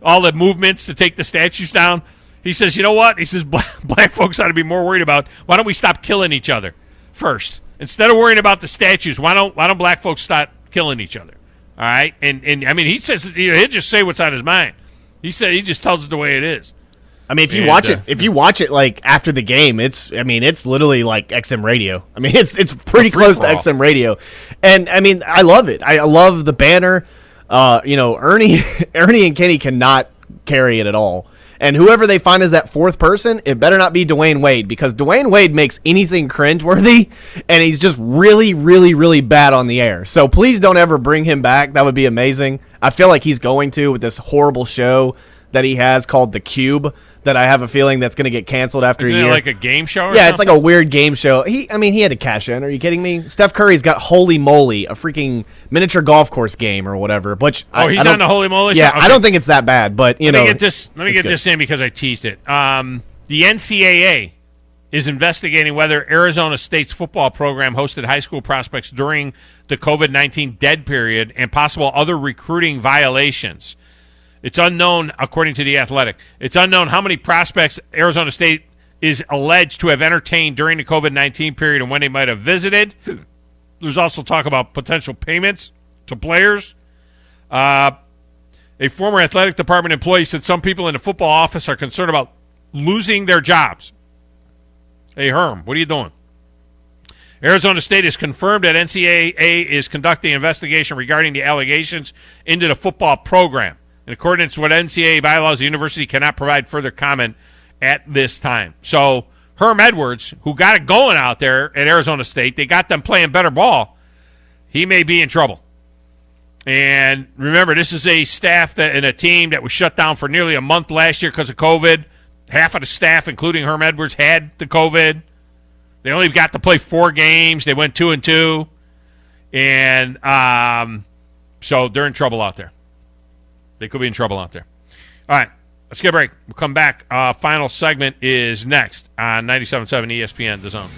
all the movements to take the statues down. He says, you know what? He says, black folks ought to be more worried about, why don't we stop killing each other first? Instead of worrying about the statues, why don't black folks stop killing each other? All right? And I mean, he says, he'll just say what's on his mind. He just tells it the way it is.
I mean, if you watch it like after the game, it's literally like XM radio. I mean, it's pretty close to XM radio, and I mean, I love it. I love the banner. Ernie and Kenny cannot carry it at all. And whoever they find as that fourth person, it better not be Dwayne Wade, because Dwayne Wade makes anything cringeworthy, and he's just really, really, really bad on the air. So please don't ever bring him back. That would be amazing. I feel like he's going to with this horrible show that he has called The Cube, that I have a feeling that's going to get canceled after a year.
Is it like a game show or
Yeah,
something?
it's like a weird game show. He had to cash in. Are you kidding me? Steph Curry's got Holy Moly, a freaking miniature golf course game or whatever. Which
he's on the Holy Moly
Yeah,
show? Okay.
I don't think it's that bad, but,
Let me get this in because I teased it. The NCAA is investigating whether Arizona State's football program hosted high school prospects during the COVID-19 dead period and possible other recruiting violations. It's unknown, according to The Athletic. It's unknown how many prospects Arizona State is alleged to have entertained during the COVID-19 period and when they might have visited. There's also talk about potential payments to players. A former athletic department employee said some people in the football office are concerned about losing their jobs. Hey, Herm, what are you doing? Arizona State has confirmed that NCAA is conducting an investigation regarding the allegations into the football program. In accordance with NCAA bylaws, the university cannot provide further comment at this time. So Herm Edwards, who got it going out there at Arizona State, they got them playing better ball, he may be in trouble. And remember, this is a staff and a team that was shut down for nearly a month last year because of COVID. Half of the staff, including Herm Edwards, had the COVID. They only got to play 4 games. They went 2-2. And so they're in trouble out there. They could be in trouble out there. All right, let's get a break. We'll come back. Final segment is next on 97.7 ESPN, The Zone.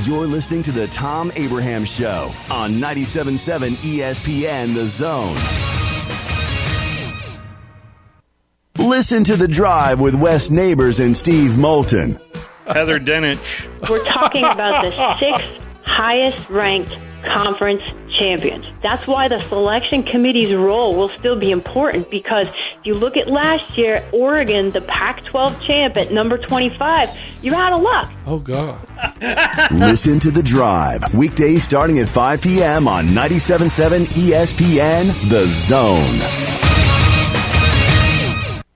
You're listening to the Thom Abraham Show on 97.7 ESPN, The Zone. Listen to The Drive with Wes Neighbors and Steve Moulton.
Heather Dinich.
We're talking about the 6 highest ranked conference champions. That's why the selection committee's role will still be important, because if you look at last year, Oregon, the Pac-12 champ at number 25, you're out of luck.
Oh, God.
Listen to The Drive, weekdays starting at 5 p.m. on 97.7 ESPN, The Zone.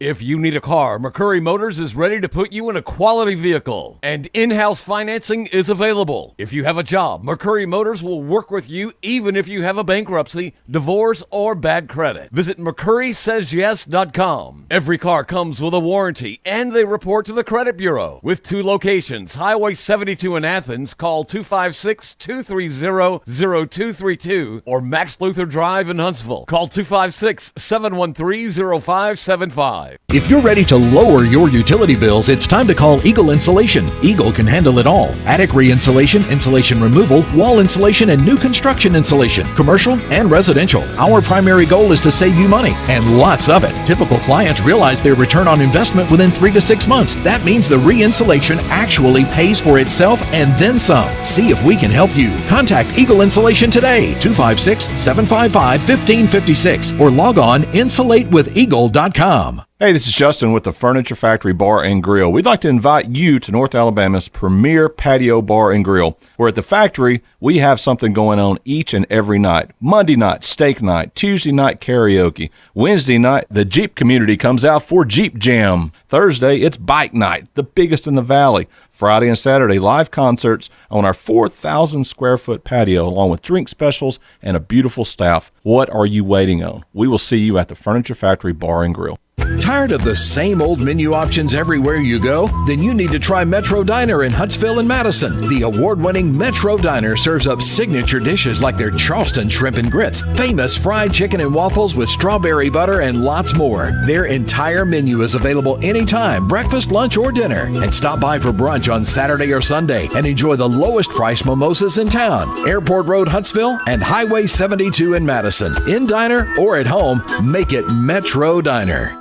If you need a car, McCurry Motors is ready to put you in a quality vehicle, and in-house financing is available. If you have a job, McCurry Motors will work with you even if you have a bankruptcy, divorce, or bad credit. Visit McCurrySaysYes.com. Every car comes with a warranty, and they report to the credit bureau. With 2 locations, Highway 72 in Athens, call 256-230-0232, or Max Luther Drive in Huntsville. Call 256-713-0575.
If you're ready to lower your utility bills, it's time to call Eagle Insulation. Eagle can handle it all. Attic re-insulation, insulation removal, wall insulation, and new construction insulation, commercial and residential. Our primary goal is to save you money, and lots of it. Typical clients realize their return on investment within 3 to 6 months. That means the re-insulation actually pays for itself and then some. See if we can help you. Contact Eagle Insulation today, 256-755-1556, or log on insulatewitheagle.com.
Hey, this is Justin with the Furniture Factory Bar and Grill. We'd like to invite you to North Alabama's premier patio bar and grill, where at the factory, we have something going on each and every night. Monday night, steak night. Tuesday night, karaoke. Wednesday night, the Jeep community comes out for Jeep Jam. Thursday, it's bike night, the biggest in the valley. Friday and Saturday, live concerts on our 4,000 square foot patio, along with drink specials and a beautiful staff. What are you waiting on? We will see you at the Furniture Factory Bar and Grill.
Tired of the same old menu options everywhere you go? Then you need to try Metro Diner in Huntsville and Madison. The award-winning Metro Diner serves up signature dishes like their Charleston shrimp and grits, famous fried chicken and waffles with strawberry butter, and lots more. Their entire menu is available anytime, breakfast, lunch, or dinner. And stop by for brunch on Saturday or Sunday and enjoy the lowest price mimosas in town. Airport Road, Huntsville, and Highway 72 in Madison. In diner or at home, make it Metro Diner.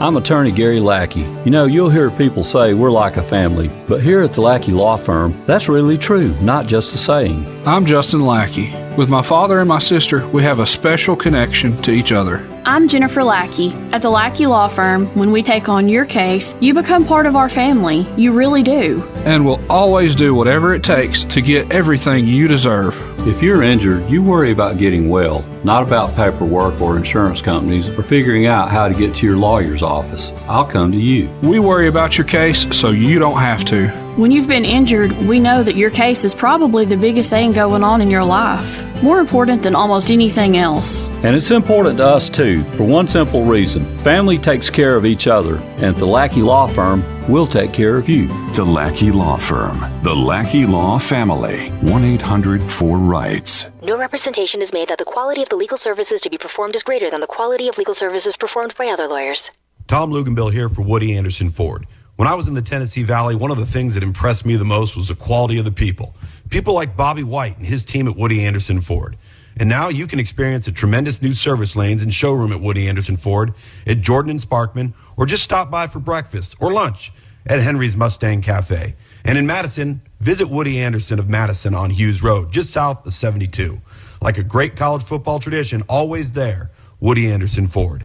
I'm attorney Gary Lackey. You know, you'll hear people say we're like a family, but here at the Lackey Law Firm, that's really true, not just a saying.
I'm Justin Lackey. With my father and my sister, we have a special connection to each other.
I'm Jennifer Lackey. At the Lackey Law Firm, when we take on your case, you become part of our family. You really do.
And we'll always do whatever it takes to get everything you deserve.
If you're injured, you worry about getting well, not about paperwork or insurance companies or figuring out how to get to your lawyer's office. I'll come to you.
We worry about your case so you don't have to.
When you've been injured, we know that your case is probably the biggest thing going on in your life. More important than almost anything else.
And it's important to us too, for one simple reason. Family takes care of each other, and at the Lackey Law Firm, we'll take care of you.
The Lackey Law Firm. The Lackey Law Family. 1-800-4-RIGHTS.
No representation is made that the quality of the legal services to be performed is greater than the quality of legal services performed by other lawyers.
Tom Luganbill here for Woody Anderson Ford. When I was in the Tennessee Valley, one of the things that impressed me the most was the quality of the people. People like Bobby White and his team at Woody Anderson Ford. And now you can experience the tremendous new service lanes and showroom at Woody Anderson Ford, at Jordan and Sparkman, or just stop by for breakfast or lunch at Henry's Mustang Cafe. And in Madison, visit Woody Anderson of Madison on Hughes Road, just south of 72. Like a great college football tradition, always there, Woody Anderson Ford.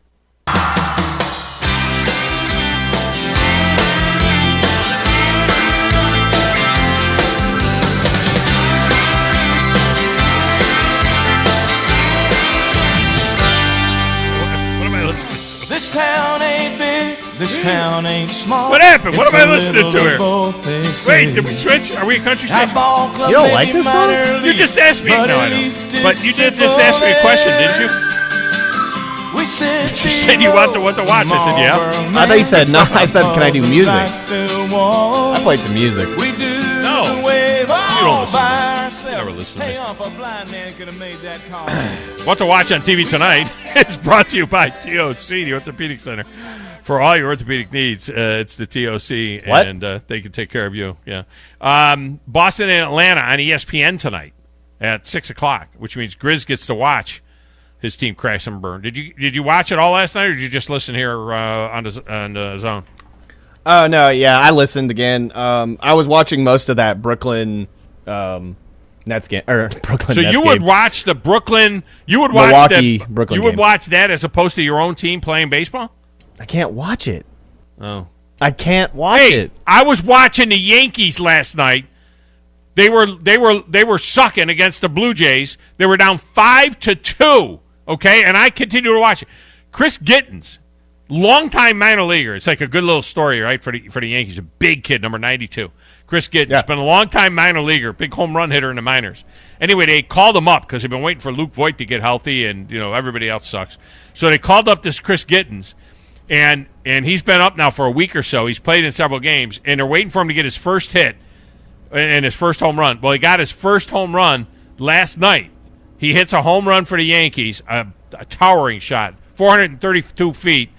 This town ain't big, this town ain't small.
What happened? What am I listening to here? Wait, did we switch? Are we a country station?
You don't like this song?
You just asked me. No, I don't. But you did just ask me a question, didn't you? You said you want to watch. I said, yeah.
I thought you said no. I said, can I do music? I played some music.
No. You don't listen. You never listen to me. What to watch on TV tonight is brought to you by TOC, the Orthopedic Center. For all your orthopedic needs, it's the TOC,
What?
and they can take care of you. Yeah. Boston and Atlanta on ESPN tonight at 6 o'clock, which means Grizz gets to watch his team crash and burn. Did you watch it all last night, or did you just listen here on the Zone?
Oh, no, yeah, I listened again. I was watching most of that Brooklyn Nets game, or Brooklyn
So
Nets
you
game.
would watch the Brooklyn, you would watch
Milwaukee,
that,
Brooklyn
you would
game.
watch that as opposed to your own team playing baseball?
I can't watch it.
Oh.
I can't watch it.
I was watching the Yankees last night. They were sucking against the Blue Jays. They were down 5-2. Okay, and I continue to watch it. Chris Gittens, longtime minor leaguer. It's like a good little story, right, for the Yankees. A big kid, number 92. Chris Gittens, been a longtime minor leaguer, big home run hitter in the minors. Anyway, they called him up because they've been waiting for Luke Voigt to get healthy, and everybody else sucks. So they called up this Chris Gittens, and he's been up now for a week or so. He's played in several games, and they're waiting for him to get his first hit and his first home run. Well, he got his first home run last night. He hits a home run for the Yankees, a towering shot, 432 feet,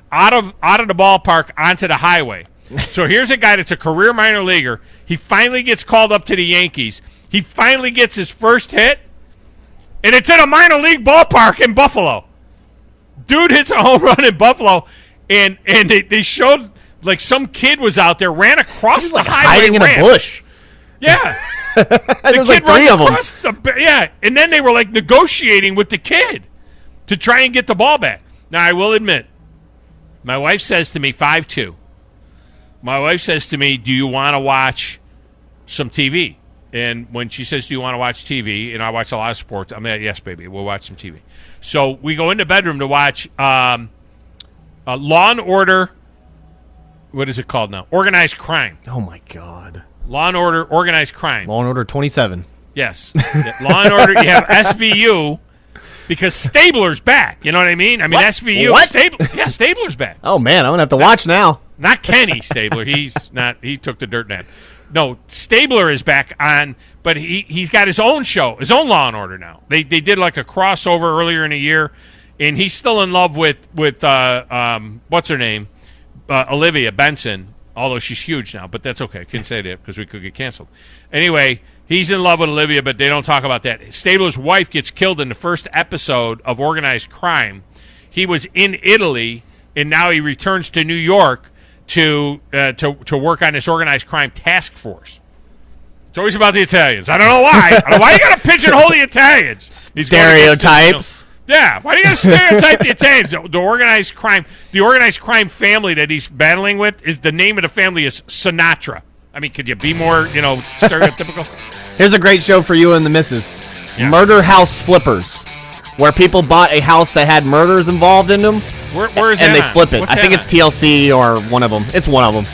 out of the ballpark onto the highway. So here's a guy that's a career minor leaguer. He finally gets called up to the Yankees. He finally gets his first hit, and it's in a minor league ballpark in Buffalo. Dude hits a home run in Buffalo, and they showed like some kid was out there, ran across the highway,
hiding in a bush.
Yeah.
There was like three of them.
Yeah, and then they were like negotiating with the kid to try and get the ball back. Now, I will admit, my wife says to me, 5'2". My wife says to me, do you want to watch some TV? And when she says, do you want to watch TV, and I watch a lot of sports, I'm like, yes, baby, we'll watch some TV. So we go in the bedroom to watch Law and Order, what is it called now? Organized Crime.
Oh, my God.
Law and Order, Organized Crime.
Law and Order 27.
Yes. Law and Order, you have SVU, because Stabler's back. You know what I mean? I mean,
What?
SVU.
What?
Stabler's back.
Oh, man, I'm going to have to watch now.
Not Kenny Stabler. He's not. He took the dirt nap. No, Stabler is back on, but he's got his own show, his own Law and Order now. They did like a crossover earlier in the year, and he's still in love with what's her name, Olivia Benson. Although she's huge now, but that's okay. I can't say that because we could get canceled. Anyway, he's in love with Olivia, but they don't talk about that. Stabler's wife gets killed in the first episode of Organized Crime. He was in Italy, and now he returns to New York to work on this organized crime task force. It's always about the Italians. I don't know why. I don't know why you got to pigeonhole the Italians. He's
Stereotypes.
Yeah, why do you got to stereotype the Italians? The organized crime family that he's battling with is the name of the family is Sinatra. I mean, could you be more, stereotypical?
Here's a great show for you and the missus. Yeah. Murder House Flippers, where people bought a house that had murders involved in them.
Where is
and
that?
And they flip it. I think it's TLC or one of them. It's one of them.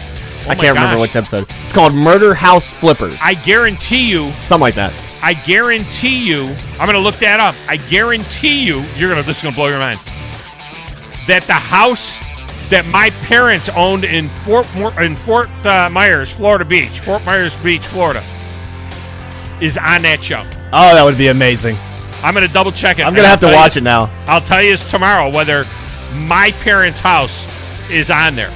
I can't remember which episode. It's called Murder House Flippers.
I guarantee you.
Something like that.
I guarantee you. I'm going to look that up. I guarantee you. This is going to blow your mind. That the house that my parents owned in Fort Myers, Florida Beach, Florida, is on that show.
Oh, that would be amazing.
I'm going to double check it.
I'm going to have to watch it now.
I'll tell you tomorrow whether my parents' house is on there.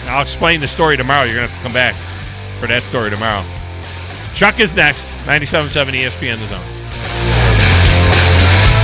And I'll explain the story tomorrow. You're going to have to come back for that story tomorrow. Chuck is next. 97.7 ESPN The Zone.